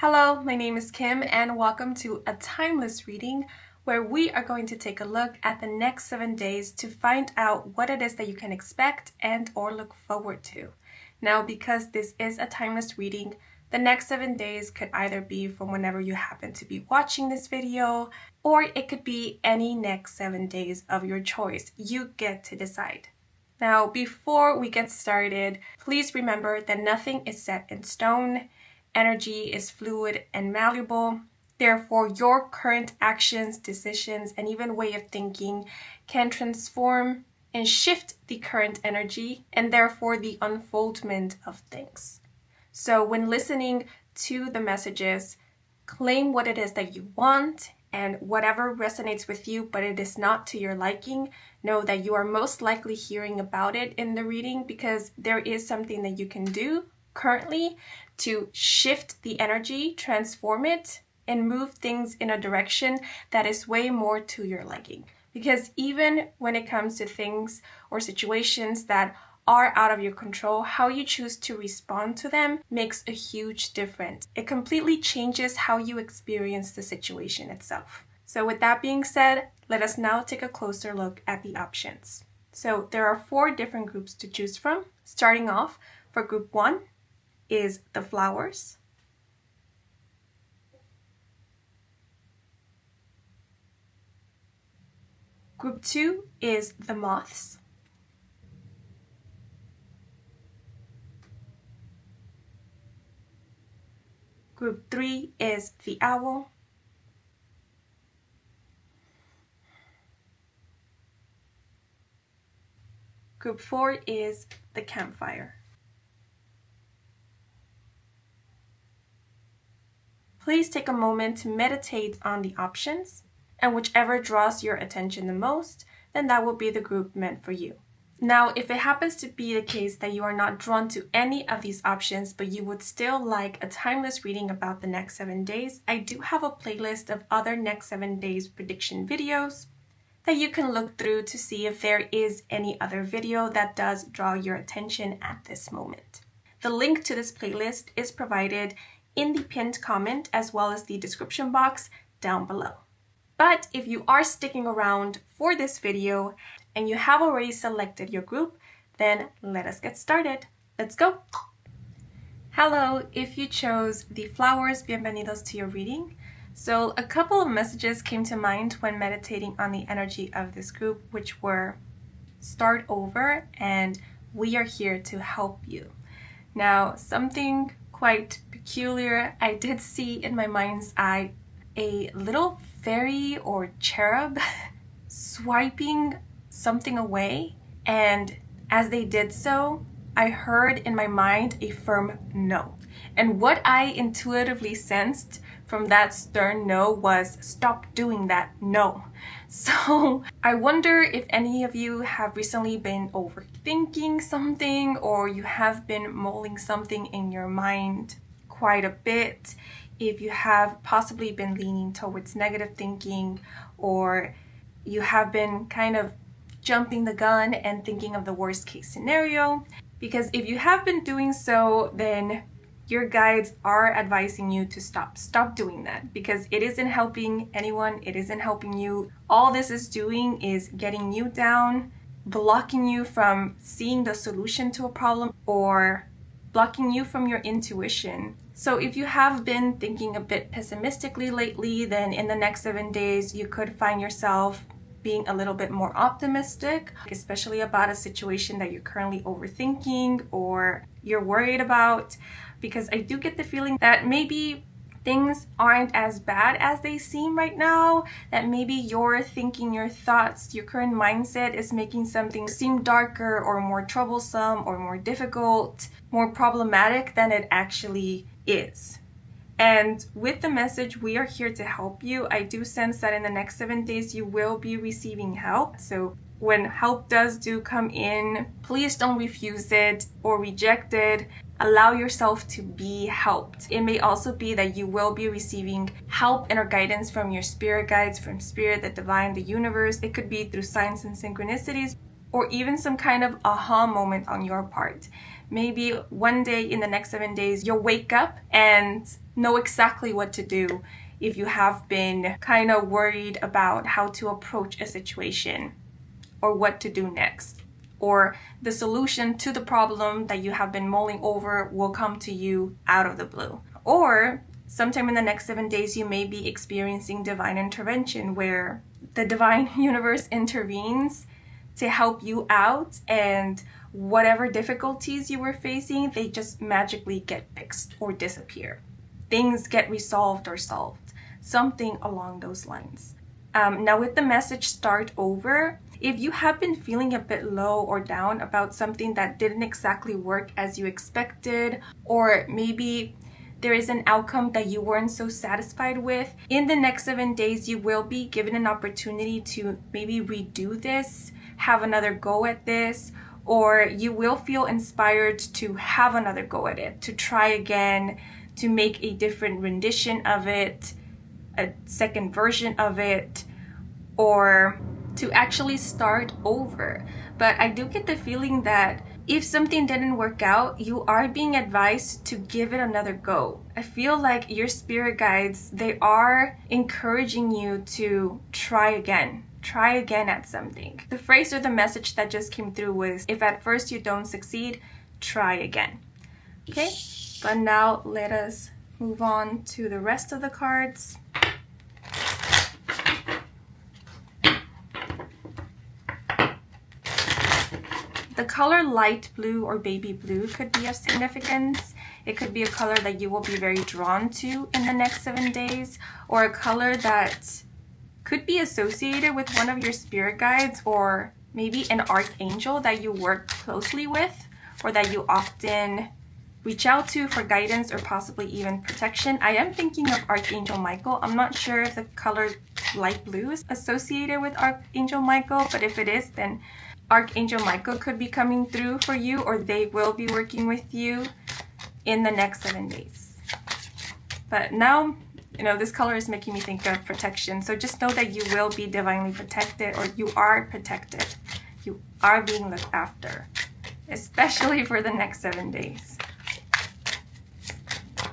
Hello, my name is Kim and welcome to a timeless reading where we are going to take a look at the next 7 days to find out what it is that you can expect and or look forward to. Now, because this is a timeless reading, the next 7 days could either be from whenever you happen to be watching this video, or it could be any next 7 days of your choice. You get to decide. Now, before we get started, please remember that nothing is set in stone. Energy is fluid and malleable. Therefore, your current actions, decisions, and even way of thinking can transform and shift the current energy and therefore the unfoldment of things. So when listening to the messages, claim what it is that you want and whatever resonates with you, but it is not to your liking, know that you are most likely hearing about it in the reading because there is something that you can do currently to shift the energy, transform it, and move things in a direction that is way more to your liking. Because even when it comes to things or situations that are out of your control, how you choose to respond to them makes a huge difference. It completely changes how you experience the situation itself. So with that being said, let us now take a closer look at the options. So there are 4 different groups to choose from. Starting off, for group 1 is the flowers. Group 2 is the moths. Group 3 is the owl. Group 4 is the campfire. Please take a moment to meditate on the options, and whichever draws your attention the most, then that will be the group meant for you. Now, if it happens to be the case that you are not drawn to any of these options, but you would still like a timeless reading about the next 7 days, I do have a playlist of other next 7 days prediction videos that you can look through to see if there is any other video that does draw your attention at this moment. The link to this playlist is provided in the pinned comment as well as the description box down below. But if you are sticking around for this video and you have already selected your group, then let us get started. Let's go! Hello, if you chose the flowers, bienvenidos to your reading. So a couple of messages came to mind when meditating on the energy of this group, which were start over and we are here to help you. Now, something quite peculiar, I did see in my mind's eye a little fairy or cherub swiping something away, and as they did so, I heard in my mind a firm no. And what I intuitively sensed from that stern no was stop doing that, no. So I wonder if any of you have recently been overthinking something or you have been mulling something in your mind quite a bit, if you have possibly been leaning towards negative thinking or you have been kind of jumping the gun and thinking of the worst case scenario. Because if you have been doing so, then your guides are advising you to stop doing that because it isn't helping anyone, it isn't helping you. All this is doing is getting you down, blocking you from seeing the solution to a problem or blocking you from your intuition. So if you have been thinking a bit pessimistically lately, then in the next 7 days, you could find yourself being a little bit more optimistic, especially about a situation that you're currently overthinking or you're worried about, because I do get the feeling that maybe things aren't as bad as they seem right now, that maybe your thinking, your thoughts, your current mindset is making something seem darker or more troublesome or more difficult, more problematic than it actually is. And with the message, we are here to help you, I do sense that in the next 7 days, you will be receiving help. So when help does come in, please don't refuse it or reject it. Allow yourself to be helped. It may also be that you will be receiving help and or guidance from your spirit guides, from spirit, the divine, the universe. It could be through signs and synchronicities. or even some kind of aha moment on your part. Maybe one day in the next 7 days, you'll wake up and know exactly what to do if you have been kind of worried about how to approach a situation or what to do next. Or the solution to the problem that you have been mulling over will come to you out of the blue. Or sometime in the next 7 days, you may be experiencing divine intervention where the divine universe intervenes to help you out, and whatever difficulties you were facing, they just magically get fixed or disappear. Things get resolved or solved. Something along those lines. Now with the message start over, if you have been feeling a bit low or down about something that didn't exactly work as you expected, or maybe there is an outcome that you weren't so satisfied with, in the next 7 days, you will be given an opportunity to maybe redo this, have another go at this, or you will feel inspired to have another go at it, to try again, to make a different rendition of it, a second version of it, or to actually start over. But I do get the feeling that if something didn't work out, you are being advised to give it another go. I feel like your spirit guides, they are encouraging you to try again at something. The phrase or the message that just came through was, if at first you don't succeed, try again. Okay, but now let us move on to the rest of the cards. The color light blue or baby blue could be of significance. It could be a color that you will be very drawn to in the next 7 days, or a color that could be associated with one of your spirit guides, or maybe an archangel that you work closely with, or that you often reach out to for guidance or possibly even protection. I am thinking of Archangel Michael. I'm not sure if the color light blue is associated with Archangel Michael, but if it is, then Archangel Michael could be coming through for you, or they will be working with you in the next 7 days. But now, this color is making me think of protection. So just know that you will be divinely protected, or you are protected. You are being looked after, especially for the next 7 days.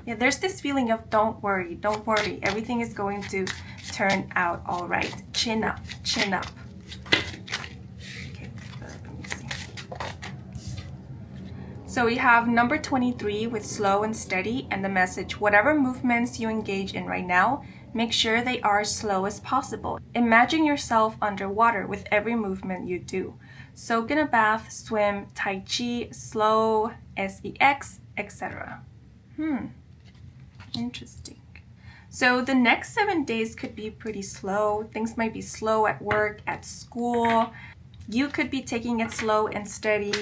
Yeah, there's this feeling of don't worry, everything is going to turn out all right. Chin up, chin up. Okay, let me see. So we have number 23 with slow and steady, and the message, whatever movements you engage in right now, make sure they are as slow as possible. Imagine yourself underwater with every movement you do. Soak in a bath, swim, tai chi, slow, sex, etc. Interesting. So the next 7 days could be pretty slow. Things might be slow at work, at school. You could be taking it slow and steady.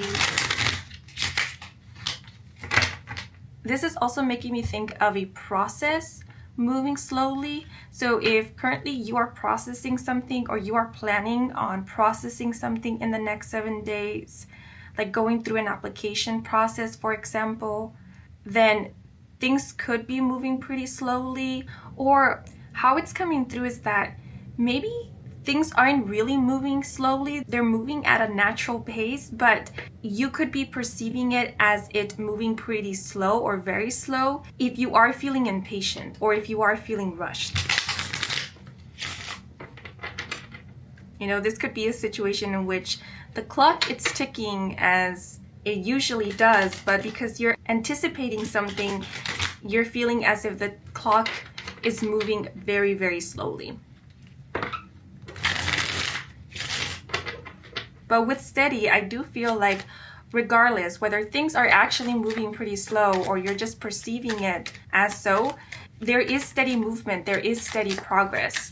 This is also making me think of a process moving slowly. So if currently you are processing something, or you are planning on processing something in the next 7 days, like going through an application process, for example, then things could be moving pretty slowly. Or how it's coming through is that maybe things aren't really moving slowly, they're moving at a natural pace, but you could be perceiving it as it moving pretty slow or very slow if you are feeling impatient or if you are feeling rushed. This could be a situation in which the clock, it's ticking as it usually does, but because you're anticipating something, you're feeling as if the clock is moving very, very slowly. But with steady, I do feel like regardless whether things are actually moving pretty slow or you're just perceiving it as so, there is steady movement, there is steady progress.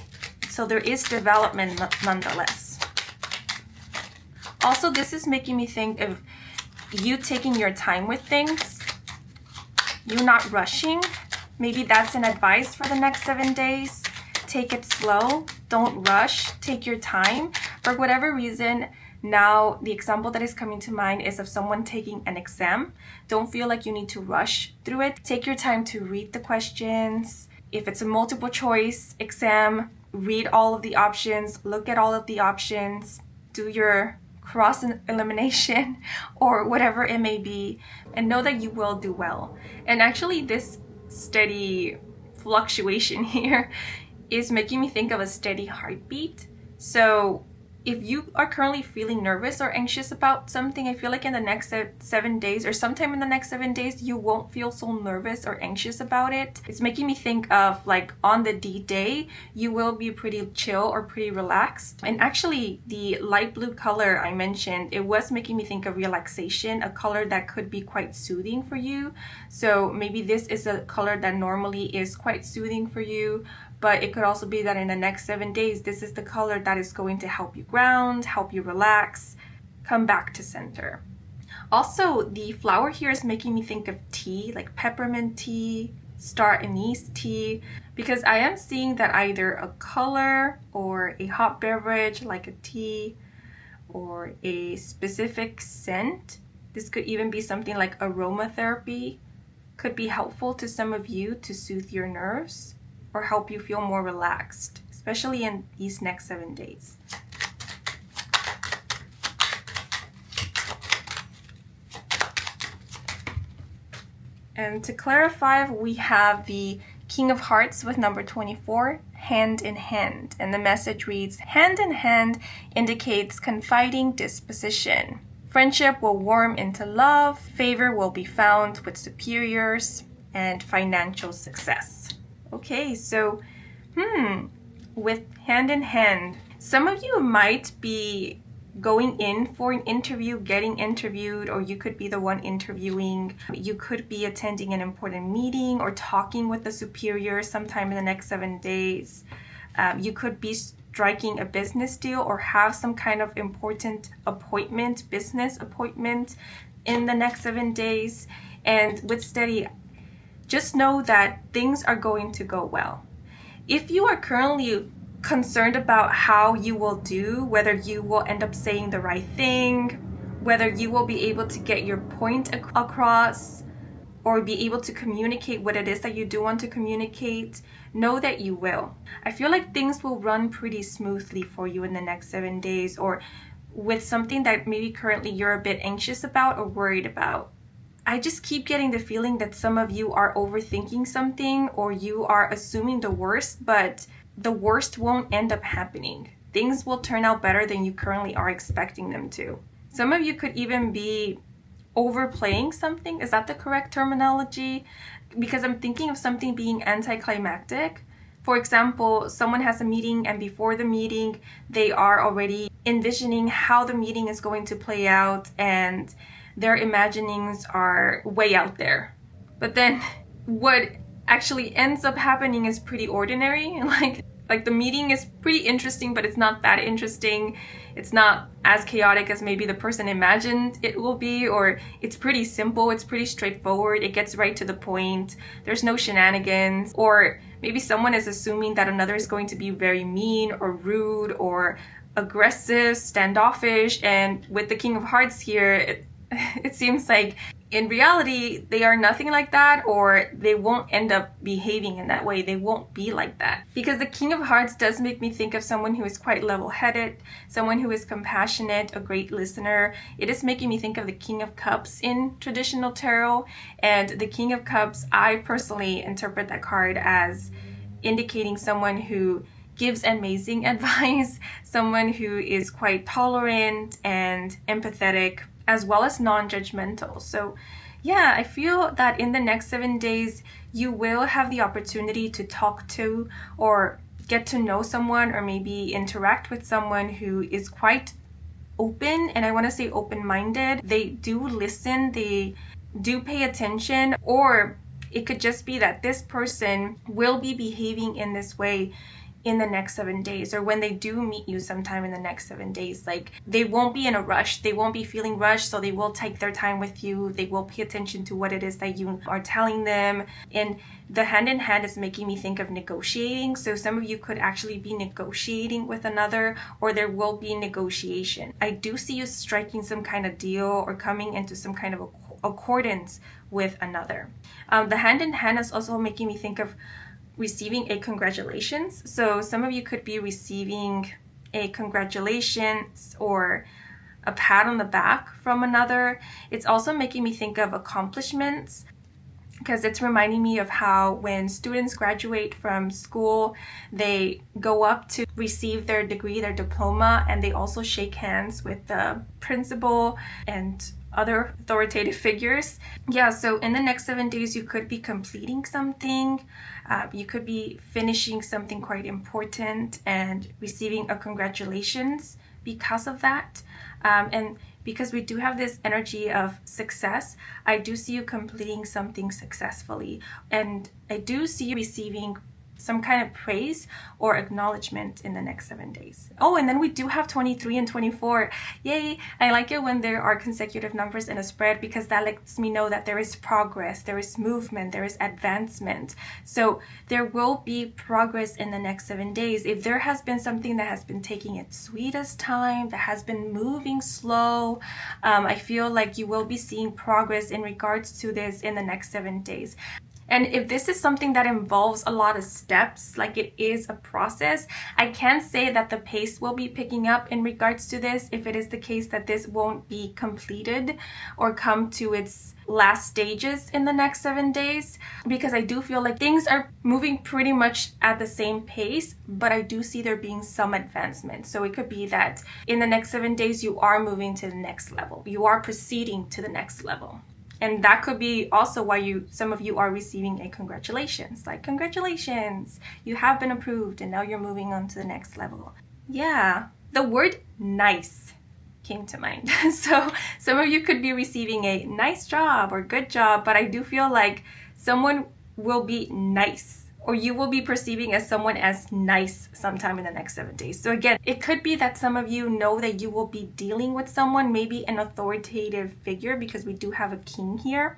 So there is development nonetheless. Also, this is making me think of you taking your time with things, you not rushing. Maybe that's an advice for the next 7 days. Take it slow, don't rush, take your time. For whatever reason, now the example that is coming to mind is of someone taking an exam. Don't feel like you need to rush through it. Take your time to read the questions. If it's a multiple choice exam, read all of the options, look at all of the options, do your cross elimination or whatever it may be, and know that you will do well. And actually this steady fluctuation here is making me think of a steady heartbeat. So if you are currently feeling nervous or anxious about something, I feel like in the next 7 days or sometime in the next 7 days, you won't feel so nervous or anxious about it. It's making me think of like on the D-Day, you will be pretty chill or pretty relaxed. And actually the light blue color I mentioned, it was making me think of relaxation, a color that could be quite soothing for you. So maybe this is a color that normally is quite soothing for you, but it could also be that in the next 7 days, this is the color that is going to help you ground, help you relax, come back to center. Also, the flower here is making me think of tea, like peppermint tea, star anise tea, because I am seeing that either a color or a hot beverage like a tea or a specific scent, this could even be something like aromatherapy, could be helpful to some of you to soothe your nerves or help you feel more relaxed, especially in these next 7 days. And to clarify, we have the King of Hearts with number 24, hand in hand. And the message reads, hand in hand indicates confiding disposition. Friendship will warm into love, favor will be found with superiors, and financial success. Okay, so, with hand in hand, some of you might be going in for an interview, getting interviewed, or you could be the one interviewing. You could be attending an important meeting or talking with the superior sometime in the next 7 days. You could be striking a business deal or have some kind of important appointment, business appointment in the next 7 days. And with steady, just know that things are going to go well. If you are currently concerned about how you will do, whether you will end up saying the right thing, whether you will be able to get your point across, or be able to communicate what it is that you do want to communicate, know that you will. I feel like things will run pretty smoothly for you in the next 7 days, or with something that maybe currently you're a bit anxious about or worried about. I just keep getting the feeling that some of you are overthinking something or you are assuming the worst, but the worst won't end up happening. Things will turn out better than you currently are expecting them to. Some of you could even be overplaying something. Is that the correct terminology? Because I'm thinking of something being anticlimactic. For example, someone has a meeting and before the meeting, they are already envisioning how the meeting is going to play out and their imaginings are way out there. But then what actually ends up happening is pretty ordinary. Like the meeting is pretty interesting, but it's not that interesting. It's not as chaotic as maybe the person imagined it will be, or it's pretty simple, it's pretty straightforward, it gets right to the point, there's no shenanigans, or maybe someone is assuming that another is going to be very mean or rude or aggressive, standoffish, and with the King of Hearts here, it seems like in reality, they are nothing like that, or they won't end up behaving in that way. They won't be like that. Because the King of Hearts does make me think of someone who is quite level-headed, someone who is compassionate, a great listener. It is making me think of the King of Cups in traditional tarot. And the King of Cups, I personally interpret that card as indicating someone who gives amazing advice, someone who is quite tolerant and empathetic, as well as non-judgmental. So yeah, I feel that in the next 7 days, you will have the opportunity to talk to or get to know someone or maybe interact with someone who is quite open, and I want to say open-minded. They do listen, they do pay attention, or it could just be that this person will be behaving in this way in the next 7 days, or when they do meet you sometime in the next 7 days. Like, they won't be in a rush, they won't be feeling rushed, so they will take their time with you, they will pay attention to what it is that you are telling them. And the hand in hand is making me think of negotiating, so some of you could actually be negotiating with another, or there will be negotiation. I do see you striking some kind of deal or coming into some kind of accordance with another. The hand in hand is also making me think of receiving a congratulations. So some of you could be receiving a congratulations or a pat on the back from another. It's also making me think of accomplishments, because it's reminding me of how when students graduate from school, they go up to receive their degree, their diploma, and they also shake hands with the principal and other authoritative figures. Yeah, so in the next 7 days, you could be completing something. You could be finishing something quite important and receiving a congratulations because of that. And because we do have this energy of success, I do see you completing something successfully. And I do see you receiving some kind of praise or acknowledgement in the next 7 days. Oh, and then we do have 23 and 24. Yay! I like it when there are consecutive numbers in a spread, because that lets me know that there is progress, there is movement, there is advancement. So there will be progress in the next 7 days. If there has been something that has been taking its sweetest time, that has been moving slow, I feel like you will be seeing progress in regards to this in the next 7 days. And if this is something that involves a lot of steps, like it is a process, I can say that the pace will be picking up in regards to this if it is the case that this won't be completed or come to its last stages in the next 7 days, because I do feel like things are moving pretty much at the same pace, but I do see there being some advancement. So it could be that in the next 7 days, you are moving to the next level. You are proceeding to the next level. And that could be also why some of you are receiving a congratulations, like congratulations, you have been approved and now you're moving on to the next level. Yeah, the word nice came to mind. So some of you could be receiving a nice job or good job, but I do feel like someone will be nice, or you will be perceiving as someone as nice sometime in the next 7 days. So again, it could be that some of you know that you will be dealing with someone, maybe an authoritative figure, because we do have a king here,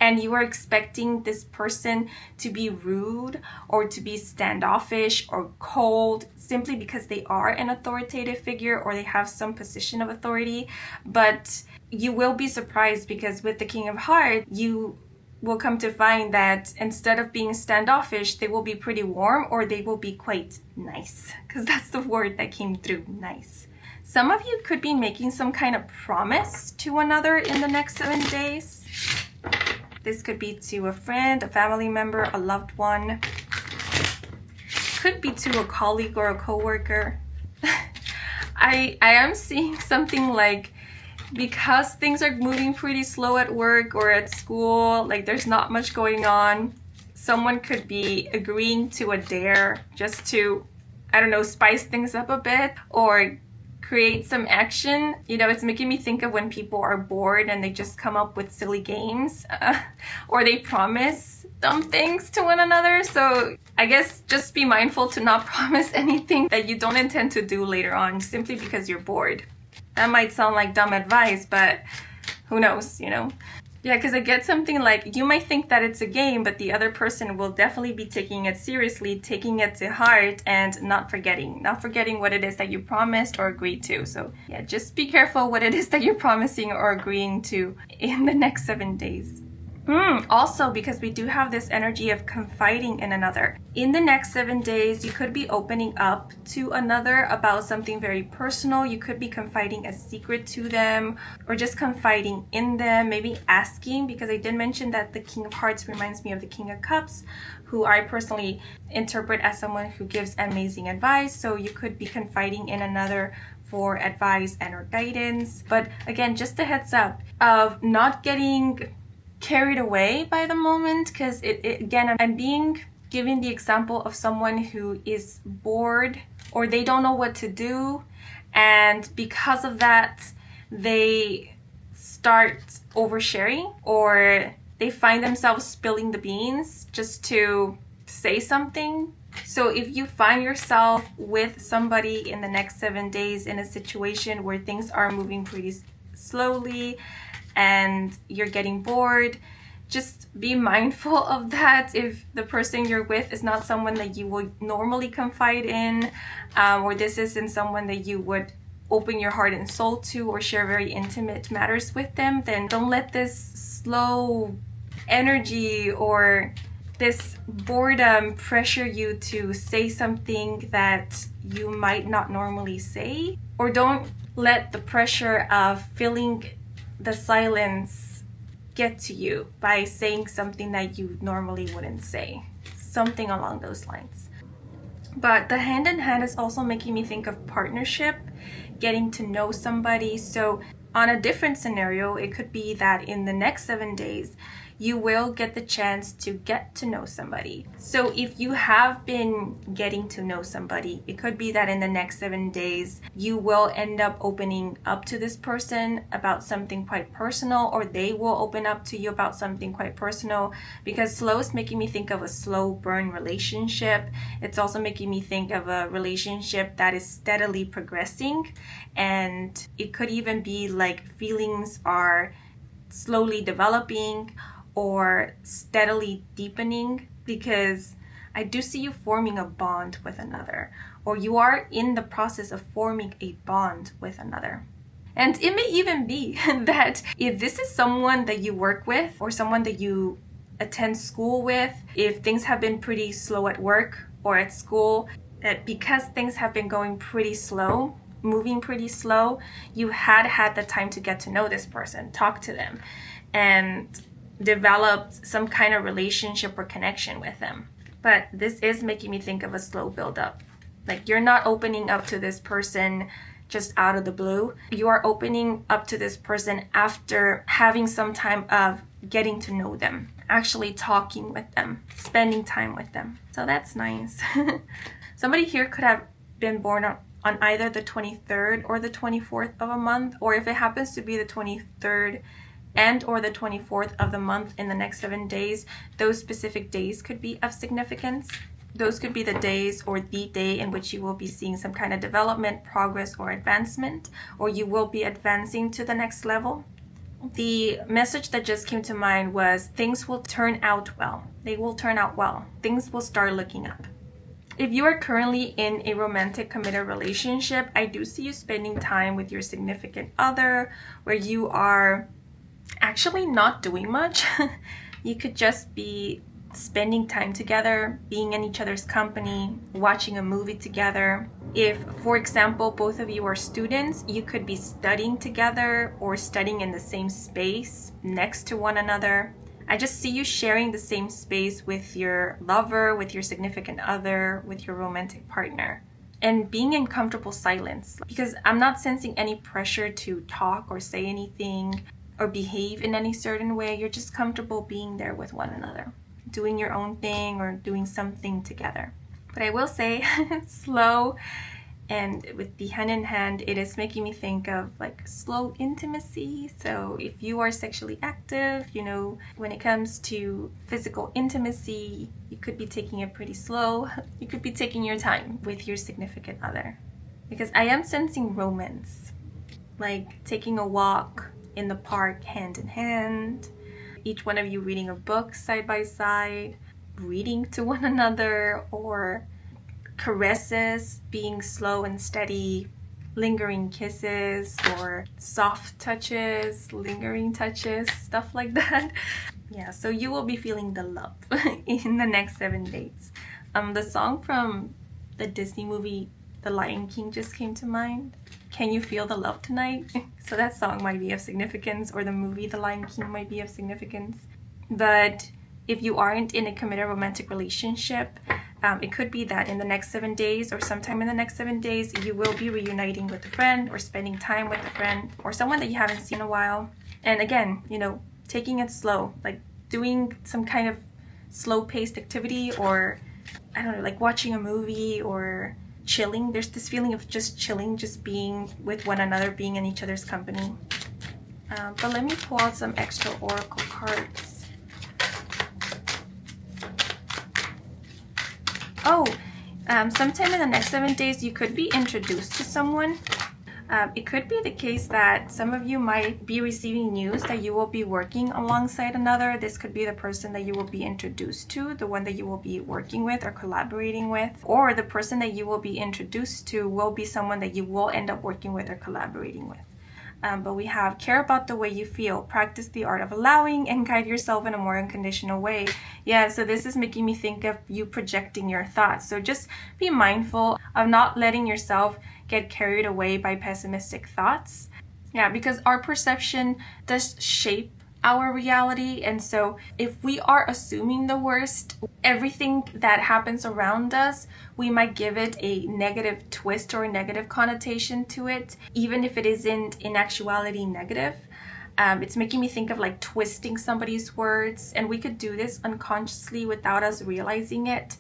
and you are expecting this person to be rude or to be standoffish or cold simply because they are an authoritative figure or they have some position of authority. But you will be surprised, because with the King of Hearts, you will come to find that instead of being standoffish, they will be pretty warm, or they will be quite nice, because that's the word that came through, nice. Some of you could be making some kind of promise to another in the next 7 days. This could be to a friend, a family member, a loved one. Could be to a colleague or a coworker. I am seeing something like, because things are moving pretty slow at work or at school, like there's not much going on, someone could be agreeing to a dare just to, I don't know, spice things up a bit or create some action. You know, it's making me think of when people are bored and they just come up with silly games or they promise dumb things to one another. So I guess just be mindful to not promise anything that you don't intend to do later on simply because you're bored. That might sound like dumb advice, but who knows, you know? Yeah, because I get something like, you might think that it's a game, but the other person will definitely be taking it seriously, taking it to heart, and not forgetting what it is that you promised or agreed to. So yeah, just be careful what it is that you're promising or agreeing to in the next 7 days. Also, because we do have this energy of confiding in another. In the next 7 days, you could be opening up to another about something very personal. You could be confiding a secret to them or just confiding in them, maybe asking, because I did mention that the King of Hearts reminds me of the King of Cups, who I personally interpret as someone who gives amazing advice. So you could be confiding in another for advice and or guidance. But again, just a heads up of not getting carried away by the moment, because again, I'm giving the example of someone who is bored or they don't know what to do, and because of that they start oversharing or they find themselves spilling the beans just to say something. So if you find yourself with somebody in the next 7 days in a situation where things are moving pretty slowly and you're getting bored, just be mindful of that. If the person you're with is not someone that you would normally confide in, or this isn't someone that you would open your heart and soul to or share very intimate matters with them, then don't let this slow energy or this boredom pressure you to say something that you might not normally say, or don't let the pressure of feeling the silence get to you by saying something that you normally wouldn't say. Something along those lines. But the hand in hand is also making me think of partnership, getting to know somebody. So on a different scenario, it could be that in the next 7 days, you will get the chance to get to know somebody. So if you have been getting to know somebody, it could be that in the next 7 days, you will end up opening up to this person about something quite personal, or they will open up to you about something quite personal, because slow is making me think of a slow burn relationship. It's also making me think of a relationship that is steadily progressing, and it could even be like feelings are slowly developing or steadily deepening, because I do see you forming a bond with another, or you are in the process of forming a bond with another. And it may even be that if this is someone that you work with or someone that you attend school with, if things have been pretty slow at work or at school, that because things have been going pretty slow, moving pretty slow, you had the time to get to know this person, talk to them, and developed some kind of relationship or connection with them. But this is making me think of a slow build-up. Like, you're not opening up to this person just out of the blue. You are opening up to this person after having some time of getting to know them, actually talking with them, spending time with them. So that's nice. Somebody here could have been born on either the 23rd or the 24th of a month, or if it happens to be the 23rd and or the 24th of the month in the next 7 days, those specific days could be of significance. Those could be the days or the day in which you will be seeing some kind of development, progress, or advancement, or you will be advancing to the next level. The message that just came to mind was things will turn out well. They will turn out well. Things will start looking up. If you are currently in a romantic committed relationship, I do see you spending time with your significant other where you are actually not doing much. You could just be spending time together, being in each other's company, watching a movie together. If, for example, both of you are students, you could be studying together or studying in the same space next to one another. I just see you sharing the same space with your lover, with your significant other, with your romantic partner, and being in comfortable silence, because I'm not sensing any pressure to talk or say anything or behave in any certain way. You're just comfortable being there with one another, doing your own thing or doing something together. But I will say, slow and with the hand in hand, it is making me think of like slow intimacy. So if you are sexually active, you know, when it comes to physical intimacy, you could be taking it pretty slow. You could be taking your time with your significant other, because I am sensing romance, like taking a walk in the park hand in hand, each one of you reading a book side by side, reading to one another, or caresses, being slow and steady, lingering kisses, or soft touches, lingering touches, stuff like that. Yeah, so you will be feeling the love in the next 7 days. The song from the Disney movie The Lion King just came to mind. Can you feel the love tonight? So that song might be of significance, or the movie The Lion King might be of significance. But if you aren't in a committed romantic relationship, it could be that in the next 7 days or sometime in the next 7 days, you will be reuniting with a friend or spending time with a friend or someone that you haven't seen in a while. And again, you know, taking it slow, like doing some kind of slow-paced activity, or I don't know, like watching a movie or chilling. There's this feeling of just chilling, just being with one another, being in each other's company. But let me pull out some extra oracle cards. Oh, sometime in the next 7 days, you could be introduced to someone. It could be the case that some of you might be receiving news that you will be working alongside another. This could be the person that you will be introduced to, the one that you will be working with or collaborating with, or the person that you will be introduced to will be someone that you will end up working with or collaborating with. But we have care about the way you feel, practice the art of allowing, and guide yourself in a more unconditional way. Yeah, so this is making me think of you projecting your thoughts. So just be mindful of not letting yourself get carried away by pessimistic thoughts. Yeah, because our perception does shape our reality. And so if we are assuming the worst, everything that happens around us, we might give it a negative twist or a negative connotation to it, even if it isn't in actuality negative. It's making me think of like twisting somebody's words, and we could do this unconsciously without us realizing it.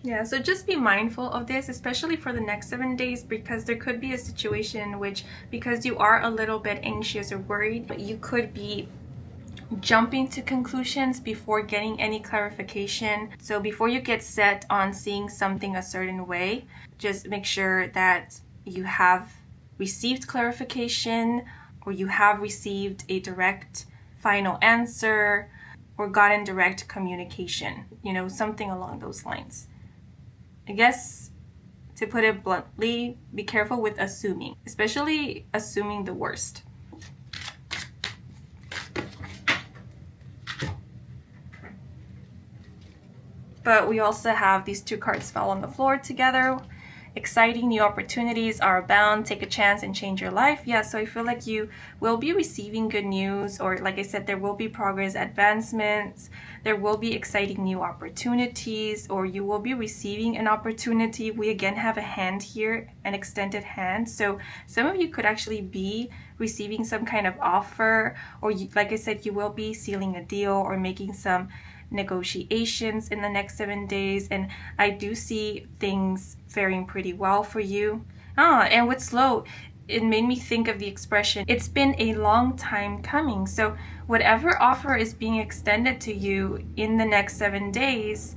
Yeah, so just be mindful of this, especially for the next 7 days, because there could be a situation in which, because you are a little bit anxious or worried, but you could be jumping to conclusions before getting any clarification. So before you get set on seeing something a certain way, just make sure that you have received clarification, or you have received a direct final answer, or gotten direct communication, something along those lines. I guess, to put it bluntly, be careful with assuming, especially assuming the worst. But we also have these 2 cards fall on the floor together. Exciting new opportunities are abound. Take a chance and change your life. Yeah, so I feel like you will be receiving good news, or like I said, there will be progress, advancements. There will be exciting new opportunities, or you will be receiving an opportunity. We again have a hand here, an extended hand. So some of you could actually be receiving some kind of offer, or like I said, you will be sealing a deal or making some negotiations in the next 7 days, and I do see things faring pretty well for you. And with slow, it made me think of the expression, it's been a long time coming. So whatever offer is being extended to you in the next 7 days,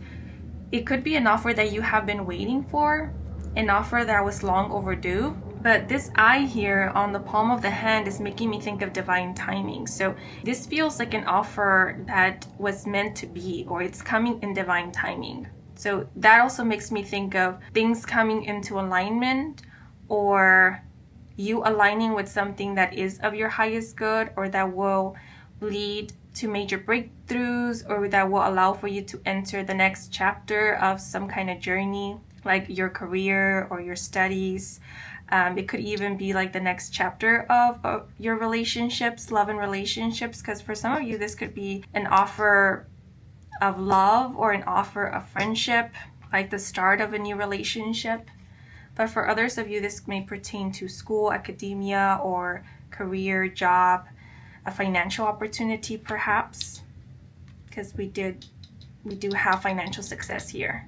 it could be an offer that you have been waiting for, an offer that was long overdue. But this eye here on the palm of the hand is making me think of divine timing. So this feels like an offer that was meant to be, or it's coming in divine timing. So that also makes me think of things coming into alignment, or you aligning with something that is of your highest good, or that will lead to major breakthroughs, or that will allow for you to enter the next chapter of some kind of journey, like your career or your studies. It could even be like the next chapter of your relationships, love and relationships, because for some of you, this could be an offer of love or an offer of friendship, like the start of a new relationship. But for others of you, this may pertain to school, academia, or career, job, a financial opportunity perhaps, because we do have financial success here.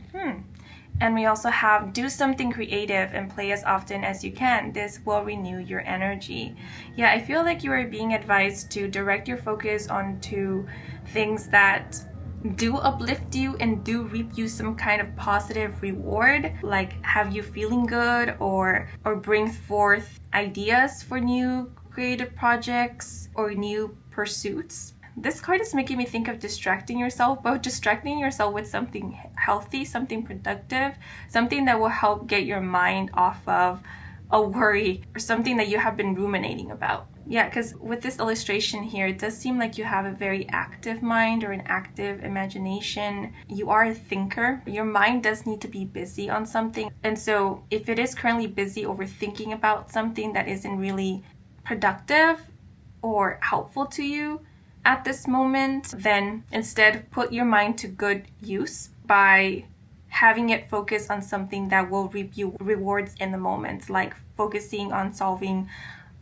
And we also have do something creative and play as often as you can. This will renew your energy. Yeah, I feel like you are being advised to direct your focus onto things that do uplift you and do reap you some kind of positive reward, like have you feeling good, or bring forth ideas for new creative projects or new pursuits. This card is making me think of distracting yourself, but distracting yourself with something healthy, something productive, something that will help get your mind off of a worry or something that you have been ruminating about. Yeah, because with this illustration here, it does seem like you have a very active mind or an active imagination. You are a thinker. Your mind does need to be busy on something. And so if it is currently busy overthinking about something that isn't really productive or helpful to you at this moment, then instead put your mind to good use by having it focus on something that will reap you rewards in the moment, like focusing on solving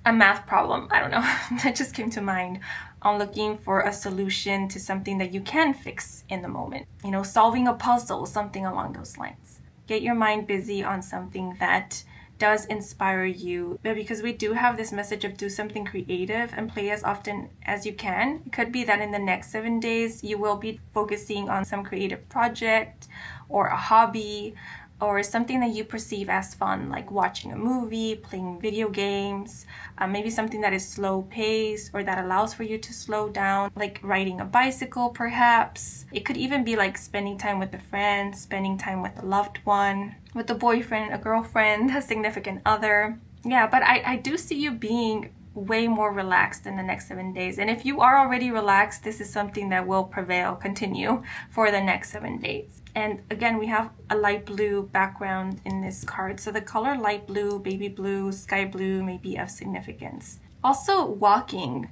a math problem. I don't know, that just came to mind, on looking for a solution to something that you can fix in the moment. Solving a puzzle, something along those lines. Get your mind busy on something that does inspire you. But because we do have this message of do something creative and play as often as you can, it could be that in the next 7 days you will be focusing on some creative project or a hobby or something that you perceive as fun, like watching a movie, playing video games, maybe something that is slow paced or that allows for you to slow down, like riding a bicycle perhaps. It could even be like spending time with a friend, spending time with a loved one, with a boyfriend, a girlfriend, a significant other. Yeah, but I do see you being way more relaxed in the next 7 days. And if you are already relaxed, this is something that will continue for the next 7 days. And again, we have a light blue background in this card. So the color light blue, baby blue, sky blue may be of significance. Also, walking.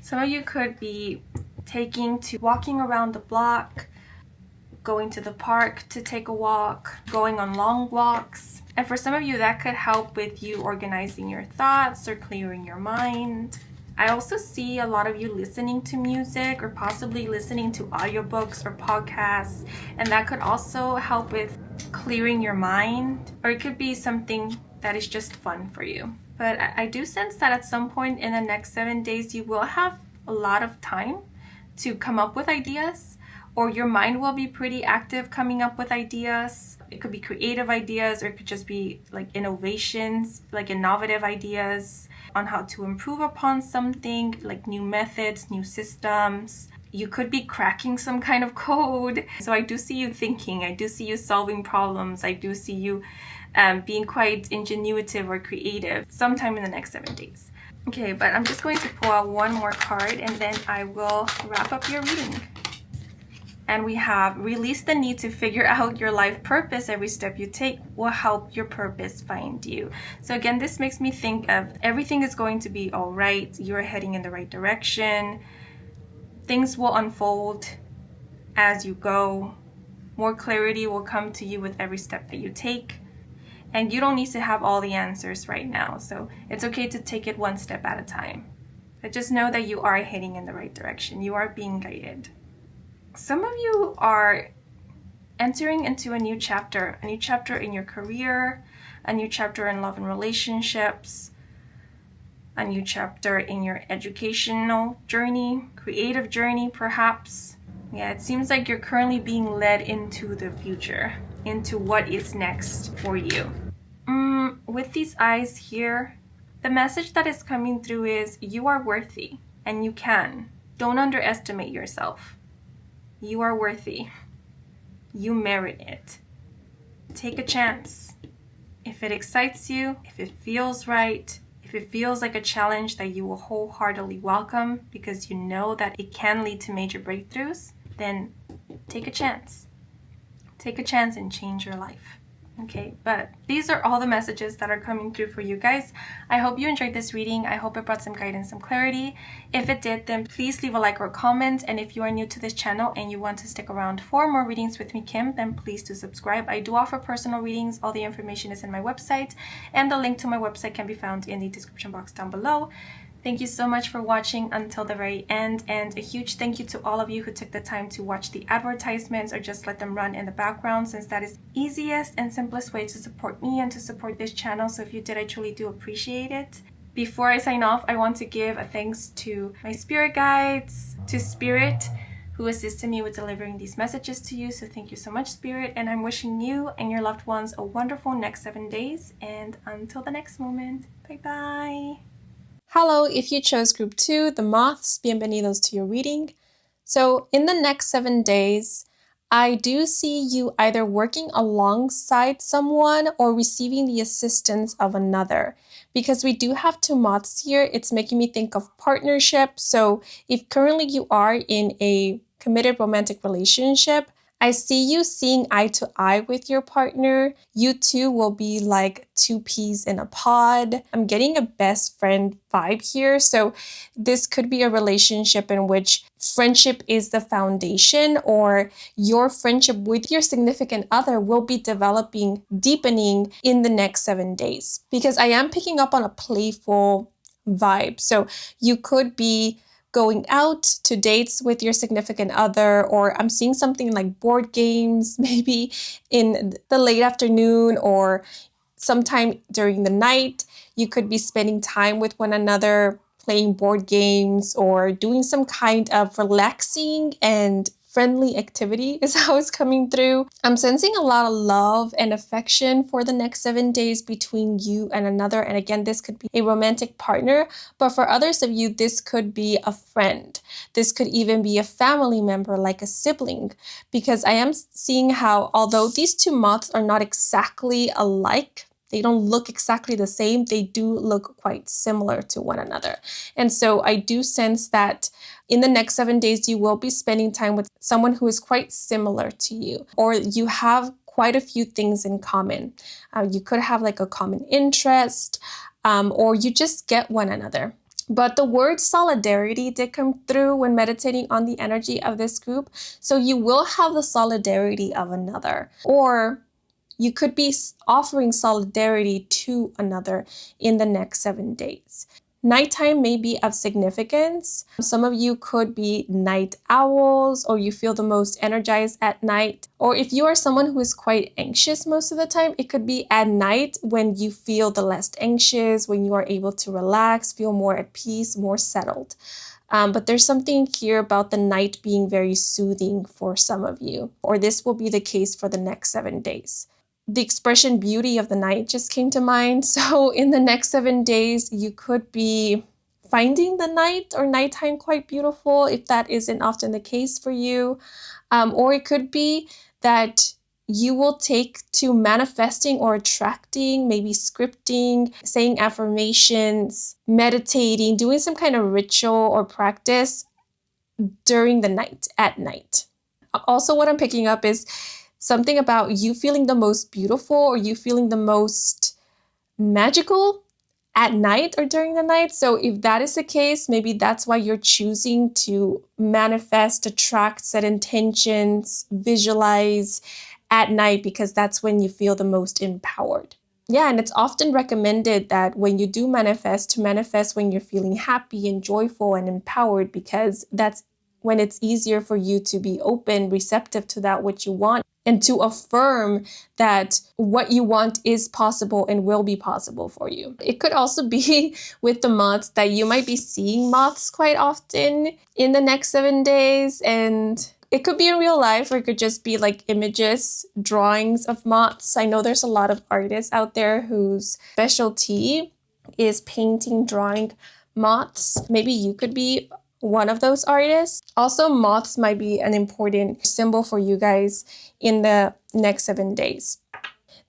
Some of you could be walking around the block, going to the park to take a walk, going on long walks. And for some of you, that could help with you organizing your thoughts or clearing your mind. I also see a lot of you listening to music or possibly listening to audiobooks or podcasts, and that could also help with clearing your mind, or it could be something that is just fun for you. But I do sense that at some point in the next 7 days, you will have a lot of time to come up with ideas, or your mind will be pretty active coming up with ideas. It could be creative ideas, or it could just be like innovations, like innovative ideas on how to improve upon something, like new methods, new systems. You could be cracking some kind of code. So I do see you thinking, I do see you solving problems, I do see you being quite ingenuitive or creative sometime in the next 7 days. Okay, but I'm just going to pull out one more card and then I will wrap up your reading. And we have release the need to figure out your life purpose. Every step you take will help your purpose find you. So again, this makes me think of everything is going to be all right. You're heading in the right direction. Things will unfold as you go. More clarity will come to you with every step that you take. And you don't need to have all the answers right now. So it's okay to take it one step at a time. But just know that you are heading in the right direction. You are being guided. Some of you are entering into a new chapter in your career, a new chapter in love and relationships, a new chapter in your educational journey, creative journey perhaps. Yeah, it seems like you're currently being led into the future, into what is next for you. With these eyes here, the message that is coming through is you are worthy and you can. Don't underestimate yourself. You are worthy. You merit it. Take a chance. If it excites you, if it feels right, if it feels like a challenge that you will wholeheartedly welcome because you know that it can lead to major breakthroughs, then take a chance. Take a chance and change your life. Okay, but these are all the messages that are coming through for you guys. I hope you enjoyed this reading. I hope it brought some guidance, some clarity. If it did, then please leave a like or a comment. And if you are new to this channel and you want to stick around for more readings with me, Kim, then please do subscribe. I do offer personal readings. All the information is in my website, and the link to my website can be found in the description box down below. Thank you so much for watching until the very end, and a huge thank you to all of you who took the time to watch the advertisements or just let them run in the background, since that is the easiest and simplest way to support me and to support this channel. So if you did, I truly do appreciate it. Before I sign off, I want to give a thanks to my spirit guides, to Spirit, who assisted me with delivering these messages to you. So thank you so much, Spirit, and I'm wishing you and your loved ones a wonderful next 7 days, and until the next moment, bye-bye. Hello, if you chose group 2, the Moths, bienvenidos to your reading. So in the next 7 days, I do see you either working alongside someone or receiving the assistance of another. Because we do have 2 Moths here, it's making me think of partnership. So if currently you are in a committed romantic relationship, I see you seeing eye to eye with your partner. You two will be like 2 peas in a pod. I'm getting a best friend vibe here. So this could be a relationship in which friendship is the foundation, or your friendship with your significant other will be developing, deepening in the next 7 days. Because I am picking up on a playful vibe. So you could be going out to dates with your significant other, or I'm seeing something like board games, maybe in the late afternoon or sometime during the night. You could be spending time with one another, playing board games or doing some kind of relaxing and friendly activity is how it's coming through. I'm sensing a lot of love and affection for the next 7 days between you and another. And again, this could be a romantic partner, but for others of you, this could be a friend. This could even be a family member, like a sibling, because I am seeing how, although these 2 Moths are not exactly alike, They don't look exactly the same. They do look quite similar to one another. And so I do sense that in the next 7 days, you will be spending time with someone who is quite similar to you, or you have quite a few things in common. You could have like a common interest, or you just get one another. But the word solidarity did come through when meditating on the energy of this group. So you will have the solidarity of another, or you could be offering solidarity to another in the next 7 days. Nighttime may be of significance. Some of you could be night owls, or you feel the most energized at night. Or if you are someone who is quite anxious most of the time, it could be at night when you feel the less anxious, when you are able to relax, feel more at peace, more settled. But there's something here about the night being very soothing for some of you, or this will be the case for the next 7 days. The expression beauty of the night just came to mind. So in the next 7 days, you could be finding the night or nighttime quite beautiful if that isn't often the case for you. Or it could be that you will take to manifesting or attracting, maybe scripting, saying affirmations, meditating, doing some kind of ritual or practice during the night, at night. Also, what I'm picking up is something about you feeling the most beautiful or you feeling the most magical at night or during the night. So if that is the case, maybe that's why you're choosing to manifest, attract, set intentions, visualize at night, because that's when you feel the most empowered. Yeah, and it's often recommended that when you do manifest, to manifest when you're feeling happy and joyful and empowered, because that's when it's easier for you to be open, receptive to that which you want, and to affirm that what you want is possible and will be possible for you. It could also be with the moths that you might be seeing moths quite often in the next 7 days, and it could be in real life, or it could just be like images, drawings of moths. I know there's a lot of artists out there whose specialty is painting, drawing moths. Maybe you could be one of those artists. Also, moths might be an important symbol for you guys in the next 7 days.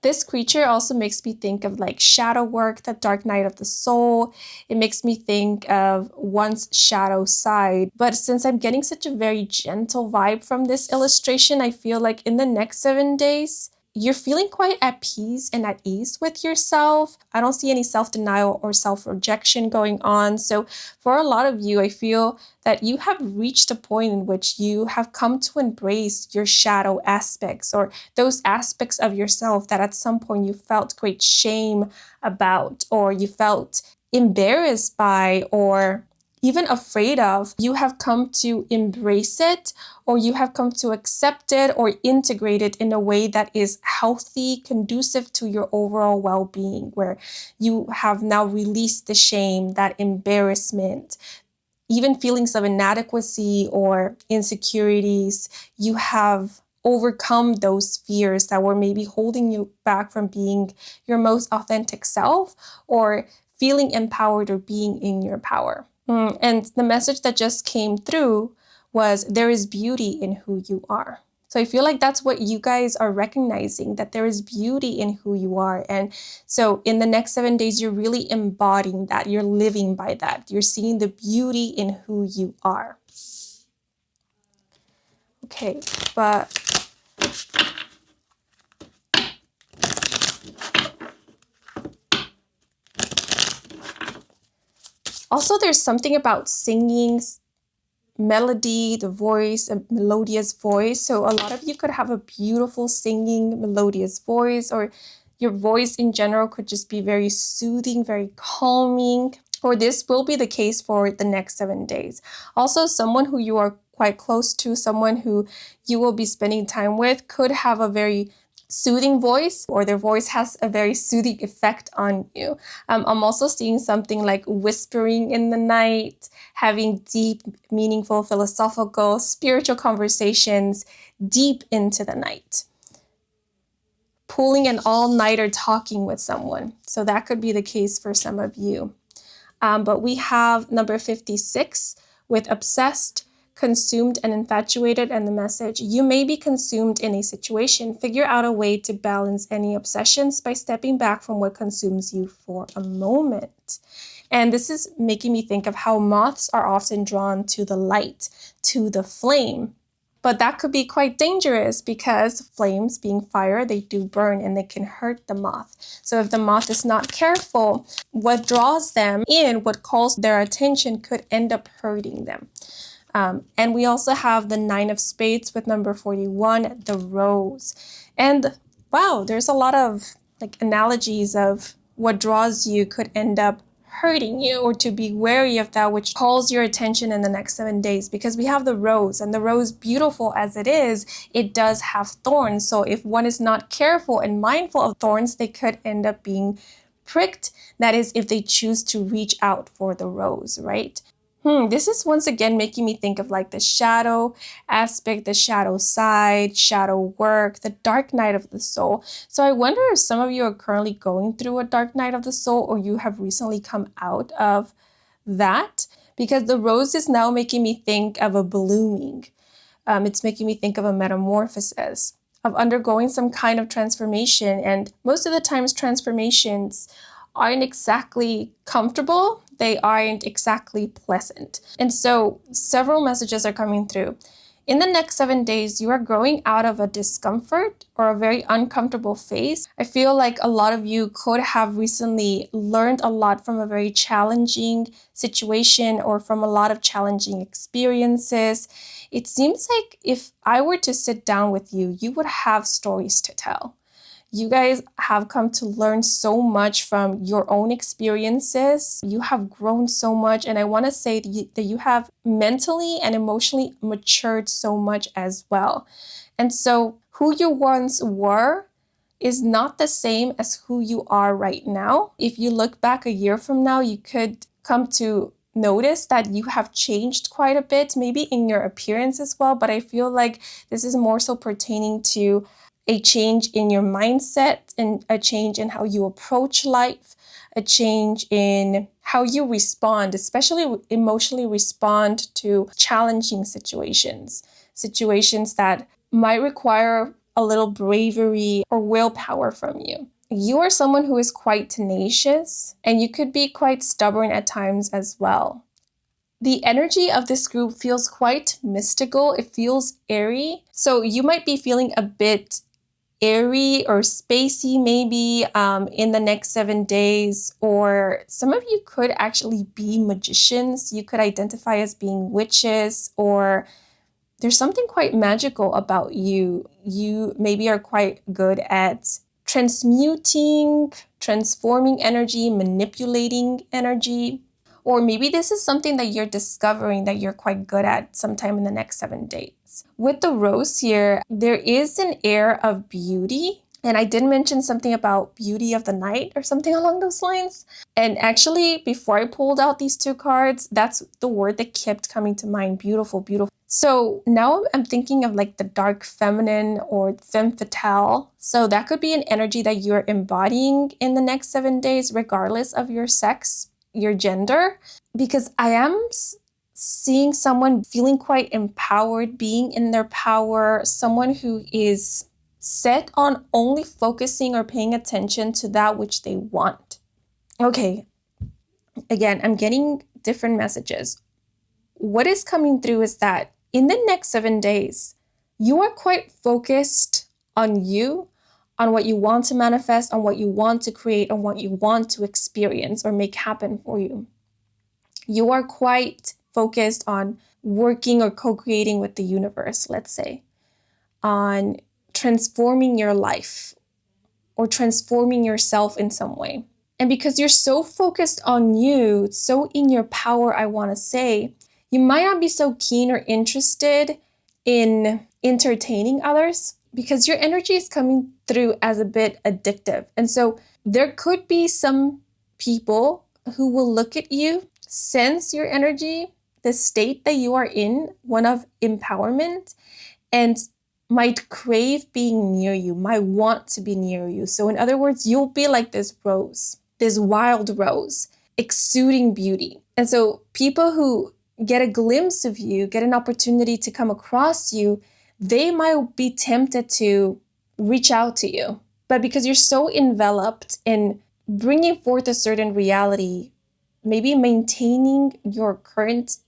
This creature also makes me think of like shadow work, the dark night of the soul. It makes me think of one's shadow side. But since I'm getting such a very gentle vibe from this illustration, I feel like in the next 7 days, you're feeling quite at peace and at ease with yourself. I don't see any self-denial or self-rejection going on. So for a lot of you, I feel that you have reached a point in which you have come to embrace your shadow aspects, or those aspects of yourself that at some point you felt great shame about, or you felt embarrassed by, or even afraid of. You have come to embrace it, or you have come to accept it or integrate it in a way that is healthy, conducive to your overall well-being, where you have now released the shame, that embarrassment, even feelings of inadequacy or insecurities. You have overcome those fears that were maybe holding you back from being your most authentic self, or feeling empowered or being in your power. And the message that just came through was there is beauty in who you are. So I feel like that's what you guys are recognizing, that there is beauty in who you are. And so in the next 7 days, you're really embodying that. You're living by that. You're seeing the beauty in who you are. Okay, but also there's something about singing, melody, the voice, a melodious voice. So a lot of you could have a beautiful singing, melodious voice, or your voice in general could just be very soothing, very calming, or this will be the case for the next 7 days. Also, someone who you are quite close to, someone who you will be spending time with, could have a very soothing voice, or their voice has a very soothing effect on you. I'm also seeing something like whispering in the night, having deep, meaningful, philosophical, spiritual conversations deep into the night. Pulling an all-nighter talking with someone. So that could be the case for some of you. But we have number 56 with obsessed, consumed and infatuated in the message. You may be consumed in a situation. Figure out a way to balance any obsessions by stepping back from what consumes you for a moment. And this is making me think of how moths are often drawn to the light, to the flame. But that could be quite dangerous because flames, being fire, they do burn and they can hurt the moth. So if the moth is not careful, what draws them in, what calls their attention, could end up hurting them. And we also have the 9 of spades with number 41, the rose. And wow, there's a lot of analogies of what draws you could end up hurting you, or to be wary of that which calls your attention in the next 7 days, because we have the rose, and the rose, beautiful as it is, it does have thorns. So if one is not careful and mindful of thorns, they could end up being pricked. That is, if they choose to reach out for the rose, right? This is once again making me think of the shadow aspect, the shadow side, shadow work, the dark night of the soul. So I wonder if some of you are currently going through a dark night of the soul, or you have recently come out of that, because the rose is now making me think of a blooming. It's making me think of a metamorphosis, of undergoing some kind of transformation. And most of the times transformations aren't exactly comfortable. They aren't exactly pleasant. And so several messages are coming through. In the next 7 days, you are growing out of a discomfort or a very uncomfortable phase. I feel like a lot of you could have recently learned a lot from a very challenging situation or from a lot of challenging experiences. It seems like if I were to sit down with you, you would have stories to tell. You guys have come to learn so much from your own experiences. You have grown so much. And I want to say that you have mentally and emotionally matured so much as well. And so who you once were is not the same as who you are right now. If you look back a year from now, you could come to notice that you have changed quite a bit, maybe in your appearance as well. But I feel like this is more so pertaining to a change in your mindset and a change in how you approach life, a change in how you respond, especially emotionally respond to challenging situations that might require a little bravery or willpower from you. You are someone who is quite tenacious, and you could be quite stubborn at times as well. The energy of this group feels quite mystical. It feels airy. So you might be feeling a bit airy or spacey maybe in the next 7 days, or some of you could actually be magicians. You could identify as being witches, or there's something quite magical about you. You maybe are quite good at transmuting, transforming energy, manipulating energy. Or maybe this is something that you're discovering that you're quite good at sometime in the next 7 days. With the rose here, there is an air of beauty. And I did mention something about beauty of the night or something along those lines. And actually, before I pulled out these 2 cards, that's the word that kept coming to mind. Beautiful, beautiful. So now I'm thinking of the dark feminine or femme fatale. So that could be an energy that you're embodying in the next 7 days, regardless of your sex, your gender, because I am seeing someone feeling quite empowered, being in their power, someone who is set on only focusing or paying attention to that which they want. Okay, again, I'm getting different messages. What is coming through is that in the next 7 days, you are quite focused on you, on what you want to manifest, on what you want to create, on what you want to experience or make happen for you. You are quite focused on working or co-creating with the universe, let's say, on transforming your life or transforming yourself in some way. And because you're so focused on you, so in your power, I want to say, you might not be so keen or interested in entertaining others because your energy is coming through as a bit addictive. And so there could be some people who will look at you, sense your energy, the state that you are in, one of empowerment, and might crave being near you, might want to be near you. So in other words, you'll be like this rose, this wild rose, exuding beauty. And so people who get a glimpse of you, get an opportunity to come across you, they might be tempted to reach out to you. But because you're so enveloped in bringing forth a certain reality, maybe maintaining your current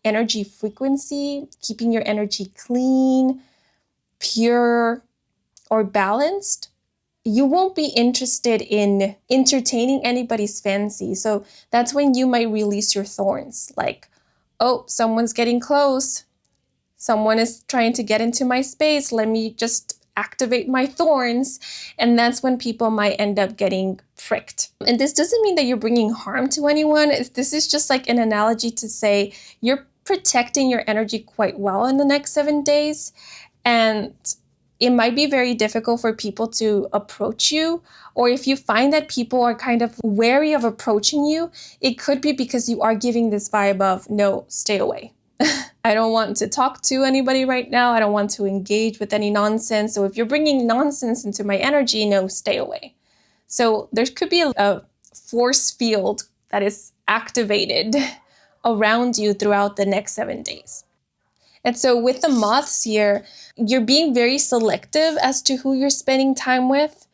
energy frequency, keeping your energy clean, pure, or balanced, you won't be interested in entertaining anybody's fancy. So that's when you might release your thorns. Like, oh, someone's getting close. Someone is trying to get into my space. Let me just activate my thorns. And that's when people might end up getting pricked. And this doesn't mean that you're bringing harm to anyone. This is just like an analogy to say you're protecting your energy quite well in the next 7 days. And it might be very difficult for people to approach you, or if you find that people are kind of wary of approaching you, it could be because you are giving this vibe of, no, stay away. I don't want to talk to anybody right now. I don't want to engage with any nonsense. So if you're bringing nonsense into my energy, no, stay away. So there could be a force field that is activated around you throughout the next 7 days. And so with the moths here, you're being very selective as to who you're spending time with.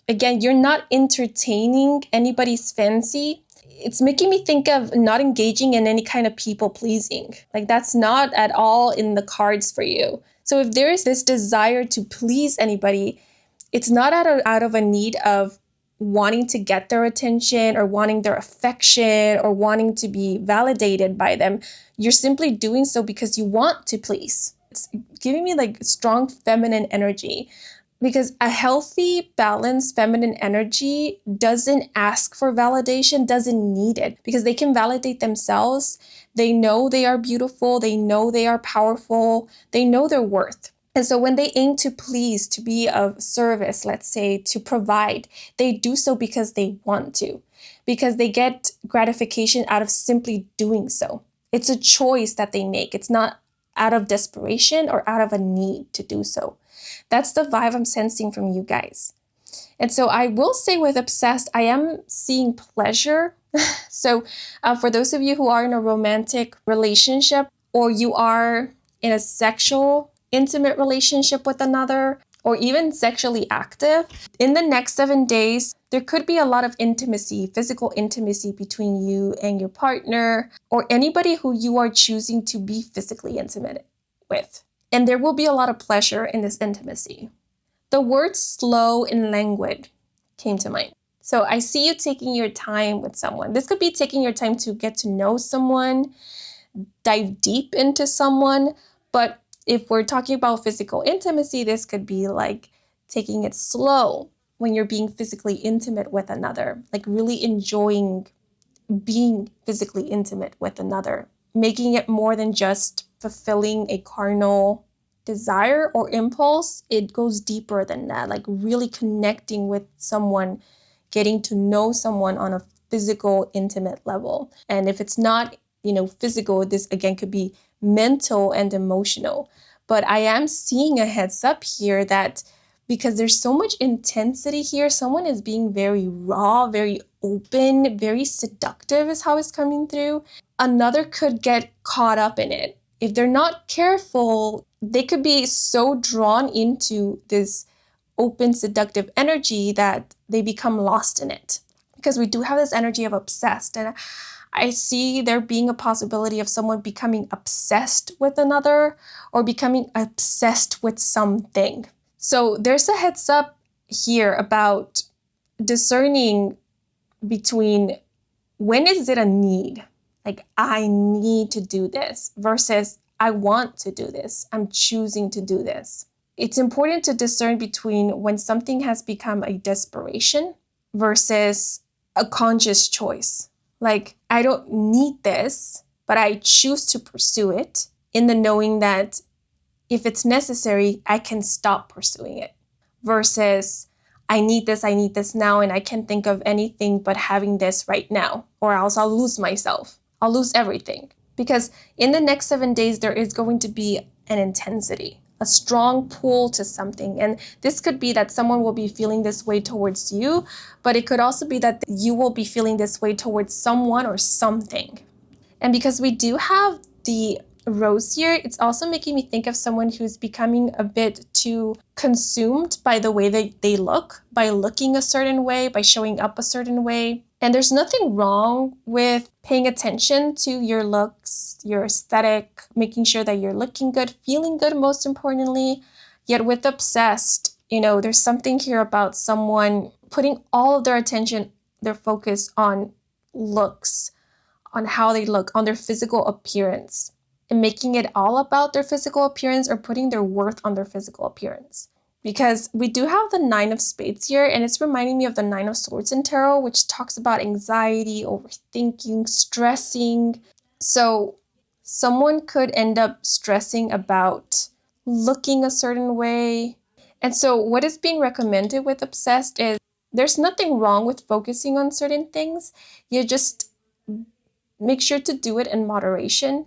Again, you're not entertaining anybody's fancy. It's making me think of not engaging in any kind of people pleasing. Like that's not at all in the cards for you. So if there is this desire to please anybody, it's not out of a need of wanting to get their attention or wanting their affection or wanting to be validated by them. You're simply doing so because you want to please. It's giving me like strong feminine energy, because a healthy, balanced feminine energy doesn't ask for validation, doesn't need it, because they can validate themselves. They know they are beautiful. They know they are powerful. They know their worth. And so when they aim to please, to be of service, let's say, to provide, they do so because they want to, because they get gratification out of simply doing so. It's a choice that they make. It's not out of desperation or out of a need to do so. That's the vibe I'm sensing from you guys. And so I will say with obsessed, I am seeing pleasure. So for those of you who are in a romantic relationship, or you are in a sexual, intimate relationship with another, or even sexually active, in the next 7 days, there could be a lot of intimacy, physical intimacy between you and your partner, or anybody who you are choosing to be physically intimate with. And there will be a lot of pleasure in this intimacy. The word slow and languid came to mind. So I see you taking your time with someone. This could be taking your time to get to know someone, dive deep into someone. But if we're talking about physical intimacy, this could be like taking it slow when you're being physically intimate with another, like really enjoying being physically intimate with another, making it more than just fulfilling a carnal desire or impulse. It goes deeper than that, like really connecting with someone, getting to know someone on a physical, intimate level. And if it's not, physical, this again could be mental and emotional. But I am seeing a heads up here that because there's so much intensity here, someone is being very raw, very open, very seductive is how it's coming through. Another could get caught up in it. If they're not careful, they could be so drawn into this open, seductive energy that they become lost in it. Because we do have this energy of obsessed. And I see there being a possibility of someone becoming obsessed with another or becoming obsessed with something. So there's a heads up here about discerning between when is it a need, like I need to do this, versus I want to do this, I'm choosing to do this. It's important to discern between when something has become a desperation versus a conscious choice. Like, I don't need this, but I choose to pursue it in the knowing that if it's necessary, I can stop pursuing it. Versus, I need this now, and I can't think of anything but having this right now, or else I'll lose myself. I'll lose everything. Because in the next 7 days, there is going to be an intensity, a strong pull to something. And this could be that someone will be feeling this way towards you, but it could also be that you will be feeling this way towards someone or something. And because we do have the rosier, it's also making me think of someone who's becoming a bit too consumed by the way that they look, by looking a certain way, by showing up a certain way. And there's nothing wrong with paying attention to your looks, your aesthetic, making sure that you're looking good, feeling good, most importantly. Yet with obsessed, there's something here about someone putting all of their attention, their focus on looks, on how they look, on their physical appearance, and making it all about their physical appearance or putting their worth on their physical appearance. Because we do have the Nine of Spades here, and it's reminding me of the Nine of Swords in Tarot, which talks about anxiety, overthinking, stressing. So someone could end up stressing about looking a certain way. And so what is being recommended with obsessed is there's nothing wrong with focusing on certain things. You just make sure to do it in moderation,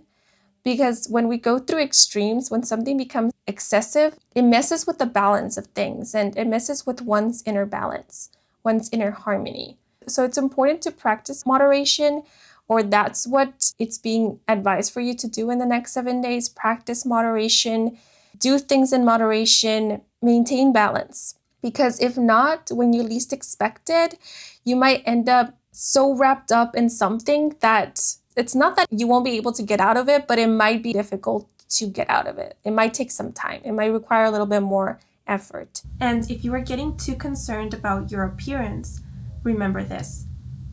because when we go through extremes, when something becomes excessive, it messes with the balance of things and it messes with one's inner balance, one's inner harmony. So it's important to practice moderation, or that's what it's being advised for you to do in the next 7 days. Practice moderation, do things in moderation, maintain balance. Because if not, when you least expect it, you might end up so wrapped up in something that it's not that you won't be able to get out of it, but it might be difficult to get out of it. It might take some time. It might require a little bit more effort. And if you are getting too concerned about your appearance, remember this: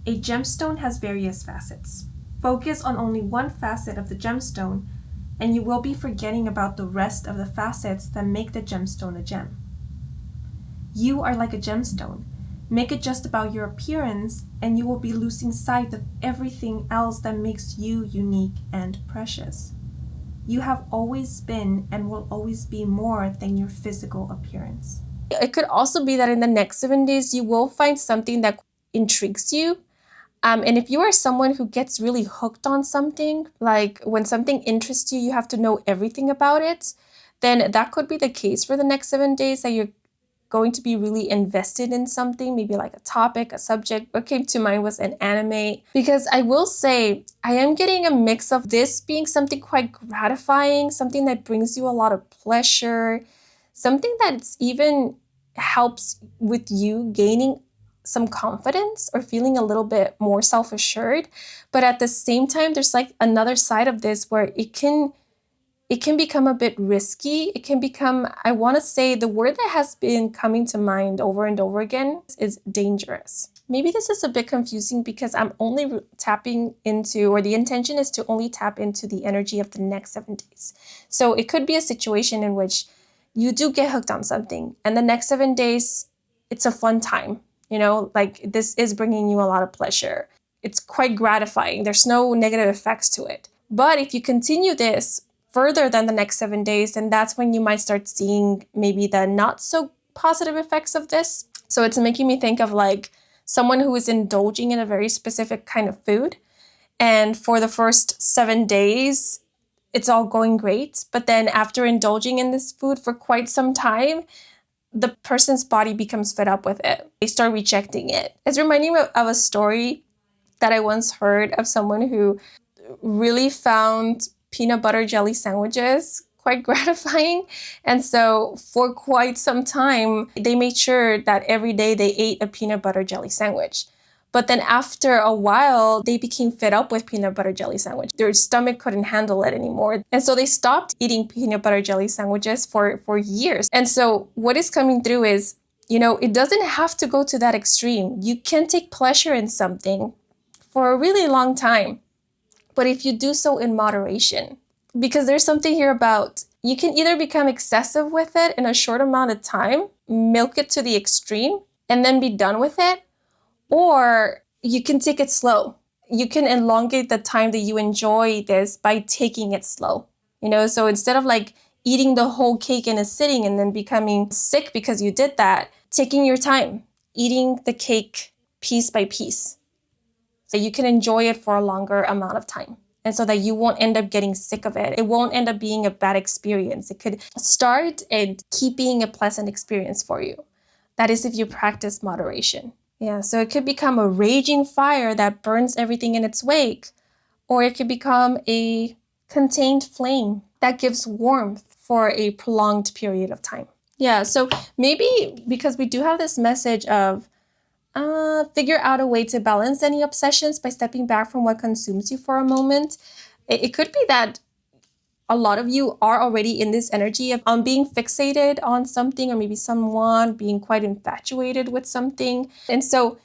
a gemstone has various facets. Focus on only one facet of the gemstone, and you will be forgetting about the rest of the facets that make the gemstone a gem. You are like a gemstone. Make it just about your appearance, and you will be losing sight of everything else that makes you unique and precious. You have always been and will always be more than your physical appearance. It could also be that in the next 7 days, you will find something that intrigues you. And if you are someone who gets really hooked on something, like when something interests you, you have to know everything about it, then that could be the case for the next 7 days, that you're going to be really invested in something, maybe like a topic, a subject. What came to mind was an anime. Because I will say, I am getting a mix of this being something quite gratifying, something that brings you a lot of pleasure, something that even helps with you gaining some confidence or feeling a little bit more self-assured. But at the same time, there's like another side of this where it can become a bit risky. It can become, I want to say, the word that has been coming to mind over and over again is dangerous. Maybe this is a bit confusing because I'm only tapping into, or the intention is to only tap into the energy of the next 7 days. So it could be a situation in which you do get hooked on something, and the next 7 days, it's a fun time. Like this is bringing you a lot of pleasure. It's quite gratifying. There's no negative effects to it. But if you continue this further than the next 7 days, then that's when you might start seeing maybe the not so positive effects of this. So it's making me think of like someone who is indulging in a very specific kind of food. And for the first 7 days, it's all going great. But then after indulging in this food for quite some time, the person's body becomes fed up with it. They start rejecting it. It's reminding me of a story that I once heard of someone who really found peanut butter jelly sandwiches quite gratifying. And so for quite some time, they made sure that every day they ate a peanut butter jelly sandwich. But then after a while, they became fed up with peanut butter jelly sandwich. Their stomach couldn't handle it anymore. And so they stopped eating peanut butter jelly sandwiches for years. And so what is coming through is, it doesn't have to go to that extreme. You can take pleasure in something for a really long time, but if you do so in moderation, because there's something here about, you can either become excessive with it in a short amount of time, milk it to the extreme, and then be done with it, or you can take it slow. You can elongate the time that you enjoy this by taking it slow. So instead of like eating the whole cake in a sitting and then becoming sick because you did that, taking your time, eating the cake piece by piece, so you can enjoy it for a longer amount of time. And so that you won't end up getting sick of it. It won't end up being a bad experience. It could start and keep being a pleasant experience for you. That is if you practice moderation. Yeah, so it could become a raging fire that burns everything in its wake. Or it could become a contained flame that gives warmth for a prolonged period of time. Yeah, so maybe because we do have this message of figure out a way to balance any obsessions by stepping back from what consumes you for a moment. It could be that a lot of you are already in this energy of being fixated on something or maybe someone, being quite infatuated with something. And so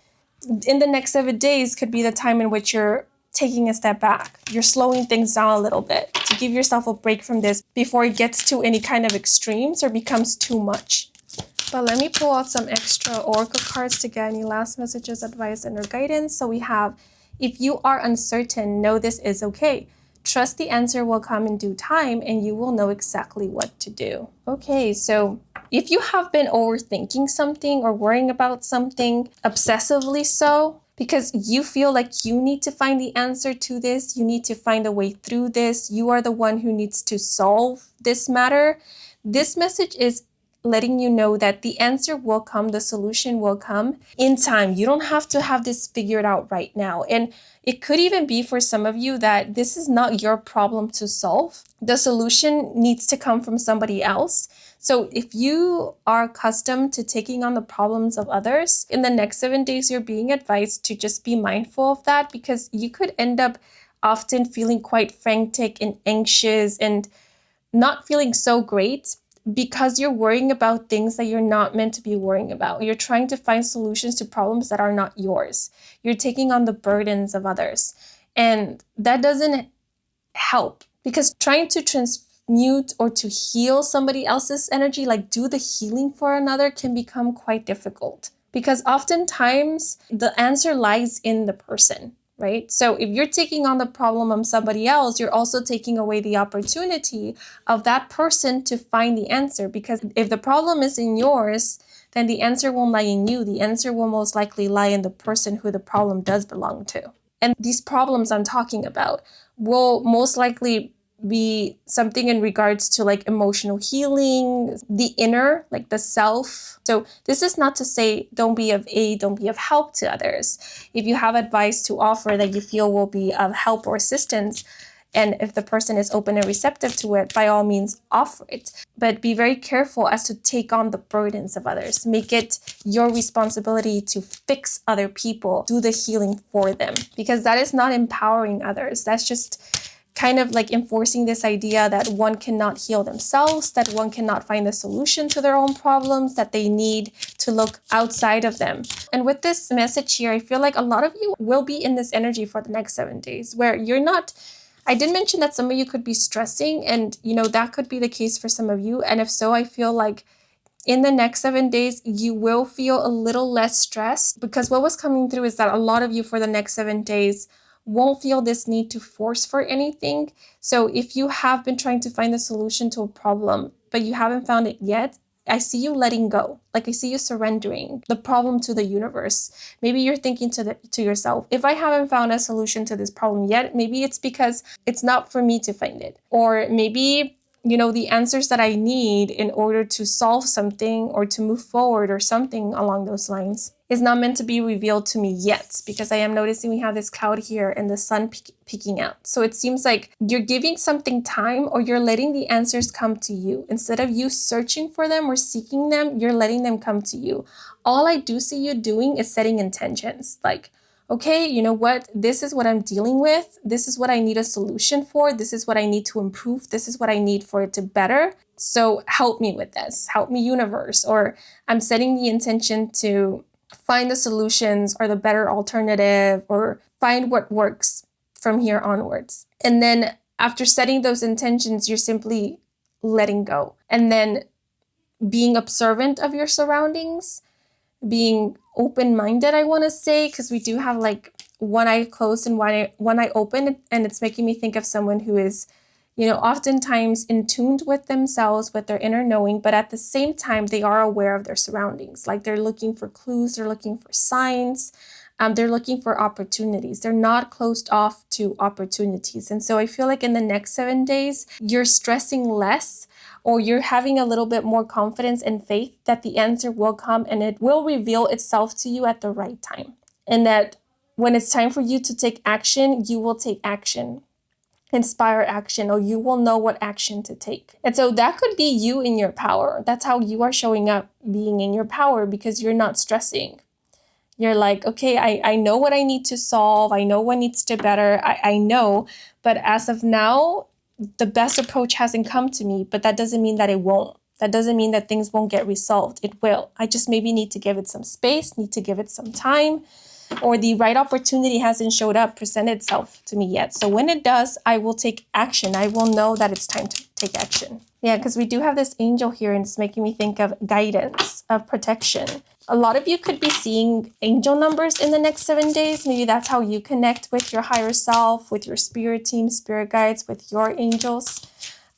in the next 7 days could be the time in which you're taking a step back. You're slowing things down a little bit to give yourself a break from this before it gets to any kind of extremes or becomes too much. But let me pull out some extra oracle cards to get any last messages, advice, and or guidance. So we have, if you are uncertain, know this is okay. Trust the answer will come in due time and you will know exactly what to do. Okay, so if you have been overthinking something or worrying about something, obsessively so, because you feel like you need to find the answer to this, you need to find a way through this, you are the one who needs to solve this matter, this message is letting you know that the answer will come, the solution will come in time. You don't have to have this figured out right now. And it could even be for some of you that this is not your problem to solve. The solution needs to come from somebody else. So if you are accustomed to taking on the problems of others, in the next 7 days, you're being advised to just be mindful of that, because you could end up often feeling quite frantic and anxious and not feeling so great because you're worrying about things that you're not meant to be worrying about. You're trying to find solutions to problems that are not yours. You're taking on the burdens of others. And that doesn't help, because trying to transmute or to heal somebody else's energy, like do the healing for another, can become quite difficult, because oftentimes the answer lies in the person. Right? So if you're taking on the problem of somebody else, you're also taking away the opportunity of that person to find the answer. Because if the problem is in yours, then the answer won't lie in you. The answer will most likely lie in the person who the problem does belong to. And these problems I'm talking about will most likely be something in regards to like emotional healing, the inner, like the self. So this is not to say don't be of aid, don't be of help to others. If you have advice to offer that you feel will be of help or assistance, and if the person is open and receptive to it, by all means, offer it. But be very careful as to take on the burdens of others. Make it your responsibility to fix other people, do the healing for them, because that is not empowering others. That's just kind of like enforcing this idea that one cannot heal themselves, that one cannot find the solution to their own problems, that they need to look outside of them. And with this message here, I feel like a lot of you will be in this energy for the next 7 days where you're not. I did mention that some of you could be stressing, and that could be the case for some of you. And if so, I feel like in the next 7 days, you will feel a little less stressed, because what was coming through is that a lot of you for the next 7 days won't feel this need to force for anything. So if you have been trying to find the solution to a problem, but you haven't found it yet, I see you letting go. Like I see you surrendering the problem to the universe. Maybe you're thinking to yourself, if I haven't found a solution to this problem yet, maybe it's because it's not for me to find it. Or maybe the answers that I need in order to solve something or to move forward or something along those lines is not meant to be revealed to me yet, because I am noticing we have this cloud here and the sun peeking out. So it seems like you're giving something time, or you're letting the answers come to you. Instead of you searching for them or seeking them, you're letting them come to you. All I do see you doing is setting intentions. Like, okay, you know what? This is what I'm dealing with. This is what I need a solution for. This is what I need to improve. This is what I need for it to better. So help me with this. Help me, universe. Or I'm setting the intention to find the solutions or the better alternative, or find what works from here onwards. And then after setting those intentions, you're simply letting go. And then being observant of your surroundings, being open-minded, I want to say, because we do have like one eye closed and one eye open, and it's making me think of someone who is oftentimes in tune with themselves, with their inner knowing, but at the same time, they are aware of their surroundings. Like they're looking for clues, they're looking for signs, they're looking for opportunities. They're not closed off to opportunities. And so I feel like in the next 7 days, you're stressing less, or you're having a little bit more confidence and faith that the answer will come and it will reveal itself to you at the right time. And that when it's time for you to take action, you will take action. inspire action, or you will know what action to take. And so that could be you in your power. That's how you are showing up, being in your power, because you're not stressing. You're like, okay, I know what I need to solve. I know what needs to better. I know, but as of now, the best approach hasn't come to me, but that doesn't mean that it won't. That doesn't mean that things won't get resolved. It will. I just maybe need to give it some space, need to give it some time, or the right opportunity hasn't showed up, presented itself to me yet. So when it does, I will take action. I will know that it's time to take action. Yeah, because we do have this angel here, and it's making me think of guidance, of protection. A lot of you could be seeing angel numbers in the next 7 days. Maybe that's how you connect with your higher self, with your spirit team, spirit guides, with your angels.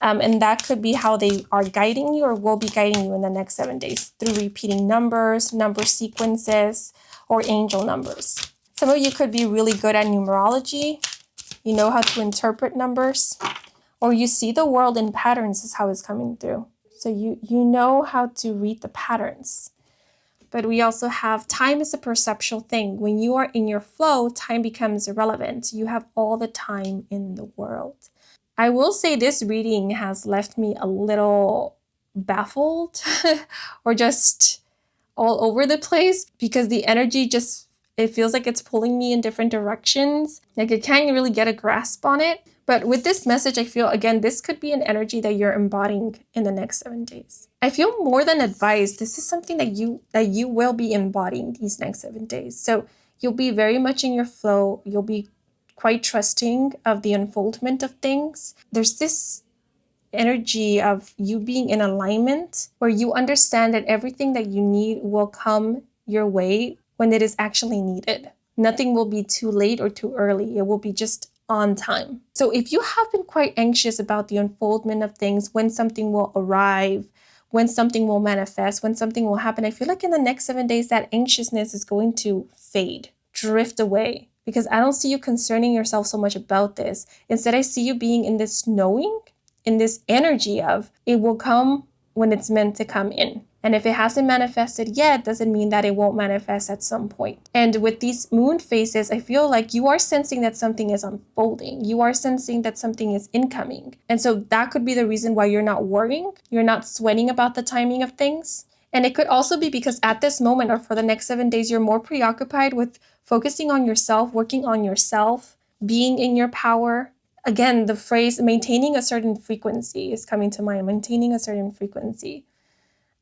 And that could be how they are guiding you, or will be guiding you in the next 7 days, through repeating numbers, number sequences, or angel numbers. Some of you could be really good at numerology. You know how to interpret numbers, or you see the world in patterns is how it's coming through. So you know how to read the patterns. But we also have time is a perceptual thing. When you are in your flow, time becomes irrelevant. You have all the time in the world. I will say this reading has left me a little baffled or just all over the place, because the energy just, it feels like it's pulling me in different directions. Like I can't really get a grasp on it. But with this message, I feel, again, this could be an energy that you're embodying in the next 7 days. I feel more than advised, this is something that you will be embodying these next 7 days. So you'll be very much in your flow. You'll be quite trusting of the unfoldment of things. There's this energy of you being in alignment, where you understand that everything that you need will come your way when it is actually needed. Nothing will be too late or too early. It will be just on time. So if you have been quite anxious about the unfoldment of things, when something will arrive, when something will manifest, when something will happen, I feel like in the next 7 days, that anxiousness is going to fade, drift away, because I don't see you concerning yourself so much about this. Instead, I see you being in this knowing, in this energy of it will come when it's meant to come in. And if it hasn't manifested yet, doesn't mean that it won't manifest at some point. And with these moon phases, I feel like you are sensing that something is unfolding. You are sensing that something is incoming. And so that could be the reason why you're not worrying. You're not sweating about the timing of things. And it could also be because at this moment, or for the next 7 days, you're more preoccupied with focusing on yourself, working on yourself, being in your power. Again, the phrase maintaining a certain frequency is coming to mind, maintaining a certain frequency.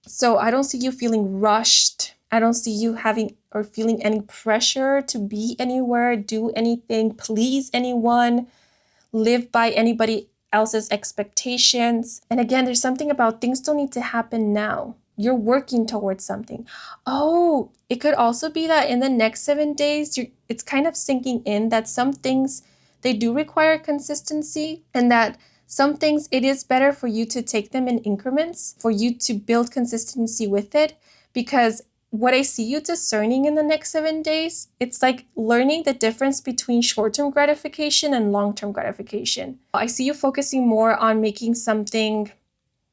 So I don't see you feeling rushed. I don't see you having or feeling any pressure to be anywhere, do anything, please anyone, live by anybody else's expectations. And again, there's something about things don't need to happen now. You're working towards something. Oh, it could also be that in the next 7 days, it's kind of sinking in that some things, they do require consistency, and that some things, it is better for you to take them in increments, for you to build consistency with it, because what I see you discerning in the next 7 days, it's like learning the difference between short-term gratification and long-term gratification. I see you focusing more on making something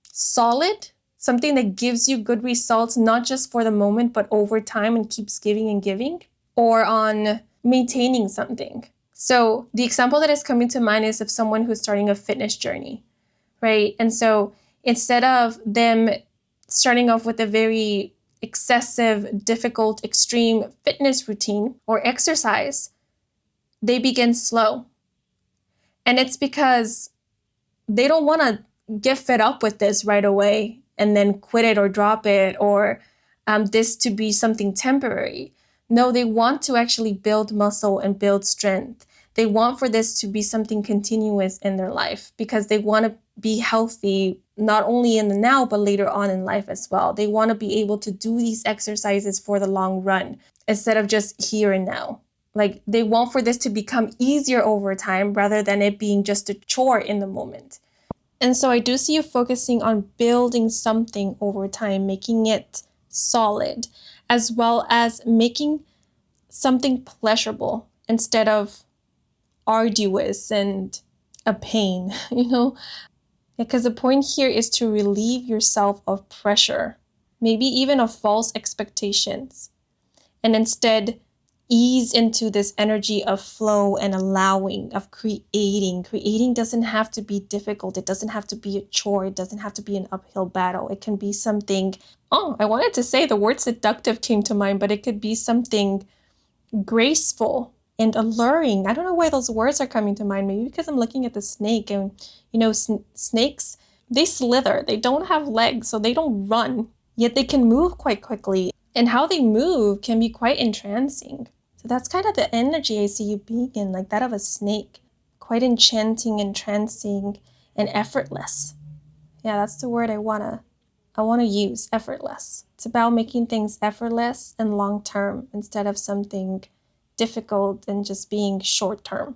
solid, something that gives you good results, not just for the moment, but over time and keeps giving and giving, or on maintaining something. So the example that is coming to mind is of someone who's starting a fitness journey, right? And so instead of them starting off with a very excessive, difficult, extreme fitness routine or exercise, they begin slow. And it's because they don't want to get fed up with this right away and then quit it or drop it, or this to be something temporary. No, they want to actually build muscle and build strength. They want for this to be something continuous in their life, because they want to be healthy, not only in the now, but later on in life as well. They want to be able to do these exercises for the long run instead of just here and now. Like they want for this to become easier over time rather than it being just a chore in the moment. And so I do see you focusing on building something over time, making it solid, as well as making something pleasurable instead of arduous and a pain, Because the point here is to relieve yourself of pressure, maybe even of false expectations, and instead ease into this energy of flow and allowing, of creating. Creating doesn't have to be difficult. It doesn't have to be a chore. It doesn't have to be an uphill battle. It can be something, I wanted to say the word seductive came to mind, but it could be something graceful and alluring. I don't know why those words are coming to mind. Maybe because I'm looking at the snake, and snakes, they slither. They don't have legs, so they don't run, yet they can move quite quickly. And how they move can be quite entrancing. So that's kind of the energy I see you being in, like that of a snake. Quite enchanting, entrancing, and effortless. Yeah, that's the word I wanna use, effortless. It's about making things effortless and long-term instead of something difficult and just being short-term.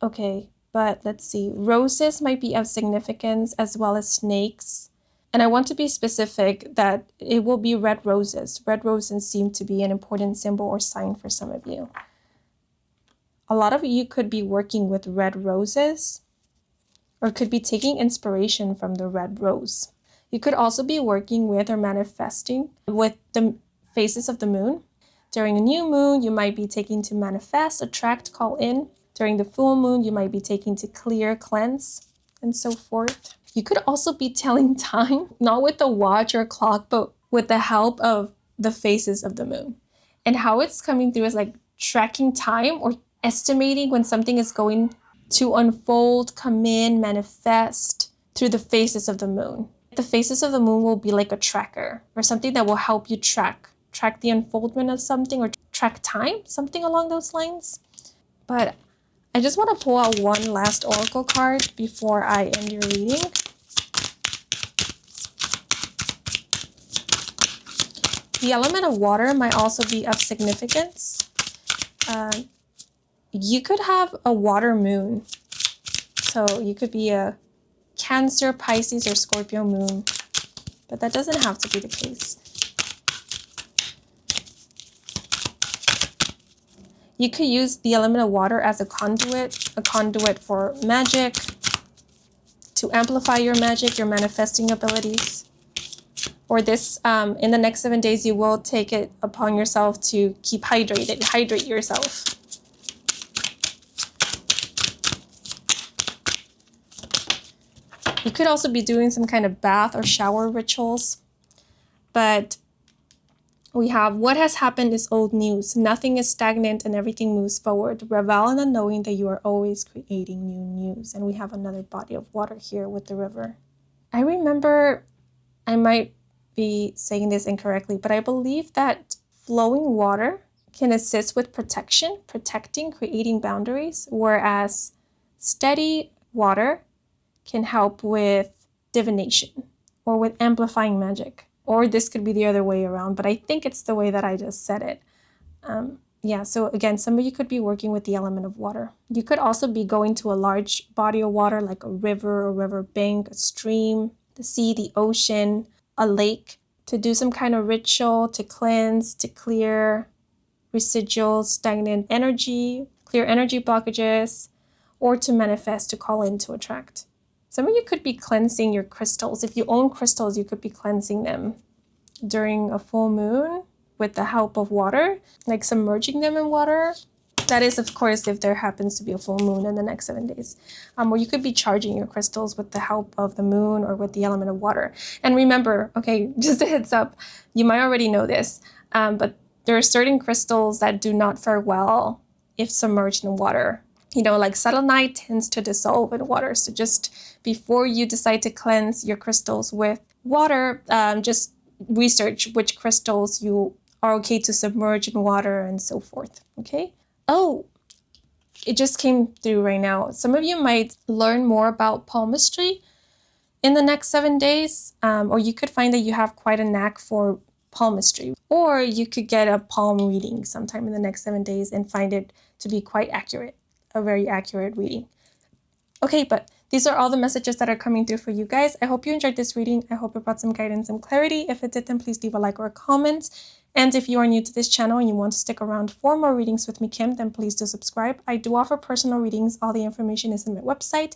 Okay, but let's see. Roses might be of significance as well as snakes. And I want to be specific that it will be red roses. Red roses seem to be an important symbol or sign for some of you. A lot of you could be working with red roses or could be taking inspiration from the red rose. You could also be working with or manifesting with the phases of the moon. During a new moon, you might be taking to manifest, attract, call in. During the full moon, you might be taking to clear, cleanse, and so forth. You could also be telling time, not with a watch or a clock, but with the help of the phases of the moon. And how it's coming through is like tracking time or estimating when something is going to unfold, come in, manifest through the phases of the moon. The phases of the moon will be like a tracker or something that will help you track the unfoldment of something or track time, something along those lines. But I just want to pull out one last oracle card before I end your reading. The element of water might also be of significance. You could have a water moon. So you could be a Cancer, Pisces, or Scorpio moon. But that doesn't have to be the case. You could use the element of water as a conduit for magic, to amplify your magic, your manifesting abilities. Or this, in the next 7 days, you will take it upon yourself to keep hydrated, hydrate yourself. You could also be doing some kind of bath or shower rituals. But we have what has happened is old news. Nothing is stagnant and everything moves forward. Revel in the knowing that you are always creating new news. And we have another body of water here with the river. I remember, I might be saying this incorrectly, but I believe that flowing water can assist with protecting, creating boundaries, whereas steady water can help with divination or with amplifying magic. Or this could be the other way around, but I think it's the way that I just said it. Yeah, so again, some of you could be working with the element of water. You could also be going to a large body of water like a river, a river bank, a stream, the sea, the ocean, a lake, to do some kind of ritual, to cleanse, to clear residual stagnant energy, clear energy blockages, or to manifest, to call in, to attract. Some of you could be cleansing your crystals. If you own crystals, you could be cleansing them during a full moon with the help of water, like submerging them in water. That is, of course, if there happens to be a full moon in the next 7 days. Or you could be charging your crystals with the help of the moon or with the element of water. And remember, okay, just a heads up, you might already know this, but there are certain crystals that do not fare well if submerged in water. Like selenite tends to dissolve in water. So just before you decide to cleanse your crystals with water, just research which crystals you are okay to submerge in water and so forth, okay? Oh, it just came through right now. Some of you might learn more about palmistry in the next 7 days, or you could find that you have quite a knack for palmistry, or you could get a palm reading sometime in the next 7 days and find it to be quite accurate, a very accurate reading. Okay, but these are all the messages that are coming through for you guys. I hope you enjoyed this reading. I hope it brought some guidance and clarity. If it did, then please leave a like or a comment. And if you are new to this channel and you want to stick around for more readings with me, Kim, then please do subscribe. I do offer personal readings. All the information is in my website,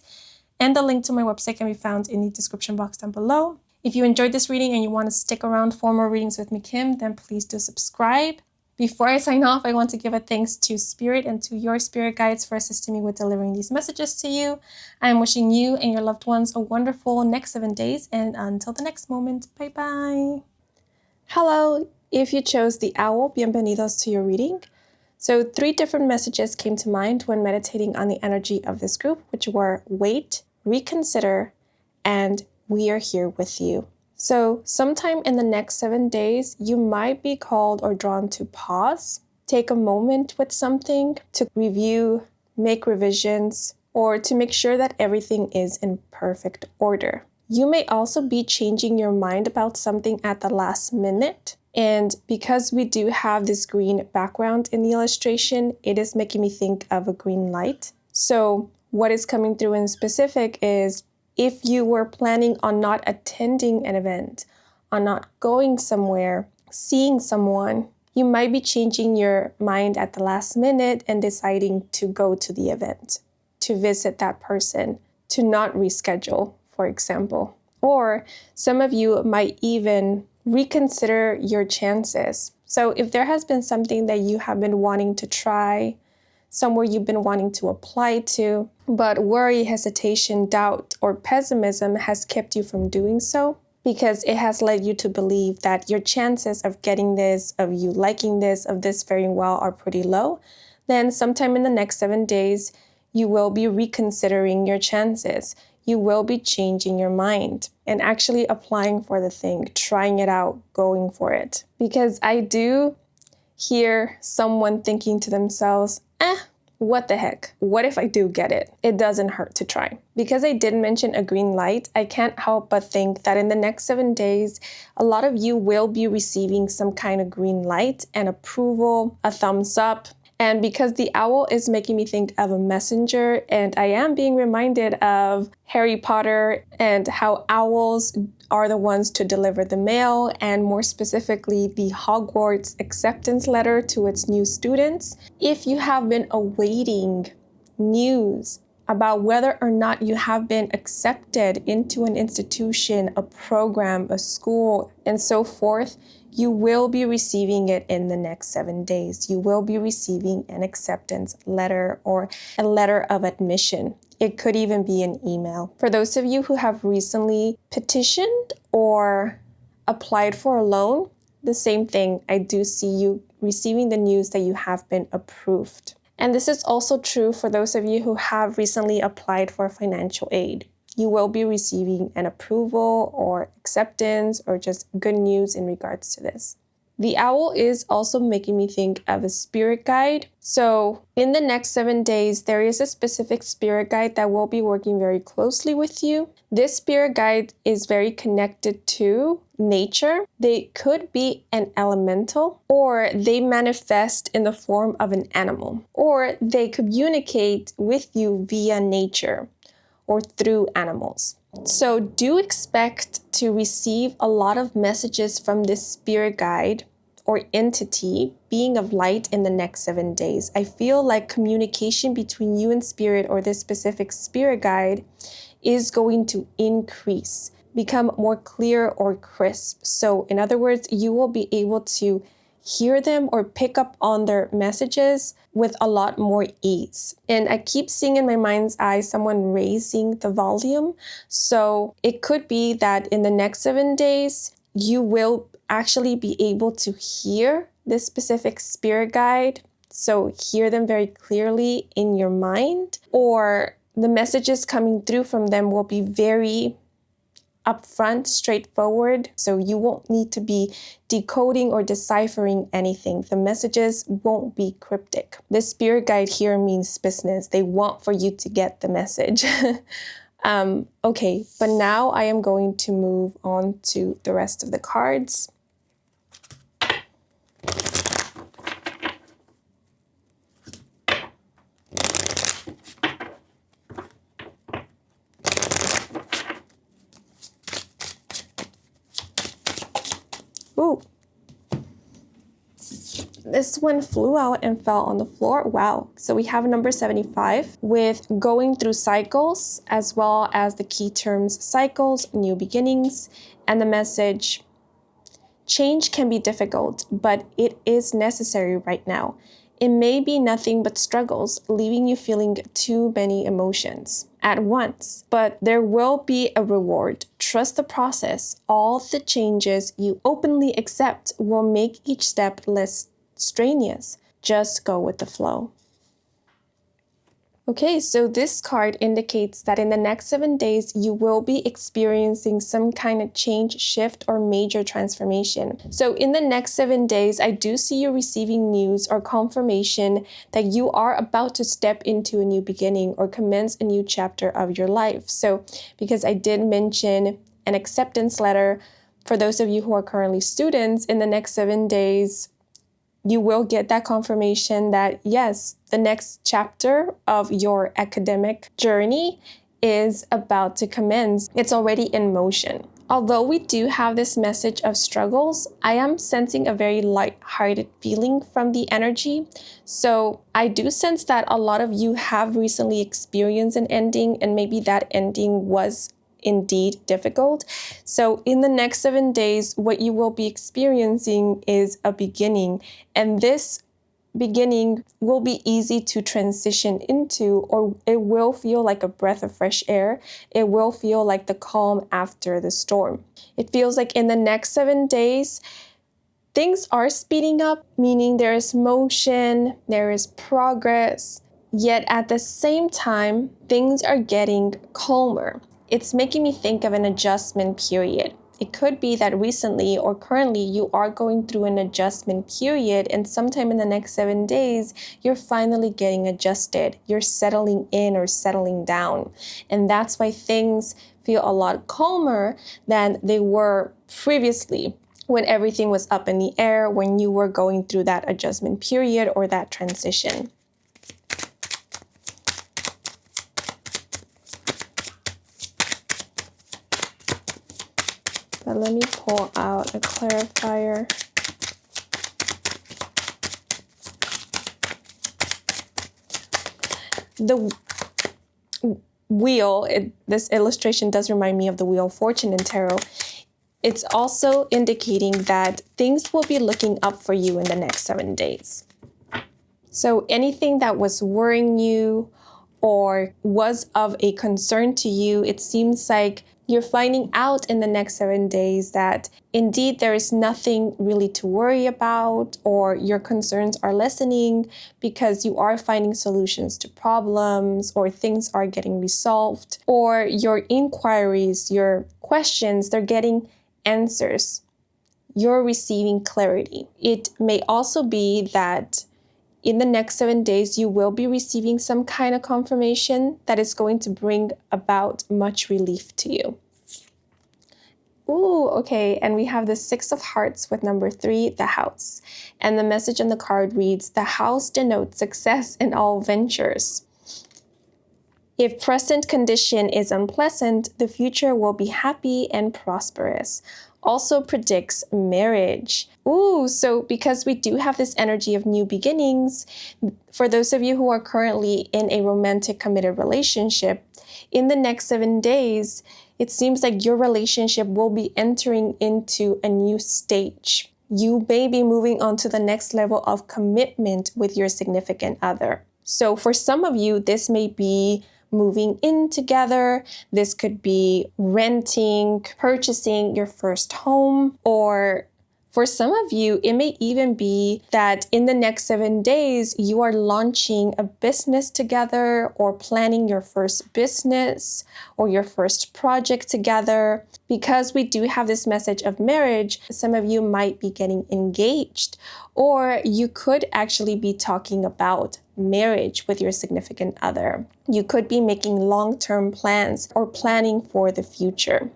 and the link to my website can be found in the description box down below. If you enjoyed this reading and you want to stick around for more readings with me, Kim, then please do subscribe, Before I sign off, I want to give a thanks to Spirit and to your spirit guides for assisting me with delivering these messages to you. I'm wishing you and your loved ones a wonderful next 7 days, and until the next moment, bye-bye. Hello, if you chose the owl, bienvenidos to your reading. So 3 different messages came to mind when meditating on the energy of this group, which were wait, reconsider, and we are here with you. So sometime in the next 7 days, you might be called or drawn to pause, take a moment with something to review, make revisions, or to make sure that everything is in perfect order. You may also be changing your mind about something at the last minute. And because we do have this green background in the illustration, it is making me think of a green light. So what is coming through in specific is if you were planning on not attending an event, on not going somewhere, seeing someone, you might be changing your mind at the last minute and deciding to go to the event, to visit that person, to not reschedule, for example. Or some of you might even reconsider your chances. So if there has been something that you have been wanting to try, somewhere you've been wanting to apply to, but worry, hesitation, doubt, or pessimism has kept you from doing so because it has led you to believe that your chances of getting this, of you liking this, of this faring well are pretty low, then sometime in the next 7 days, you will be reconsidering your chances. You will be changing your mind and actually applying for the thing, trying it out, going for it. Because I do hear someone thinking to themselves, what the heck? What if I do get it? It doesn't hurt to try. Because I did mention a green light, I can't help but think that in the next 7 days, a lot of you will be receiving some kind of green light, an approval, a thumbs up. And because the owl is making me think of a messenger, and I am being reminded of Harry Potter and how owls are the ones to deliver the mail, and more specifically, the Hogwarts acceptance letter to its new students. If you have been awaiting news about whether or not you have been accepted into an institution, a program, a school, and so forth, you will be receiving it in the next 7 days. You will be receiving an acceptance letter or a letter of admission. It could even be an email. For those of you who have recently petitioned or applied for a loan, the same thing. I do see you receiving the news that you have been approved. And this is also true for those of you who have recently applied for financial aid. You will be receiving an approval or acceptance or just good news in regards to this. The owl is also making me think of a spirit guide. So in the next 7 days, there is a specific spirit guide that will be working very closely with you. This spirit guide is very connected to nature. They could be an elemental, or they manifest in the form of an animal, or they communicate with you via nature or through animals. So do expect to receive a lot of messages from this spirit guide or entity, being of light, in the next 7 days. I feel like communication between you and spirit or this specific spirit guide is going to increase, become more clear or crisp. So in other words, you will be able to hear them or pick up on their messages with a lot more ease. And I keep seeing in my mind's eye someone raising the volume. So it could be that in the next 7 days, you will actually be able to hear this specific spirit guide. So hear them very clearly in your mind, or the messages coming through from them will be very upfront, straightforward, so you won't need to be decoding or deciphering anything. The messages won't be cryptic. The spirit guide here means business. They want for you to get the message. Okay, but now I am going to move on to the rest of the cards. Ooh. This one flew out and fell on the floor. Wow. So we have number 75 with going through cycles, as well as the key terms cycles, new beginnings, and the message Change can be difficult, but it is necessary right now. It may be nothing but struggles, leaving you feeling too many emotions at once. But there will be a reward. Trust the process. All the changes you openly accept will make each step less strenuous. Just go with the flow. Okay, so this card indicates that in the next 7 days, you will be experiencing some kind of change, shift, or major transformation. So in the next 7 days, I do see you receiving news or confirmation that you are about to step into a new beginning or commence a new chapter of your life. So because I did mention an acceptance letter, for those of you who are currently students, in the next 7 days, you will get that confirmation that, yes, the next chapter of your academic journey is about to commence. It's already in motion. Although we do have this message of struggles, I am sensing a very light-hearted feeling from the energy. So I do sense that a lot of you have recently experienced an ending, and maybe that ending was indeed difficult. So in the next 7 days, what you will be experiencing is a beginning, and this beginning will be easy to transition into, or it will feel like a breath of fresh air. It will feel like the calm after the storm. It feels like in the next 7 days, things are speeding up, meaning there is motion, there is progress, yet at the same time, things are getting calmer. It's making me think of an adjustment period. It could be that recently or currently you are going through an adjustment period, and sometime in the next 7 days, you're finally getting adjusted. You're settling in or settling down. And that's why things feel a lot calmer than they were previously, when everything was up in the air, when you were going through that adjustment period or that transition. But let me pull out a clarifier. The wheel, this illustration does remind me of the Wheel of Fortune in tarot. It's also indicating that things will be looking up for you in the next 7 days. So anything that was worrying you or was of a concern to you, it seems like you're finding out in the next 7 days that indeed there is nothing really to worry about, or your concerns are lessening because you are finding solutions to problems, or things are getting resolved, or your inquiries, your questions, they're getting answers. You're receiving clarity. It may also be that in the next 7 days, you will be receiving some kind of confirmation that is going to bring about much relief to you. Ooh, okay, and we have the 6 of Hearts with number 3, the House. And the message on the card reads, the house denotes success in all ventures. If present condition is unpleasant, the future will be happy and prosperous. Also predicts marriage. Ooh, so because we do have this energy of new beginnings, for those of you who are currently in a romantic committed relationship, in the next 7 days, it seems like your relationship will be entering into a new stage. You may be moving on to the next level of commitment with your significant other. So for some of you, this may be moving in together. This could be renting, purchasing your first home, or for some of you, it may even be that in the next 7 days, you are launching a business together, or planning your first business or your first project together. Because we do have this message of marriage, some of you might be getting engaged, or you could actually be talking about marriage with your significant other. You could be making long-term plans or planning for the future.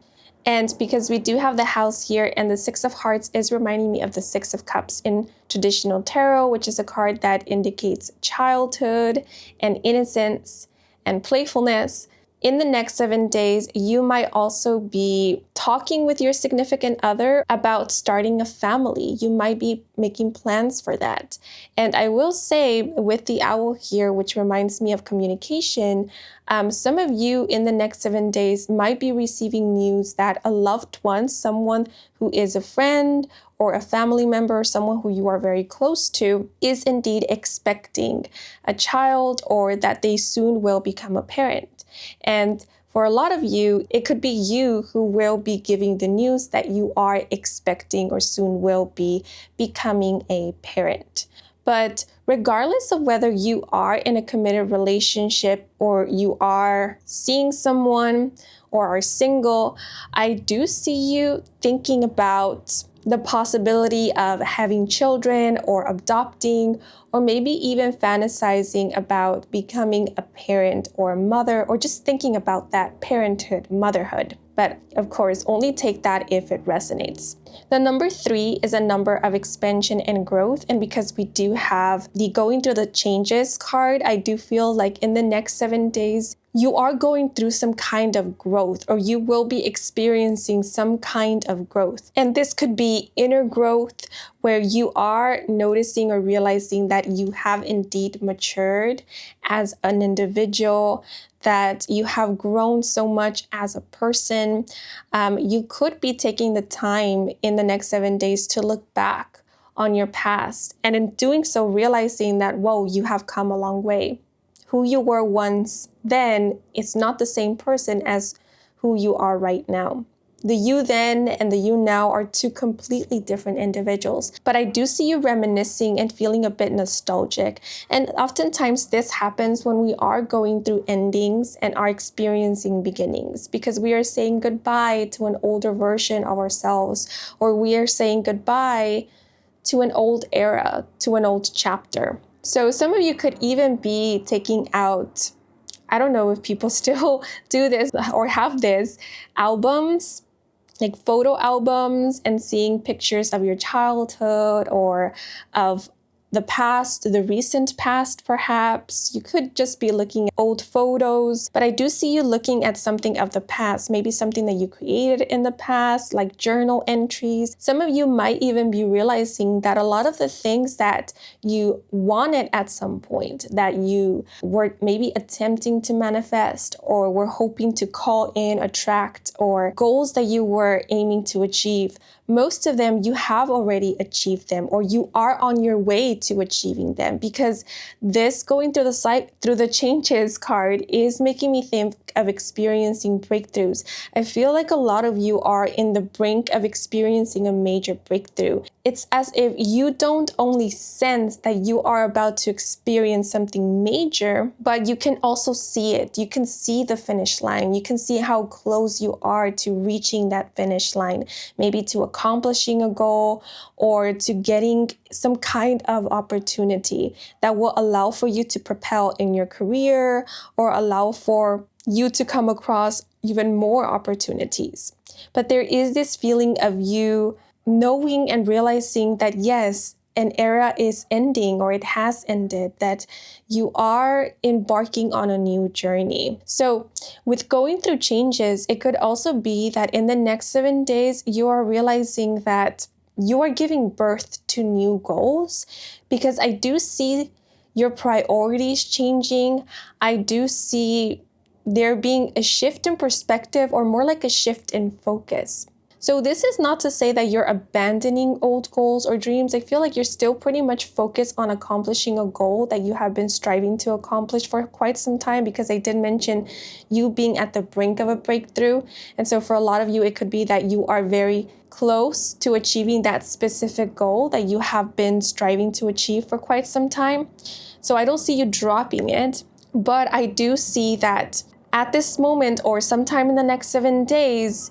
And because we do have the house here, and the 6 of Hearts is reminding me of the 6 of Cups in traditional tarot, which is a card that indicates childhood and innocence and playfulness. In the next 7 days, you might also be talking with your significant other about starting a family. You might be making plans for that. And I will say, with the owl here, which reminds me of communication, some of you in the next 7 days might be receiving news that a loved one, someone who is a friend or a family member, someone who you are very close to, is indeed expecting a child or that they soon will become a parent. And for a lot of you, it could be you who will be giving the news that you are expecting or soon will be becoming a parent. But regardless of whether you are in a committed relationship or you are seeing someone or are single, I do see you thinking about the possibility of having children or adopting, or maybe even fantasizing about becoming a parent or a mother, or just thinking about that parenthood, motherhood. But of course, only take that if it resonates. The number 3 is a number of expansion and growth. And because we do have the going through the changes card, I do feel like in the next 7 days, you are going through some kind of growth, or you will be experiencing some kind of growth. And this could be inner growth, where you are noticing or realizing that you have indeed matured as an individual, that you have grown so much as a person. You could be taking the time in the next 7 days to look back on your past, and in doing so, realizing that, whoa, you have come a long way. Who you were once then is not the same person as who you are right now. The you then and the you now are two completely different individuals. But I do see you reminiscing and feeling a bit nostalgic. And oftentimes this happens when we are going through endings and are experiencing beginnings, because we are saying goodbye to an older version of ourselves, or we are saying goodbye to an old era, to an old chapter. So some of you could even be taking out, I don't know if people still do this or have this, albums, like photo albums, and seeing pictures of your childhood or of the past, the recent past perhaps. You could just be looking at old photos, but I do see you looking at something of the past, maybe something that you created in the past, like journal entries. Some of you might even be realizing that a lot of the things that you wanted at some point, that you were maybe attempting to manifest or were hoping to call in, attract, or goals that you were aiming to achieve, most of them you have already achieved them, or you are on your way to achieving them, because this going through the changes card is making me think of experiencing breakthroughs. I feel like a lot of you are in the brink of experiencing a major breakthrough. It's as if you don't only sense that you are about to experience something major, but you can also see it. You can see the finish line. You can see how close you are to reaching that finish line, maybe to accomplishing a goal or to getting some kind of opportunity that will allow for you to propel in your career or allow for you to come across even more opportunities. But there is this feeling of you knowing and realizing that yes, an era is ending, or it has ended, that you are embarking on a new journey. So with going through changes, it could also be that in the next 7 days, you are realizing that you are giving birth to new goals, because I do see your priorities changing. I do see there being a shift in perspective, or more like a shift in focus. So this is not to say that you're abandoning old goals or dreams. I feel like you're still pretty much focused on accomplishing a goal that you have been striving to accomplish for quite some time, because I did mention you being at the brink of a breakthrough. And so for a lot of you, it could be that you are very close to achieving that specific goal that you have been striving to achieve for quite some time. So I don't see you dropping it, but I do see that at this moment or sometime in the next 7 days,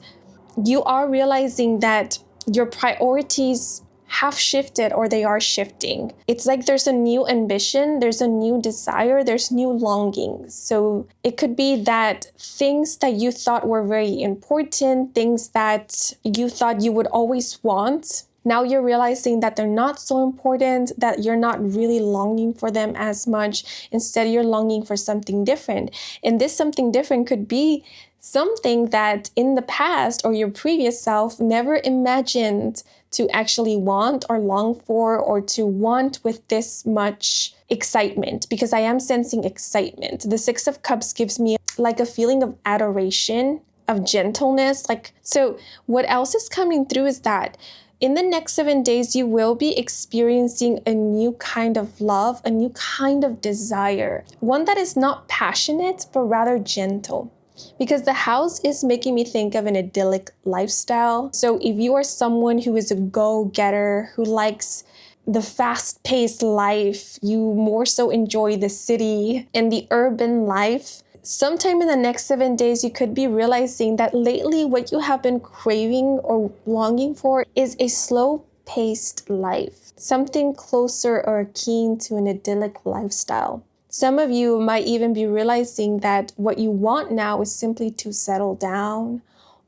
you are realizing that your priorities have shifted, or they are shifting. It's like there's a new ambition, there's a new desire, there's new longing. So it could be that things that you thought were very important, things that you thought you would always want, now you're realizing that they're not so important, that you're not really longing for them as much. Instead, you're longing for something different. And this something different could be something that in the past or your previous self never imagined to actually want or long for, or to want with this much excitement, because I am sensing excitement. The 6 of Cups gives me like a feeling of adoration, of gentleness. So what else is coming through is that In the next 7 days, you will be experiencing a new kind of love, a new kind of desire, one that is not passionate, but rather gentle. Because the house is making me think of an idyllic lifestyle. So if you are someone who is a go-getter, who likes the fast-paced life, you more so enjoy the city and the urban life, sometime in the next 7 days, you could be realizing that lately what you have been craving or longing for is a slow-paced life, something closer or akin to an idyllic lifestyle. Some of you might even be realizing that what you want now is simply to settle down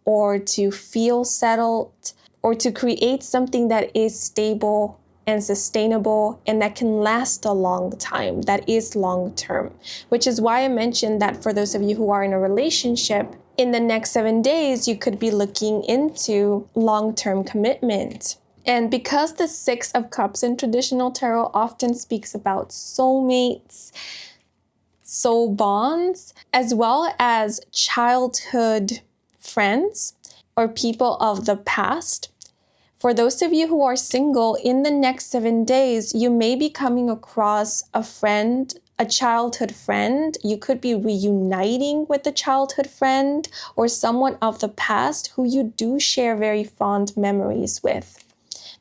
or to feel settled or to create something that is stable and sustainable and that can last a long time, that is long term. Which is why I mentioned that for those of you who are in a relationship, in the next 7 days, you could be looking into long-term commitment. And because the Six of Cups in traditional tarot often speaks about soulmates, soul bonds, as well as childhood friends or people of the past, for those of you who are single, in the next 7 days, you may be coming across a friend, a childhood friend. You could be reuniting with a childhood friend or someone of the past who you do share very fond memories with.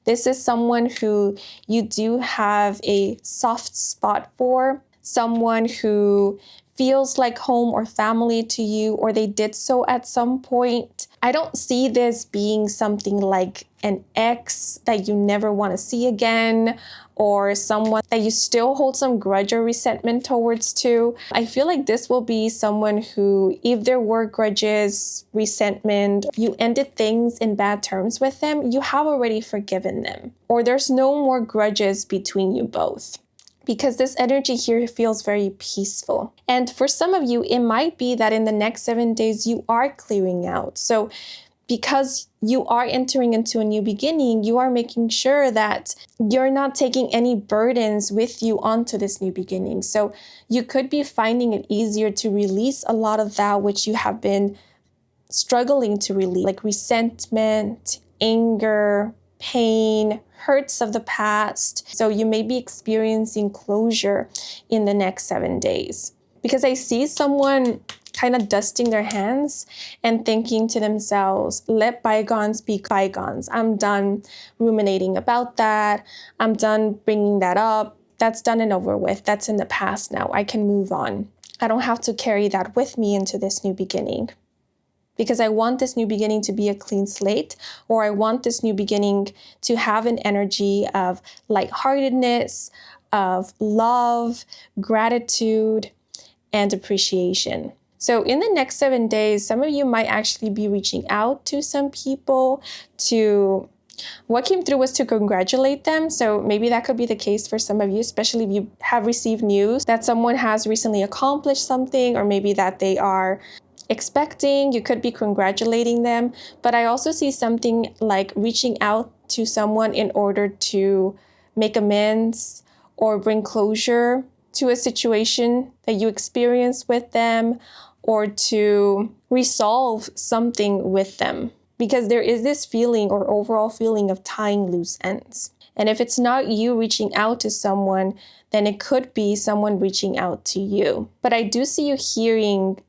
This is someone who you do have a soft spot for, someone who feels like home or family to you, or they did so at some point. I don't see this being something like an ex that you never want to see again, or someone that you still hold some grudge or resentment towards too. I feel like this will be someone who, if there were grudges, resentment, you ended things in bad terms with them, you have already forgiven them, or there's no more grudges between you both. Because this energy here feels very peaceful. And for some of you, it might be that in the next 7 days, you are clearing out. So because you are entering into a new beginning, you are making sure that you're not taking any burdens with you onto this new beginning. So you could be finding it easier to release a lot of that which you have been struggling to release, like resentment, anger, pain, hurts of the past. So you may be experiencing closure in the next 7 days. Because I see someone kind of dusting their hands and thinking to themselves, let bygones be bygones. I'm done ruminating about that. I'm done bringing that up. That's done and over with. That's in the past now. I can move on. I don't have to carry that with me into this new beginning. Because I want this new beginning to be a clean slate, or I want this new beginning to have an energy of lightheartedness, of love, gratitude, and appreciation. So in the next 7 days, some of you might actually be reaching out to some people to, what came through was to congratulate them. So maybe that could be the case for some of you, especially if you have received news that someone has recently accomplished something, or maybe that they are expecting. You could be congratulating them. But I also see something like reaching out to someone in order to make amends or bring closure to a situation that you experienced with them, or to resolve something with them. Because there is this feeling or overall feeling of tying loose ends. And if it's not you reaching out to someone, then it could be someone reaching out to you. But I do see you hearing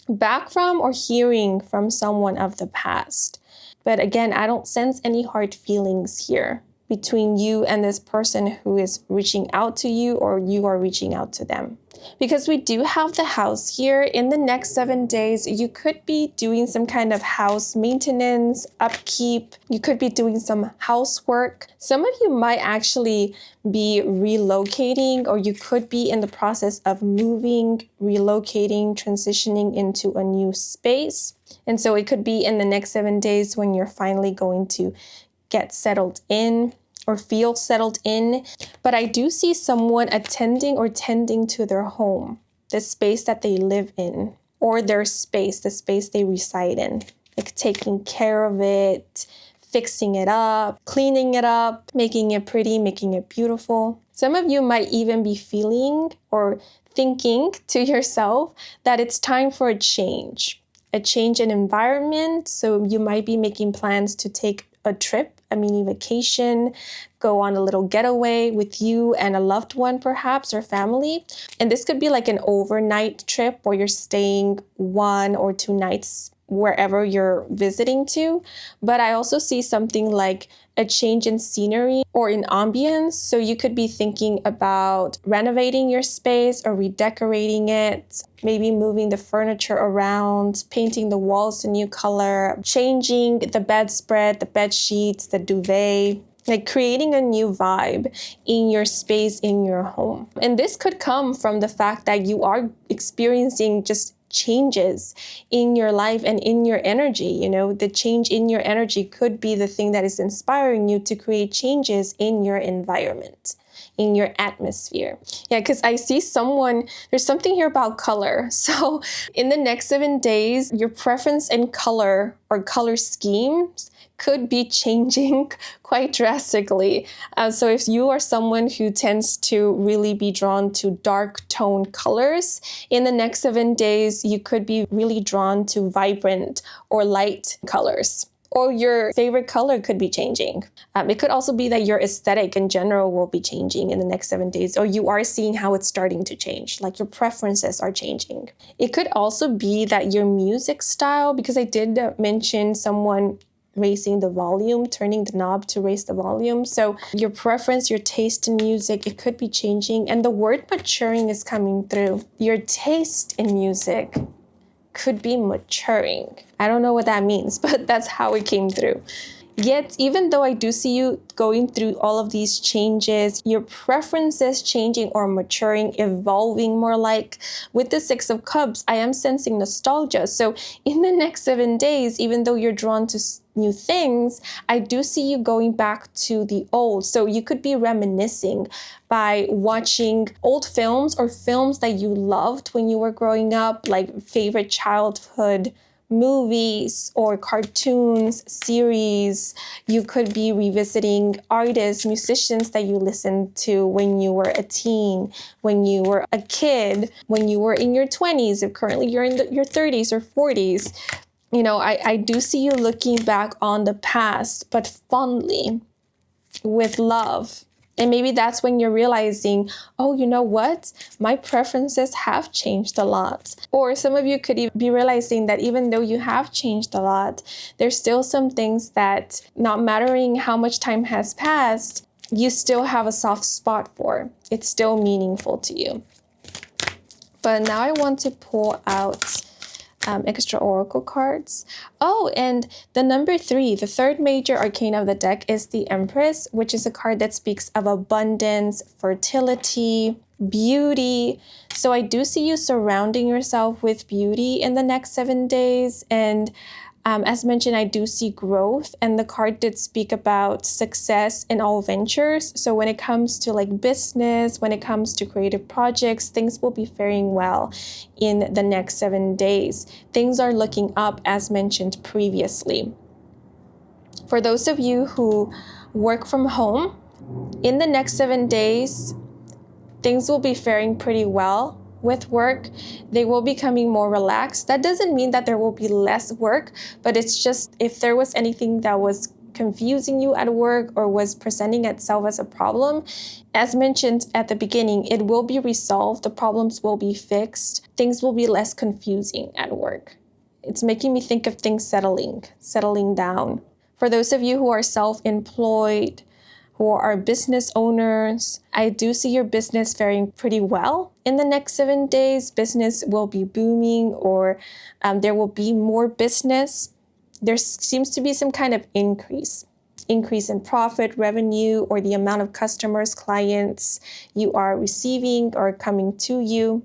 back from or hearing from someone of the past. But again, I don't sense any hard feelings here between you and this person who is reaching out to you, or you are reaching out to them. Because we do have the house here. In the next 7 days, you could be doing some kind of house maintenance, upkeep. You could be doing some housework. Some of you might actually be relocating, or you could be in the process of moving, relocating, transitioning into a new space. And so it could be in the next 7 days when you're finally going to get settled in or feel settled in. But I do see someone attending or tending to their home, the space that they live in, or their space, the space they reside in, like taking care of it, fixing it up, cleaning it up, making it pretty, making it beautiful. Some of you might even be feeling or thinking to yourself that it's time for a change in environment. So you might be making plans to take a trip a mini vacation, go on a little getaway with you and a loved one perhaps, or family. And this could be like an overnight trip where you're staying 1 or 2 nights wherever you're visiting to. But I also see something like a change in scenery or in ambience. So you could be thinking about renovating your space or redecorating it, maybe moving the furniture around, painting the walls a new color, changing the bedspread, the bed sheets, the duvet, like creating a new vibe in your space, in your home. And this could come from the fact that you are experiencing just changes in your life and in your energy. You know, the change in your energy could be the thing that is inspiring you to create changes in your environment, in your atmosphere. Yeah, because I see there's something here about color. So in the next 7 days, your preference in color or color schemes could be changing quite drastically. So if you are someone who tends to really be drawn to dark tone colors, in the next 7 days, you could be really drawn to vibrant or light colors. Or your favorite color could be changing. It could also be that your aesthetic in general will be changing in the next 7 days, or you are seeing how it's starting to change, like your preferences are changing. It could also be that your music style, because I did mention someone raising the volume, turning the knob to raise the volume. So your preference, your taste in music, it could be changing. And the word maturing is coming through. Your taste in music could be maturing. I don't know what that means, but that's how it came through. Yet, even though I do see you going through all of these changes, your preferences changing or maturing, evolving more like, with the 6 of Cups, I am sensing nostalgia. So in the next 7 days, even though you're drawn to new things, I do see you going back to the old. So you could be reminiscing by watching old films or films that you loved when you were growing up, like favorite childhood movies or cartoons, series. You could be revisiting artists, musicians that you listened to when you were a teen, when you were a kid, when you were in your 20s, if currently you're in your 30s or 40s. You know, I do see you looking back on the past, but fondly, with love. And maybe that's when you're realizing, oh, you know what? My preferences have changed a lot. Or some of you could be realizing that even though you have changed a lot, there's still some things that, not mattering how much time has passed, you still have a soft spot for. It's still meaningful to you. But now I want to pull out extra oracle cards. Oh, and the number 3, the third major arcana of the deck, is the Empress, which is a card that speaks of abundance, fertility, beauty. So I do see you surrounding yourself with beauty in the next 7 days. And as mentioned, I do see growth, and the card did speak about success in all ventures. So when it comes to like business, when it comes to creative projects, things will be faring well in the next 7 days. Things are looking up, as mentioned previously. For those of you who work from home, in the next 7 days, things will be faring pretty well with work. They will be becoming more relaxed. That doesn't mean that there will be less work, but it's just if there was anything that was confusing you at work or was presenting itself as a problem, as mentioned at the beginning, it will be resolved. The problems will be fixed. Things will be less confusing at work. It's making me think of things settling down. For those of you who are self-employed, who are business owners, I do see your business faring pretty well in the next 7 days. Business will be booming, or there will be more business. There seems to be some kind of increase in profit, revenue, or the amount of customers, clients you are receiving or coming to you.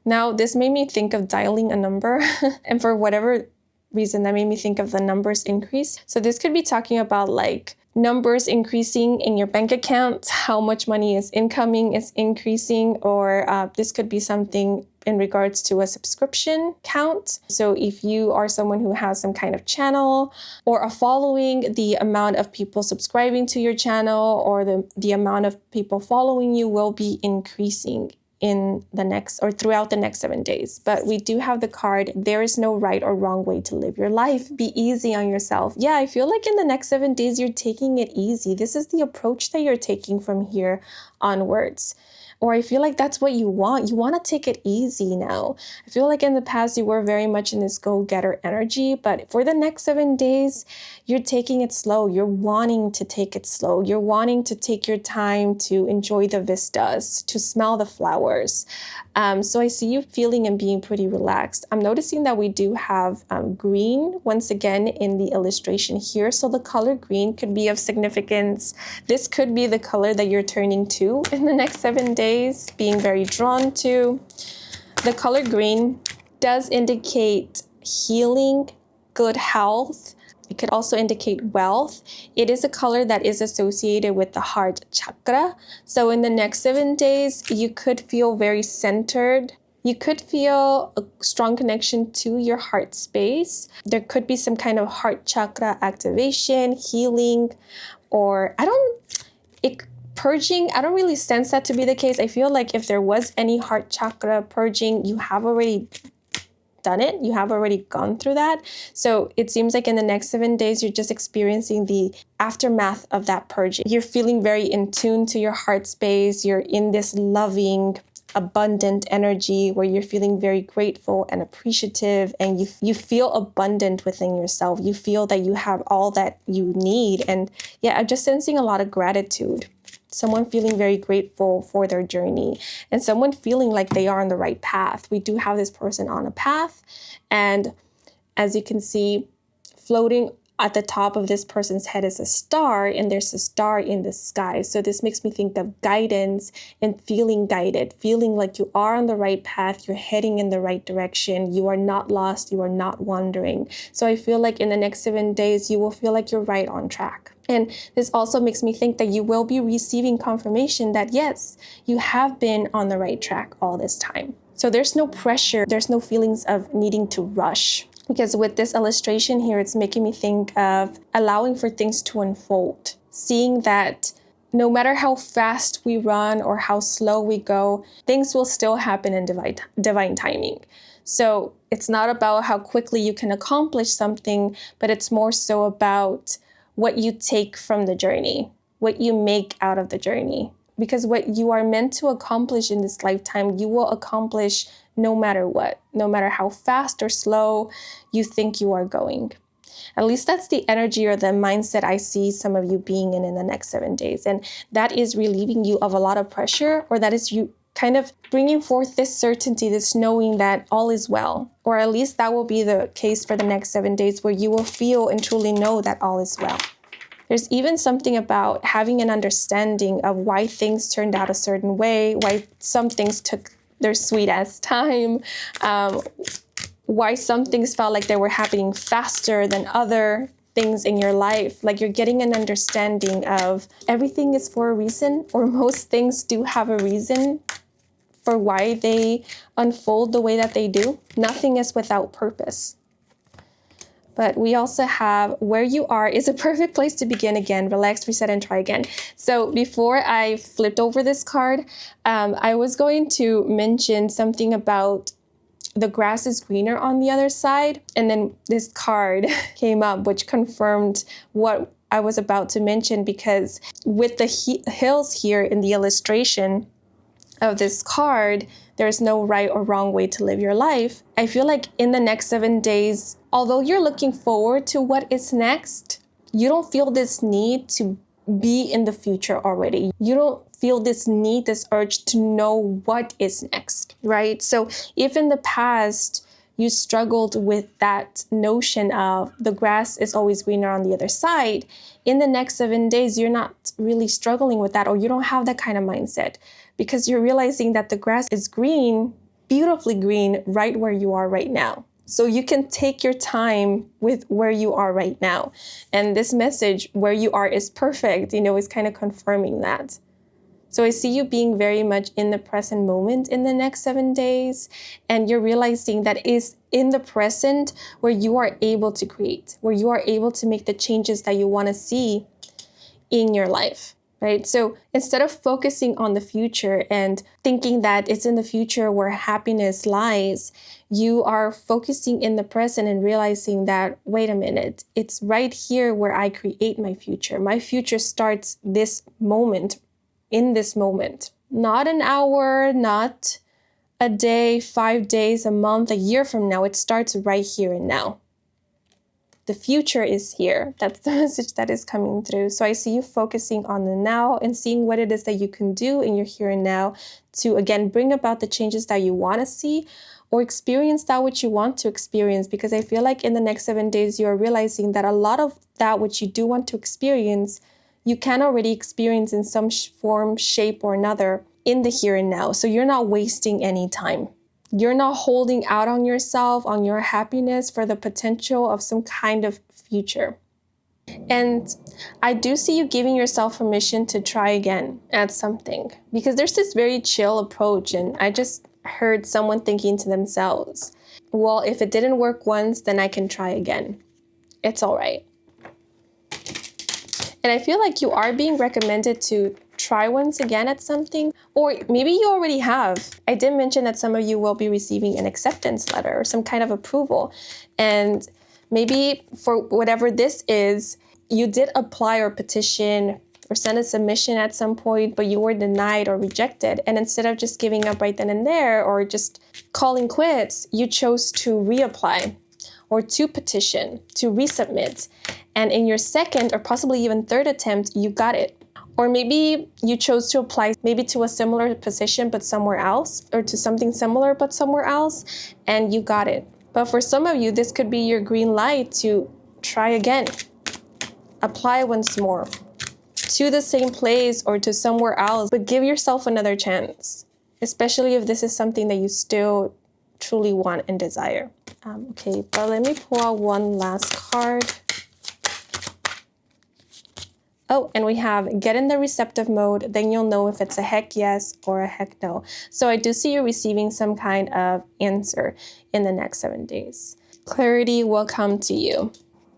Now, this made me think of dialing a number, and for whatever reason, that made me think of the numbers increase. So this could be talking about like numbers increasing in your bank account, how much money is incoming is increasing, or this could be something in regards to a subscription count. So if you are someone who has some kind of channel or a following, the amount of people subscribing to your channel or the amount of people following you will be increasing in the next or throughout the next 7 days. But we do have the card, there is no right or wrong way to live your life. Be easy on yourself. Yeah, I feel like in the next 7 days, you're taking it easy. This is the approach that you're taking from here onwards. Or I feel like that's what you want. You want to take it easy now. I feel like in the past, you were very much in this go-getter energy. But for the next 7 days, you're taking it slow. You're wanting to take it slow. You're wanting to take your time to enjoy the vistas, to smell the flowers. So I see you feeling and being pretty relaxed. I'm noticing that we do have green once again in the illustration here. So the color green could be of significance. This could be the color that you're turning to in the next 7 days, being very drawn to. The color green does indicate healing, good health. It could also indicate wealth. It is a color that is associated with the heart chakra. So in the next 7 days, you could feel very centered. You could feel a strong connection to your heart space. There could be some kind of heart chakra activation, healing, or purging. I don't really sense that to be the case. I feel like if there was any heart chakra purging, you have already done it. You have already gone through that. So it seems like in the next 7 days, you're just experiencing the aftermath of that purging. You're feeling very in tune to your heart space. You're in this loving, abundant energy where you're feeling very grateful and appreciative, and you feel abundant within yourself. You feel that you have all that you need. And yeah, I'm just sensing a lot of gratitude. Someone feeling very grateful for their journey, and someone feeling like they are on the right path. We do have this person on a path, and as you can see, floating at the top of this person's head is a star, and there's a star in the sky. So this makes me think of guidance and feeling guided, feeling like you are on the right path, you're heading in the right direction, you are not lost, you are not wandering. So I feel like in the next 7 days, you will feel like you're right on track. And this also makes me think that you will be receiving confirmation that yes, you have been on the right track all this time. So there's no pressure, there's no feelings of needing to rush. Because with this illustration here, it's making me think of allowing for things to unfold. Seeing that no matter how fast we run or how slow we go, things will still happen in divine timing. So it's not about how quickly you can accomplish something, but it's more so about what you take from the journey, what you make out of the journey. Because what you are meant to accomplish in this lifetime, you will accomplish no matter what, no matter how fast or slow you think you are going. At least that's the energy or the mindset I see some of you being in the next 7 days. And that is relieving you of a lot of pressure, or that is you kind of bringing forth this certainty, this knowing that all is well. Or at least that will be the case for the next 7 days, where you will feel and truly know that all is well. There's even something about having an understanding of why things turned out a certain way, why some things took their sweet ass time, why some things felt like they were happening faster than other things in your life. Like you're getting an understanding of everything is for a reason, or most things do have a reason for why they unfold the way that they do. Nothing is without purpose. But we also have where you are is a perfect place to begin again. Relax, reset, and try again. So before I flipped over this card, I was going to mention something about the grass is greener on the other side. And then this card came up, which confirmed what I was about to mention, because with the hills here in the illustration of this card, there's no right or wrong way to live your life. I feel like in the next 7 days, although you're looking forward to what is next, you don't feel this need to be in the future already. You don't feel this need, this urge to know what is next, right? So if in the past you struggled with that notion of the grass is always greener on the other side, in the next 7 days, you're not really struggling with that, or you don't have that kind of mindset, because you're realizing that the grass is green, beautifully green, right where you are right now. So you can take your time with where you are right now. And this message, where you are is perfect, is kind of confirming that. So I see you being very much in the present moment in the next 7 days. And you're realizing that it is in the present where you are able to create, where you are able to make the changes that you want to see in your life. right? So instead of focusing on the future and thinking that it's in the future where happiness lies, you are focusing in the present and realizing that, wait a minute, it's right here where I create my future. My future starts this moment, in this moment. Not an hour, not a day, 5 days, a month, a year from now. It starts right here and now. The future is here. That's the message that is coming through. So I see you focusing on the now and seeing what it is that you can do in your here and now to, again, bring about the changes that you want to see or experience that which you want to experience. Because I feel like in the next 7 days, you're realizing that a lot of that which you do want to experience, you can already experience in some form, shape, or another in the here and now. So you're not wasting any time. You're not holding out on yourself, on your happiness for the potential of some kind of future. And I do see you giving yourself permission to try again at something, because there's this very chill approach. And I just heard someone thinking to themselves, well, if it didn't work once, then I can try again. It's all right. And I feel like you are being recommended to try once again at something, or maybe you already have. I did mention that some of you will be receiving an acceptance letter or some kind of approval. And maybe for whatever this is, you did apply or petition or send a submission at some point, but you were denied or rejected. And instead of just giving up right then and there or just calling quits, you chose to reapply or to petition, to resubmit. And in your second or possibly even third attempt, you got it. Or maybe you chose to apply maybe to a similar position but somewhere else, or to something similar but somewhere else, and you got it. But for some of you, this could be your green light to try again. Apply once more to the same place or to somewhere else, but give yourself another chance, especially if this is something that you still truly want and desire. Okay, but let me pull out one last card. Oh, and we have get in the receptive mode, then you'll know if it's a heck yes or a heck no. So I do see you receiving some kind of answer in the next 7 days. Clarity will come to you.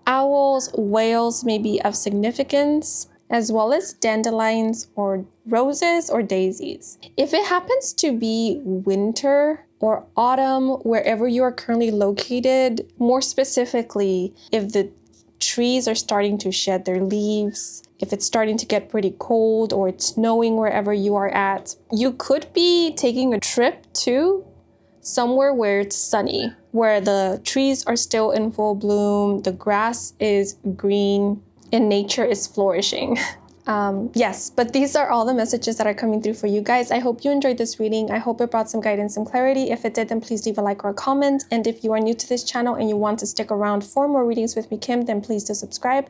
Owls, whales may be of significance, as well as dandelions or roses or daisies. If it happens to be winter or autumn, wherever you are currently located, more specifically, if the trees are starting to shed their leaves, if it's starting to get pretty cold or it's snowing wherever you are at, you could be taking a trip to somewhere where it's sunny, where the trees are still in full bloom, the grass is green, and nature is flourishing. Yes, but these are all the messages that are coming through for you guys. I hope you enjoyed this reading. I hope it brought some guidance and clarity. If it did, then please leave a like or a comment. And if you are new to this channel and you want to stick around for more readings with me, Kim, then please do subscribe.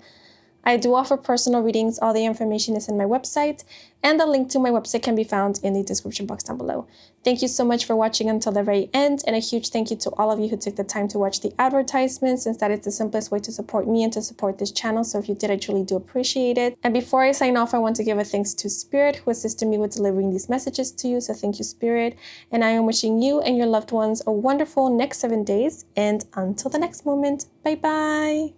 I do offer personal readings. All the information is in my website, and the link to my website can be found in the description box down below. Thank you so much for watching until the very end, and a huge thank you to all of you who took the time to watch the advertisements, since that is the simplest way to support me and to support this channel. So if you did, I truly do appreciate it. And before I sign off, I want to give a thanks to Spirit, who assisted me with delivering these messages to you. So thank you, Spirit. And I am wishing you and your loved ones a wonderful next 7 days. And until the next moment, bye-bye.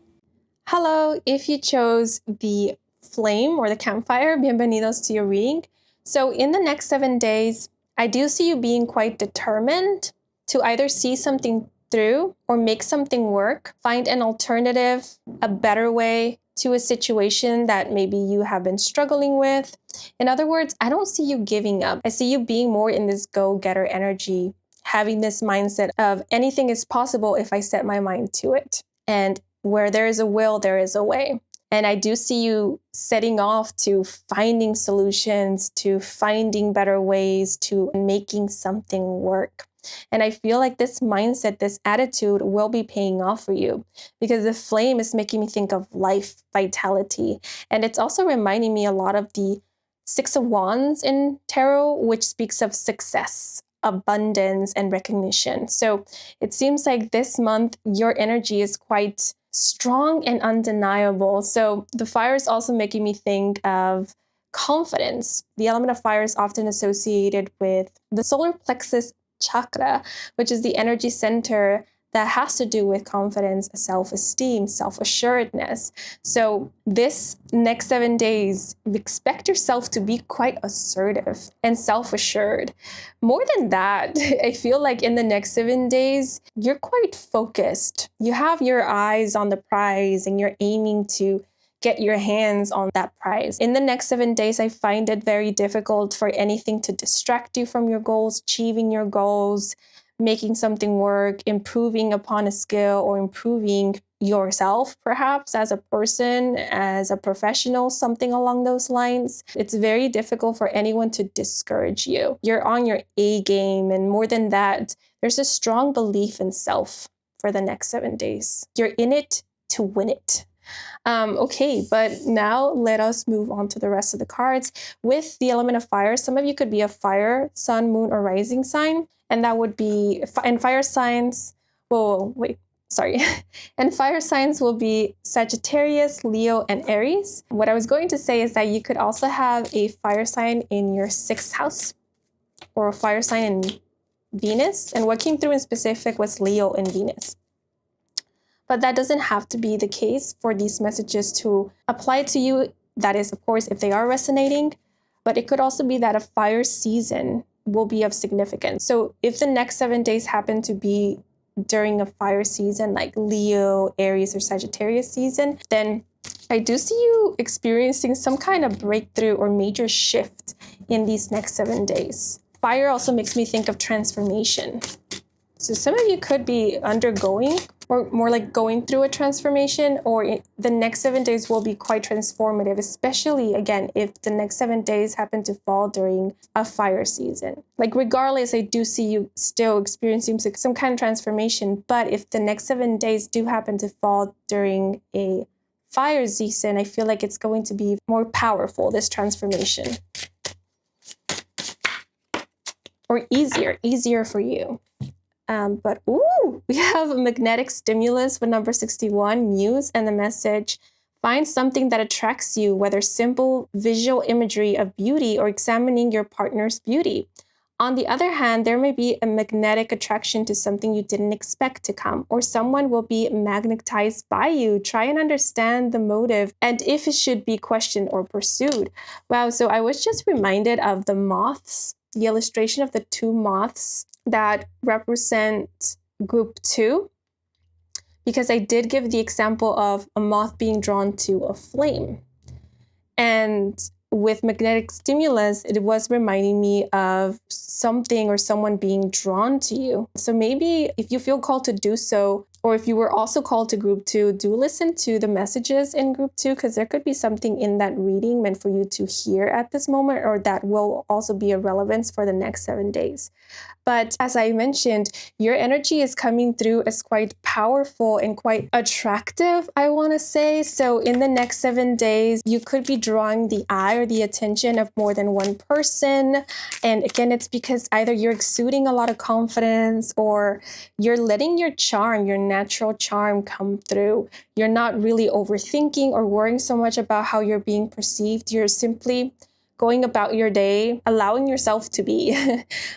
Hello, if you chose the flame or the campfire, bienvenidos to your reading. So in the next 7 days, I do see you being quite determined to either see something through or make something work, find an alternative, a better way to a situation that maybe you have been struggling with. In other words, I don't see you giving up. I see you being more in this go-getter energy, having this mindset of anything is possible if I set my mind to it. And where there is a will, there is a way. And I do see you setting off to finding solutions, to finding better ways, to making something work. And I feel like this mindset, this attitude will be paying off for you, because the flame is making me think of life, vitality. And it's also reminding me a lot of the Six of Wands in tarot, which speaks of success, abundance, and recognition. So it seems like this month, your energy is quite strong and undeniable. So the fire is also making me think of confidence. The element of fire is often associated with the solar plexus chakra, which is the energy center that has to do with confidence, self-esteem, self-assuredness. So this next 7 days, expect yourself to be quite assertive and self-assured. More than that, I feel like in the next 7 days, you're quite focused. You have your eyes on the prize and you're aiming to get your hands on that prize. In the next 7 days, I find it very difficult for anything to distract you from your goals, achieving your goals, making something work, improving upon a skill, or improving yourself, perhaps as a person, as a professional, something along those lines. It's very difficult for anyone to discourage you. You're on your A game. And more than that, there's a strong belief in self for the next 7 days. You're in it to win it. Okay, but now let us move on to the rest of the cards. With the element of fire, some of you could be a fire, sun, moon, or rising sign. And that would be, and fire signs, and fire signs will be Sagittarius, Leo, and Aries. What I was going to say is that you could also have a fire sign in your 6th house or a fire sign in Venus. And what came through in specific was Leo and Venus. But that doesn't have to be the case for these messages to apply to you. That is, of course, if they are resonating. But it could also be that a fire season will be of significance. So if the next 7 days happen to be during a fire season, like Leo, Aries, or Sagittarius season, then I do see you experiencing some kind of breakthrough or major shift in these next 7 days. Fire also makes me think of transformation. So some of you could be undergoing, or more like going through a transformation, or the next 7 days will be quite transformative, especially, again, if the next 7 days happen to fall during a fire season. Like regardless, I do see you still experiencing some kind of transformation, but if the next 7 days do happen to fall during a fire season, I feel like it's going to be more powerful, this transformation. Or easier for you. But we have a magnetic stimulus with number 61, Muse, and the message, find something that attracts you, whether simple visual imagery of beauty or examining your partner's beauty. On the other hand, there may be a magnetic attraction to something you didn't expect to come, or someone will be magnetized by you. Try and understand the motive and if it should be questioned or pursued. Wow, so I was just reminded of the moths, the illustration of the 2 moths that represent group 2, because I did give the example of a moth being drawn to a flame. And with magnetic stimulus, it was reminding me of something or someone being drawn to you. So maybe if you feel called to do so, or if you were also called to group 2, do listen to the messages in group 2, because there could be something in that reading meant for you to hear at this moment, or that will also be of relevance for the next 7 days. But as I mentioned, your energy is coming through as quite powerful and quite attractive, I want to say. So in the next 7 days, you could be drawing the eye or the attention of more than one person. And again, it's because either you're exuding a lot of confidence, or you're letting your charm, your natural charm, come through. You're not really overthinking or worrying so much about how you're being perceived. You're simply going about your day, allowing yourself to be.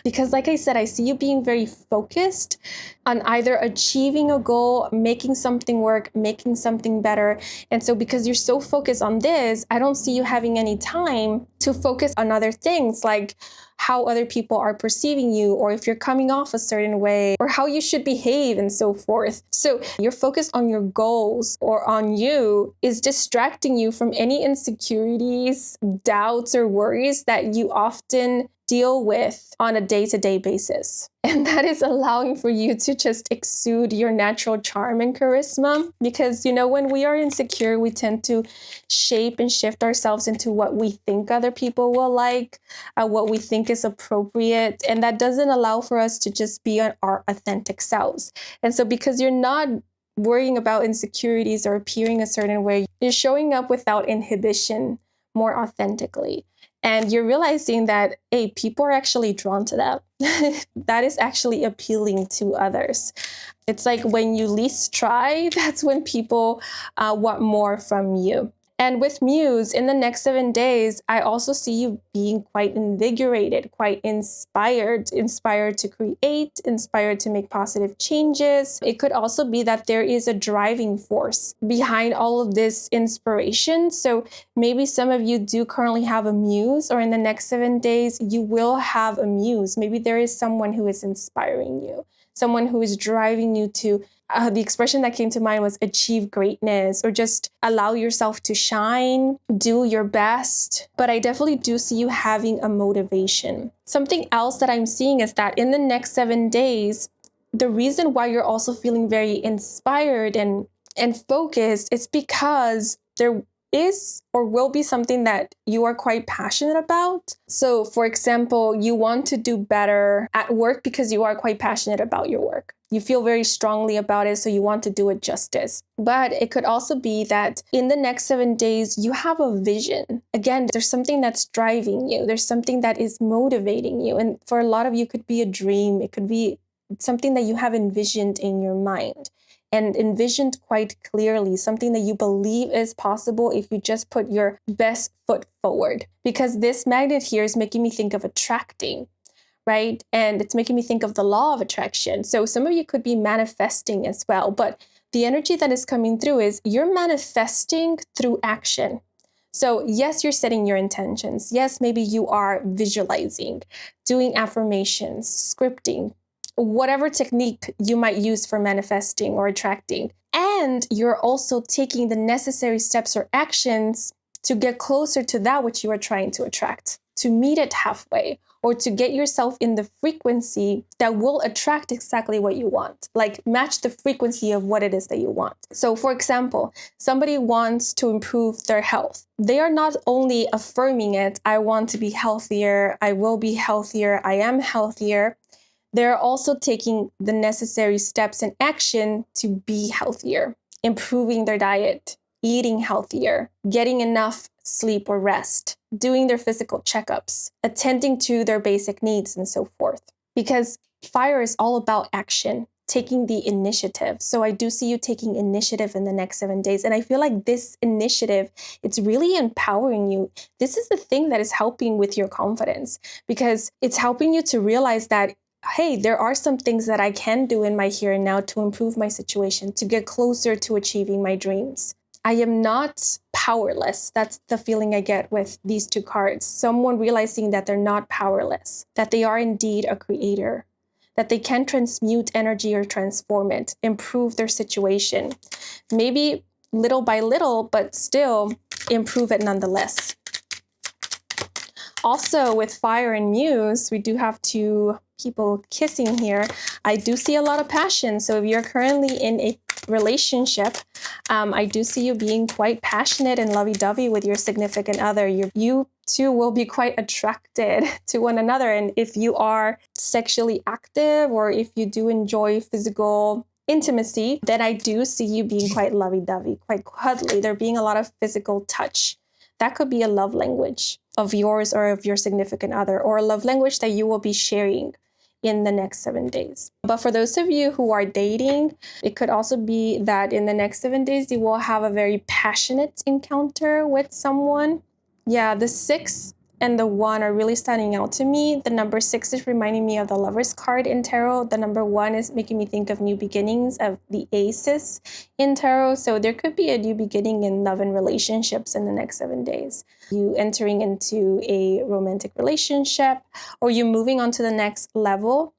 Because like I said, I see you being very focused on either achieving a goal, making something work, making something better. And so because you're so focused on this, I don't see you having any time to focus on other things, like how other people are perceiving you, or if you're coming off a certain way, or how you should behave, and so forth. So your focus on your goals or on you is distracting you from any insecurities, doubts, or worries that you often deal with on a day-to-day basis. And that is allowing for you to just exude your natural charm and charisma. Because, when we are insecure, we tend to shape and shift ourselves into what we think other people will like, what we think is appropriate. And that doesn't allow for us to just be our authentic selves. And so because you're not worrying about insecurities or appearing a certain way, you're showing up without inhibition, more authentically. And you're realizing that, hey, people are actually drawn to that. That is actually appealing to others. It's like when you least try, that's when people want more from you. And with Muse, in the next 7 days, I also see you being quite invigorated, quite inspired to create, inspired to make positive changes. It could also be that there is a driving force behind all of this inspiration. So maybe some of you do currently have a Muse, or in the next 7 days, you will have a Muse. Maybe there is someone who is inspiring you, someone who is driving you to the expression that came to mind was achieve greatness, or just allow yourself to shine, do your best. But I definitely do see you having a motivation. Something else that I'm seeing is that in the next 7 days, the reason why you're also feeling very inspired and focused is because there is or will be something that you are quite passionate about. So, for example, you want to do better at work because you are quite passionate about your work. You feel very strongly about it, so you want to do it justice. But it could also be that in the next 7 days, you have a vision. Again, there's something that's driving you. There's something that is motivating you. And for a lot of you, it could be a dream. It could be something that you have envisioned in your mind. And envisioned quite clearly, something that you believe is possible if you just put your best foot forward. Because this magnet here is making me think of attracting, right? And it's making me think of the law of attraction. So some of you could be manifesting as well, but the energy that is coming through is you're manifesting through action. So yes, you're setting your intentions. Yes, maybe you are visualizing, doing affirmations, scripting, whatever technique you might use for manifesting or attracting. And you're also taking the necessary steps or actions to get closer to that which you are trying to attract, to meet it halfway, or to get yourself in the frequency that will attract exactly what you want, like match the frequency of what it is that you want. So for example, somebody wants to improve their health. They are not only affirming it, I want to be healthier, I will be healthier, I am healthier. They're also taking the necessary steps and action to be healthier, improving their diet, eating healthier, getting enough sleep or rest, doing their physical checkups, attending to their basic needs, and so forth. Because fire is all about action, taking the initiative. So I do see you taking initiative in the next 7 days. And I feel like this initiative, it's really empowering you. This is the thing that is helping with your confidence, because it's helping you to realize that, hey, there are some things that I can do in my here and now to improve my situation, to get closer to achieving my dreams. I am not powerless. That's the feeling I get with these two cards. Someone realizing that they're not powerless, that they are indeed a creator, that they can transmute energy or transform it, improve their situation. Maybe little by little, but still improve it nonetheless. Also, with fire and Muse, we do have two people kissing here. I do see a lot of passion. So if you're currently in a relationship, I do see you being quite passionate and lovey-dovey with your significant other. You two will be quite attracted to one another. And if you are sexually active, or if you do enjoy physical intimacy, then I do see you being quite lovey-dovey, quite cuddly. There being a lot of physical touch. That could be a love language of yours or of your significant other, or a love language that you will be sharing in the next 7 days. But for those of you who are dating, it could also be that in the next 7 days, you will have a very passionate encounter with someone. Yeah, the 6 and the 1 are really standing out to me. The number 6 is reminding me of the Lovers card in tarot. The number 1 is making me think of new beginnings, of the Aces in tarot. So there could be a new beginning in love and relationships in the next 7 days. You entering into a romantic relationship, or you moving on to the next level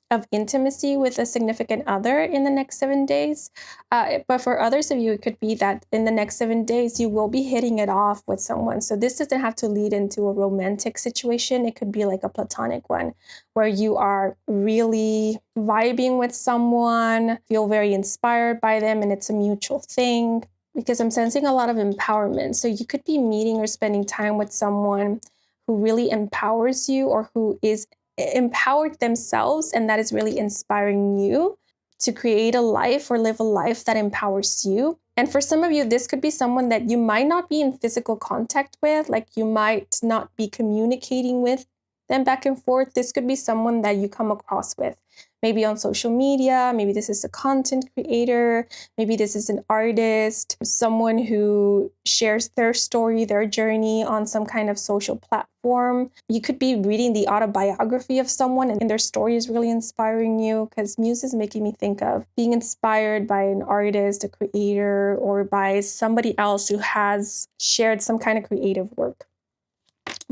of intimacy with a significant other in the next 7 days. But for others of you, it could be that in the next 7 days, you will be hitting it off with someone. So this doesn't have to lead into a romantic situation. It could be like a platonic one where you are really vibing with someone, feel very inspired by them, and it's a mutual thing. Because I'm sensing a lot of empowerment. So you could be meeting or spending time with someone who really empowers you, or who is empowered themselves, and that is really inspiring you to create a life or live a life that empowers you. And for some of you, this could be someone that you might not be in physical contact with, like you might not be communicating with them back and forth. This could be someone that you come across with maybe on social media, maybe this is a content creator, maybe this is an artist, someone who shares their story, their journey on some kind of social platform. You could be reading the autobiography of someone and their story is really inspiring you, because Muse is making me think of being inspired by an artist, a creator, or by somebody else who has shared some kind of creative work.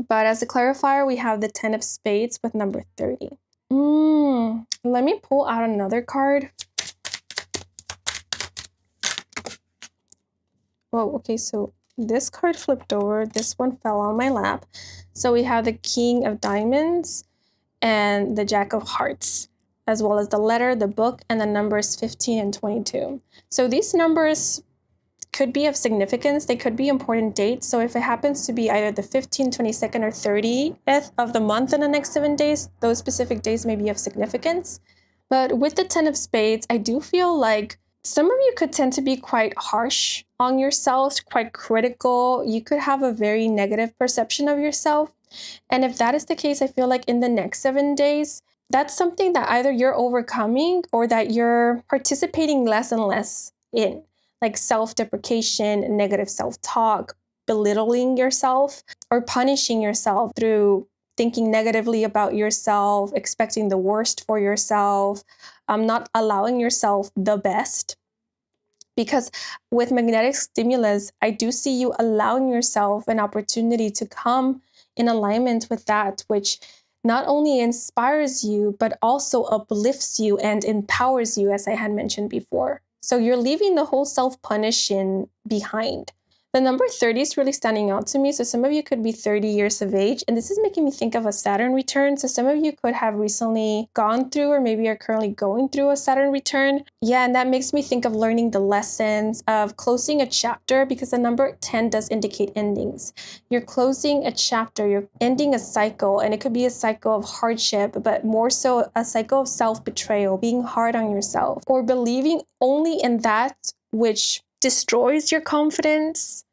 But as a clarifier, we have the 10 of Spades with number 30. Let me pull out another card. Oh, okay, so this card flipped over. This one fell on my lap. So we have the King of Diamonds and the Jack of Hearts, as well as the letter, the book, and the numbers 15 and 22. So these numbers could be of significance. They could be important dates. So if it happens to be either the 15th, 22nd, or 30th of the month in the next 7 days, those specific days may be of significance. But with the 10 of Spades, I do feel like some of you could tend to be quite harsh on yourselves, quite critical. You could have a very negative perception of yourself. And if that is the case, I feel like in the next 7 days, that's something that either you're overcoming or that you're participating less and less in, like self-deprecation, negative self-talk, belittling yourself, or punishing yourself through thinking negatively about yourself, expecting the worst for yourself, not allowing yourself the best. Because with magnetic stimulus, I do see you allowing yourself an opportunity to come in alignment with that which not only inspires you, but also uplifts you and empowers you, as I had mentioned before. So you're leaving the whole self-punishing behind. The number 30 is really standing out to me. So some of you could be 30 years of age, and this is making me think of a Saturn return. So some of you could have recently gone through, or maybe are currently going through a Saturn return. Yeah, and that makes me think of learning the lessons, of closing a chapter, because the number 10 does indicate endings. You're closing a chapter, you're ending a cycle, and it could be a cycle of hardship, but more so a cycle of self-betrayal, being hard on yourself, or believing only in that which destroys your confidence,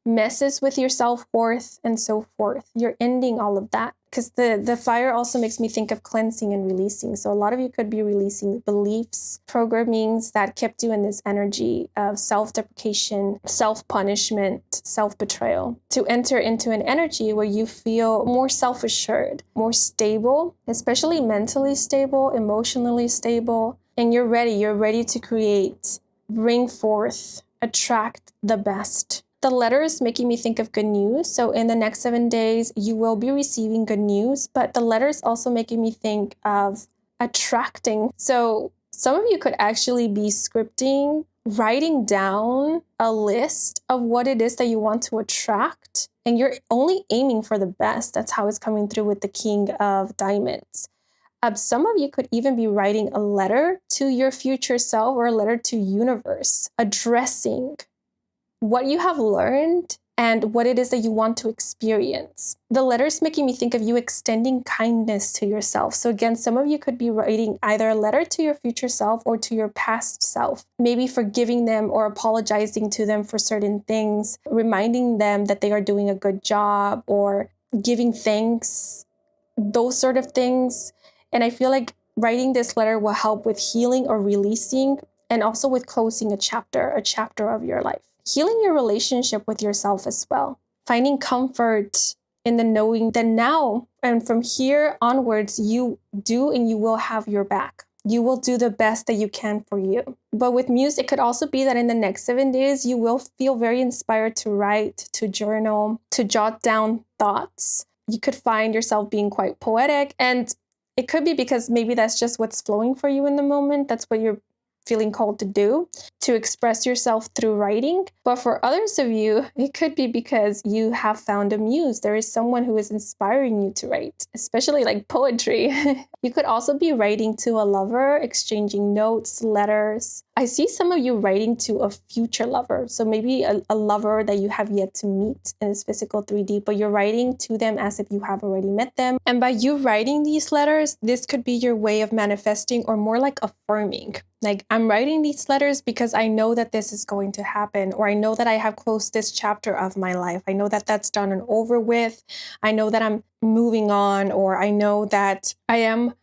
messes with your self-worth, and so forth. You're ending all of that, because the fire also makes me think of cleansing and releasing. So a lot of you could be releasing beliefs, programmings that kept you in this energy of self-deprecation, self-punishment, self-betrayal, to enter into an energy where you feel more self-assured, more stable, especially mentally stable, emotionally stable, and you're ready to create, bring forth, attract the best. The letter is making me think of good news. So in the next 7 days, you will be receiving good news, but the letter is also making me think of attracting. So some of you could actually be scripting, writing down a list of what it is that you want to attract, and you're only aiming for the best. That's how it's coming through with the King of Diamonds. Some of you could even be writing a letter to your future self, or a letter to universe, addressing what you have learned and what it is that you want to experience. The letter is making me think of you extending kindness to yourself. So again, some of you could be writing either a letter to your future self or to your past self, maybe forgiving them or apologizing to them for certain things, reminding them that they are doing a good job, or giving thanks, those sort of things. And I feel like writing this letter will help with healing or releasing, and also with closing a chapter of your life. Healing your relationship with yourself as well. Finding comfort in the knowing that now and from here onwards, you do and you will have your back. You will do the best that you can for you. But with Muse, it could also be that in the next 7 days, you will feel very inspired to write, to journal, to jot down thoughts. You could find yourself being quite poetic, and it could be because maybe that's just what's flowing for you in the moment. That's what you're feeling called to do, to express yourself through writing. But for others of you, it could be because you have found a muse. There is someone who is inspiring you to write, especially like poetry. You could also be writing to a lover, exchanging notes, letters. I see some of you writing to a future lover. So maybe a lover that you have yet to meet in this physical 3D, but you're writing to them as if you have already met them. And by you writing these letters, this could be your way of manifesting, or more like affirming. Like, I'm writing these letters because I know that this is going to happen, or I know that I have closed this chapter of my life. I know that that's done and over with. I know that I'm moving on, or I know that I am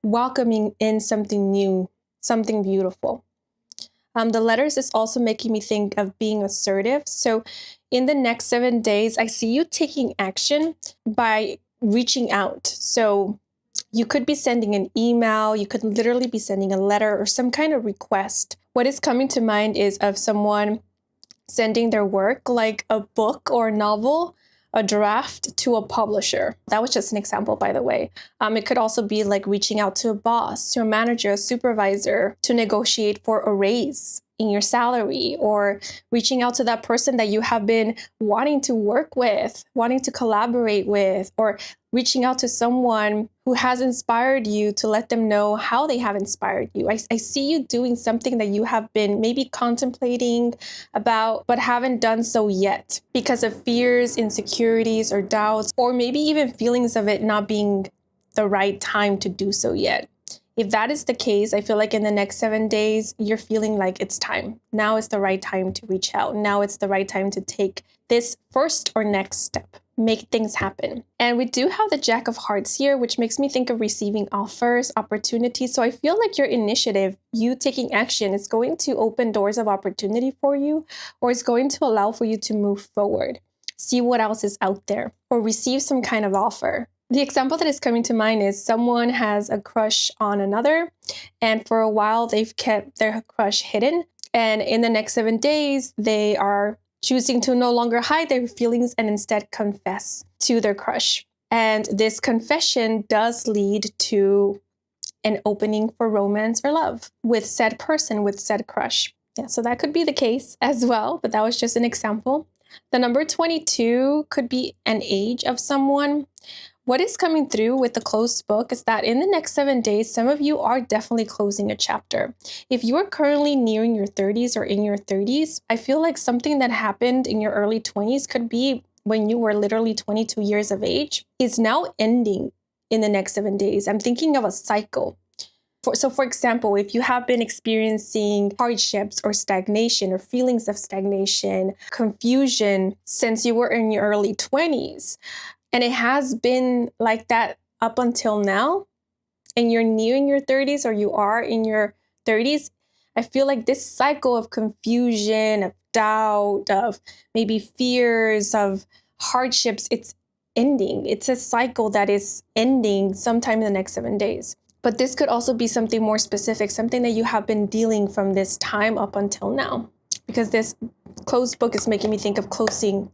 welcoming in something new, something beautiful. The letters is also making me think of being assertive. So in the next 7 days, I see you taking action by reaching out. So you could be sending an email, you could literally be sending a letter or some kind of request. What is coming to mind is of someone sending their work, like a book or a novel, a draft, to a publisher. That was just an example, by the way. It could also be like reaching out to a boss, to a manager, a supervisor, to negotiate for a raise in your salary, or reaching out to that person that you have been wanting to work with, wanting to collaborate with, or reaching out to someone who has inspired you to let them know how they have inspired you. I see you doing something that you have been maybe contemplating about, but haven't done so yet because of fears, insecurities, or doubts, or maybe even feelings of it not being the right time to do so yet. If that is the case, I feel like in the next 7 days, you're feeling like it's time. Now is the right time to reach out. Now it's the right time to take this first or next step. Make things happen. And we do have the Jack of Hearts here, which makes me think of receiving offers, opportunities. So I feel like your initiative, you taking action, is going to open doors of opportunity for you, or it's going to allow for you to move forward, see what else is out there, or receive some kind of offer. The example that is coming to mind is someone has a crush on another, and for a while they've kept their crush hidden. And in the next 7 days, they are choosing to no longer hide their feelings and instead confess to their crush. And this confession does lead to an opening for romance or love with said person, with said crush. Yeah, so that could be the case as well, but that was just an example. The number 22 could be an age of someone. What is coming through with the closed book is that in the next 7 days, some of you are definitely closing a chapter. If you are currently nearing your 30s or in your 30s, I feel like something that happened in your early 20s, could be when you were literally 22 years of age, is now ending in the next 7 days. I'm thinking of a cycle. So for example, if you have been experiencing hardships or stagnation or feelings of stagnation, confusion since you were in your early 20s, and it has been like that up until now, and you're nearing your 30s or you are in your 30s, I feel like this cycle of confusion, of doubt, of maybe fears, of hardships, it's ending. It's a cycle that is ending sometime in the next 7 days. But this could also be something more specific, something that you have been dealing from this time up until now. Because this closed book is making me think of closing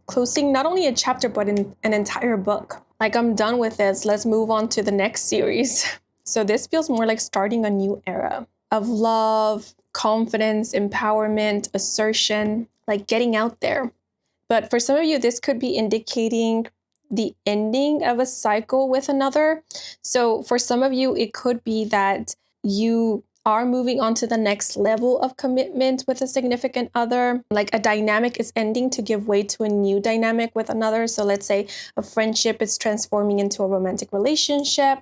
not only a chapter, but an entire book. Like, I'm done with this. Let's move on to the next series. So this feels more like starting a new era of love, confidence, empowerment, assertion, like getting out there. But for some of you, this could be indicating the ending of a cycle with another. So for some of you, it could be that you are moving on to the next level of commitment with a significant other. Like, a dynamic is ending to give way to a new dynamic with another. So let's say a friendship is transforming into a romantic relationship,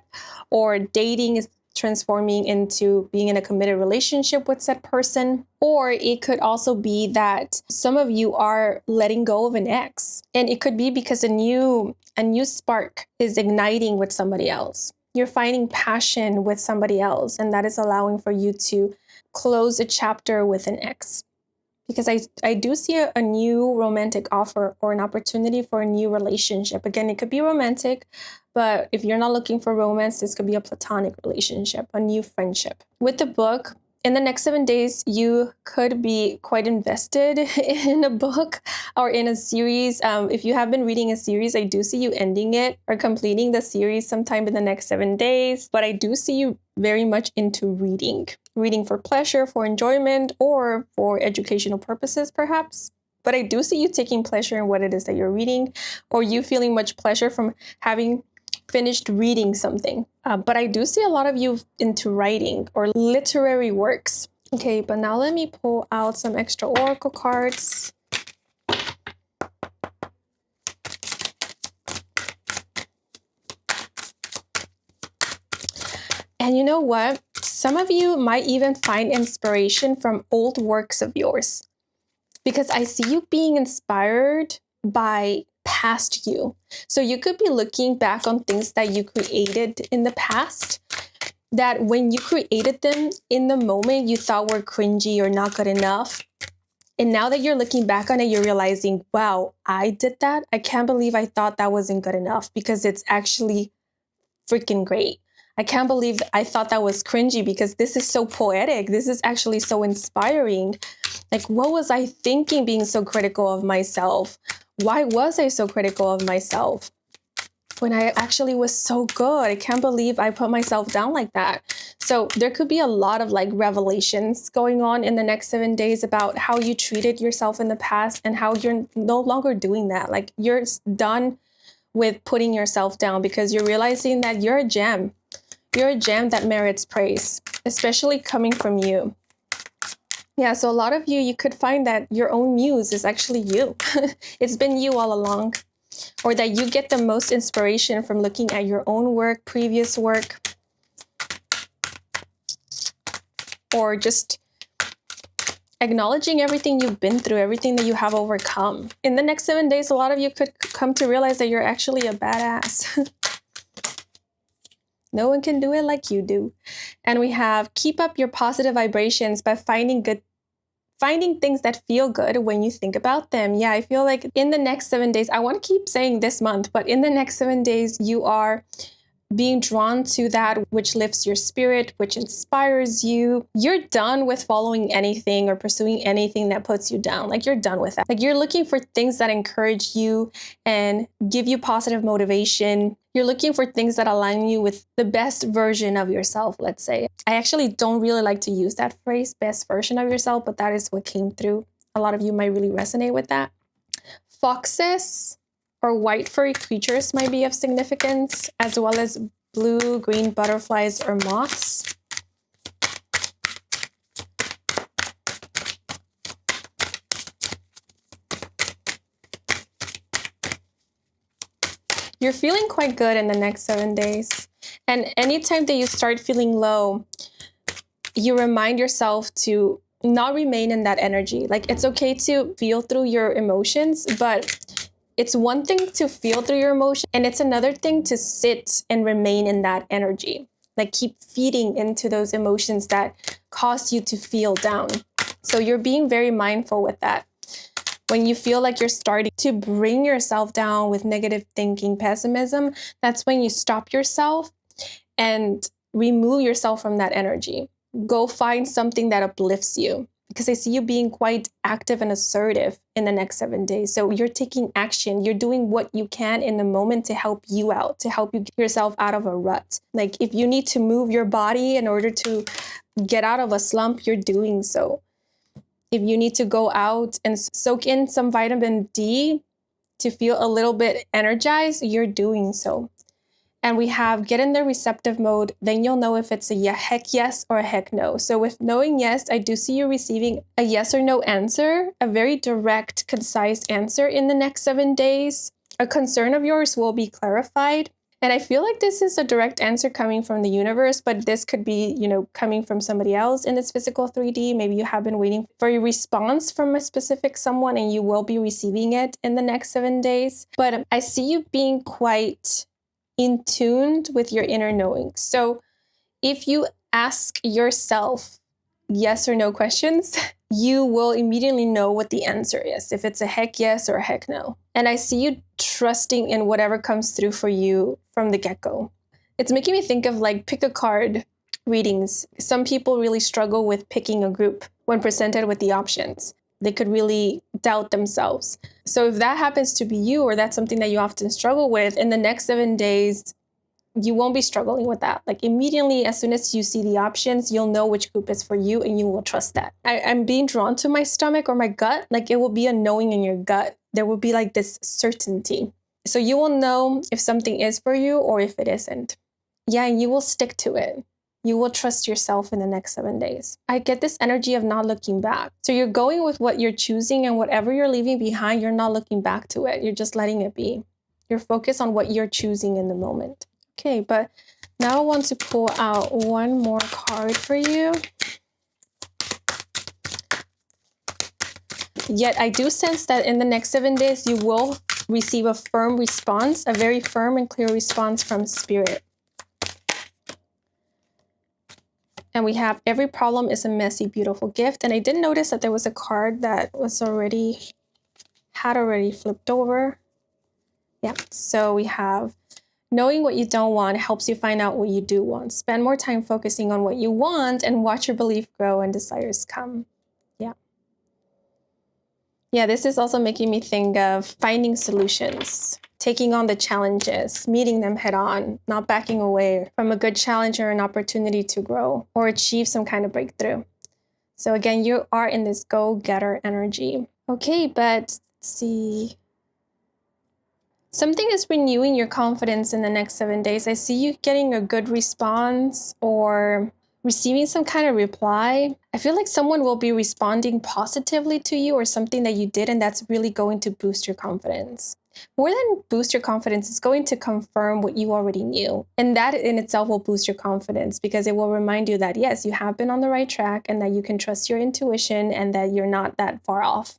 or dating is transforming into being in a committed relationship with said person. Or it could also be that some of you are letting go of an ex. And it could be because a new spark is igniting with somebody else. You're finding passion with somebody else, and that is allowing for you to close a chapter with an ex. Because I do see a new romantic offer or an opportunity for a new relationship. Again, it could be romantic, but if you're not looking for romance, this could be a platonic relationship, a new friendship. With the book, in the next 7 days, you could be quite invested in a book or in a series. If you have been reading a series, I do see you ending it or completing the series sometime in the next 7 days. But I do see you very much into reading for pleasure, for enjoyment, or for educational purposes, perhaps. But I do see you taking pleasure in what it is that you're reading, or you feeling much pleasure from having finished reading something. But I do see a lot of you into writing or literary works. Okay, but now let me pull out some extra oracle cards. And you know what? Some of you might even find inspiration from old works of yours, because I see you being inspired by past you. So you could be looking back on things that you created in the past, that when you created them in the moment, you thought were cringy or not good enough. And now that you're looking back on it, you're realizing, wow, I did that. I can't believe I thought that wasn't good enough, because it's actually freaking great. I can't believe I thought that was cringy, because this is so poetic. This is actually so inspiring. Like, what was I thinking being so critical of myself? Why was I so critical of myself when I actually was so good? I can't believe I put myself down like that. So there could be a lot of like revelations going on in the next 7 days about how you treated yourself in the past and how you're no longer doing that. Like, you're done with putting yourself down, because you're realizing that you're a gem. You're a gem that merits praise, especially coming from you. Yeah, so a lot of you could find that your own muse is actually you. It's been you all along. Or that you get the most inspiration from looking at your own work, previous work, or just acknowledging everything you've been through, everything that you have overcome. In the next 7 days, a lot of you could come to realize that you're actually a badass. No one can do it like you do. And we have keep up your positive vibrations by finding things that feel good when you think about them. Yeah, I feel like in the next 7 days, I want to keep saying this month, but in the next 7 days, you are being drawn to that which lifts your spirit, which inspires you. You're done with following anything or pursuing anything that puts you down. Like, you're done with that. Like, you're looking for things that encourage you and give you positive motivation. You're looking for things that align you with the best version of yourself, let's say. I actually don't really like to use that phrase, best version of yourself, but that is what came through. A lot of you might really resonate with that. Foxes or white furry creatures might be of significance, as well as blue-green butterflies or moths. You're feeling quite good in the next 7 days. And anytime that you start feeling low, you remind yourself to not remain in that energy. Like, it's okay to feel through your emotions, but it's one thing to feel through your emotion, and it's another thing to sit and remain in that energy. Like, keep feeding into those emotions that cause you to feel down. So you're being very mindful with that. When you feel like you're starting to bring yourself down with negative thinking, pessimism, that's when you stop yourself and remove yourself from that energy. Go find something that uplifts you, because I see you being quite active and assertive in the next 7 days. So you're taking action. You're doing what you can in the moment to help you out, to help you get yourself out of a rut. Like, if you need to move your body in order to get out of a slump, you're doing so. If you need to go out and soak in some vitamin D to feel a little bit energized, you're doing so. And we have get in the receptive mode, then you'll know if it's a heck yes or a heck no. So with knowing yes, I do see you receiving a yes or no answer, a very direct, concise answer in the next 7 days. A concern of yours will be clarified. And I feel like this is a direct answer coming from the universe, but this could be, coming from somebody else in this physical 3D. Maybe you have been waiting for a response from a specific someone, and you will be receiving it in the next 7 days. But I see you being quite in tune with your inner knowing. So if you ask yourself yes or no questions, you will immediately know what the answer is, if it's a heck yes or a heck no. And I see you trusting in whatever comes through for you from the get-go. It's making me think of like pick a card readings. Some people really struggle with picking a group when presented with the options. They could really doubt themselves. So if that happens to be you, or that's something that you often struggle with, in the next 7 days, you won't be struggling with that. Like, immediately, as soon as you see the options, you'll know which group is for you, and you will trust that. I'm being drawn to my stomach or my gut. Like, it will be a knowing in your gut. There will be like this certainty. So you will know if something is for you or if it isn't. Yeah, and you will stick to it. You will trust yourself in the next 7 days. I get this energy of not looking back. So you're going with what you're choosing, and whatever you're leaving behind, you're not looking back to it. You're just letting it be. You're focused on what you're choosing in the moment. Okay, but now I want to pull out one more card for you. Yet I do sense that in the next 7 days, you will receive a firm response, a very firm and clear response from Spirit. And we have every problem is a messy, beautiful gift. And I did notice that there was a card that had already flipped over. Yeah, so we have knowing what you don't want helps you find out what you do want. Spend more time focusing on what you want and watch your belief grow and desires come. Yeah. Yeah, this is also making me think of finding solutions, taking on the challenges, meeting them head on, not backing away from a good challenge or an opportunity to grow or achieve some kind of breakthrough. So again, you are in this go-getter energy. Okay, but let's see. Something is renewing your confidence in the next 7 days. I see you getting a good response or receiving some kind of reply. I feel like someone will be responding positively to you or something that you did, and that's really going to boost your confidence. More than boost your confidence, it's going to confirm what you already knew. And that in itself will boost your confidence because it will remind you that, yes, you have been on the right track and that you can trust your intuition and that you're not that far off.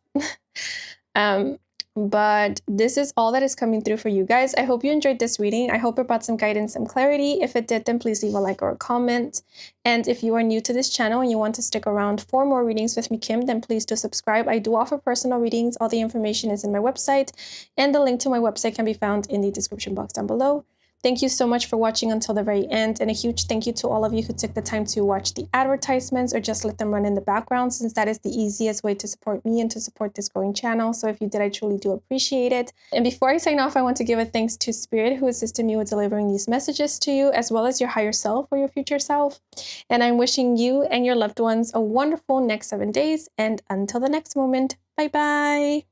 But this is all that is coming through for you guys. I hope you enjoyed this reading. I hope it brought some guidance and clarity. If it did, then please leave a like or a comment. And if you are new to this channel and you want to stick around for more readings with me, Kim, then please do subscribe. I do offer personal readings. All the information is in my website, and the link to my website can be found in the description box down below. Thank you so much for watching until the very end, and a huge thank you to all of you who took the time to watch the advertisements or just let them run in the background, since that is the easiest way to support me and to support this growing channel. So if you did, I truly do appreciate it. And before I sign off, I want to give a thanks to Spirit, who assisted me with delivering these messages to you, as well as your higher self or your future self. And I'm wishing you and your loved ones a wonderful next 7 days. And until the next moment, bye-bye.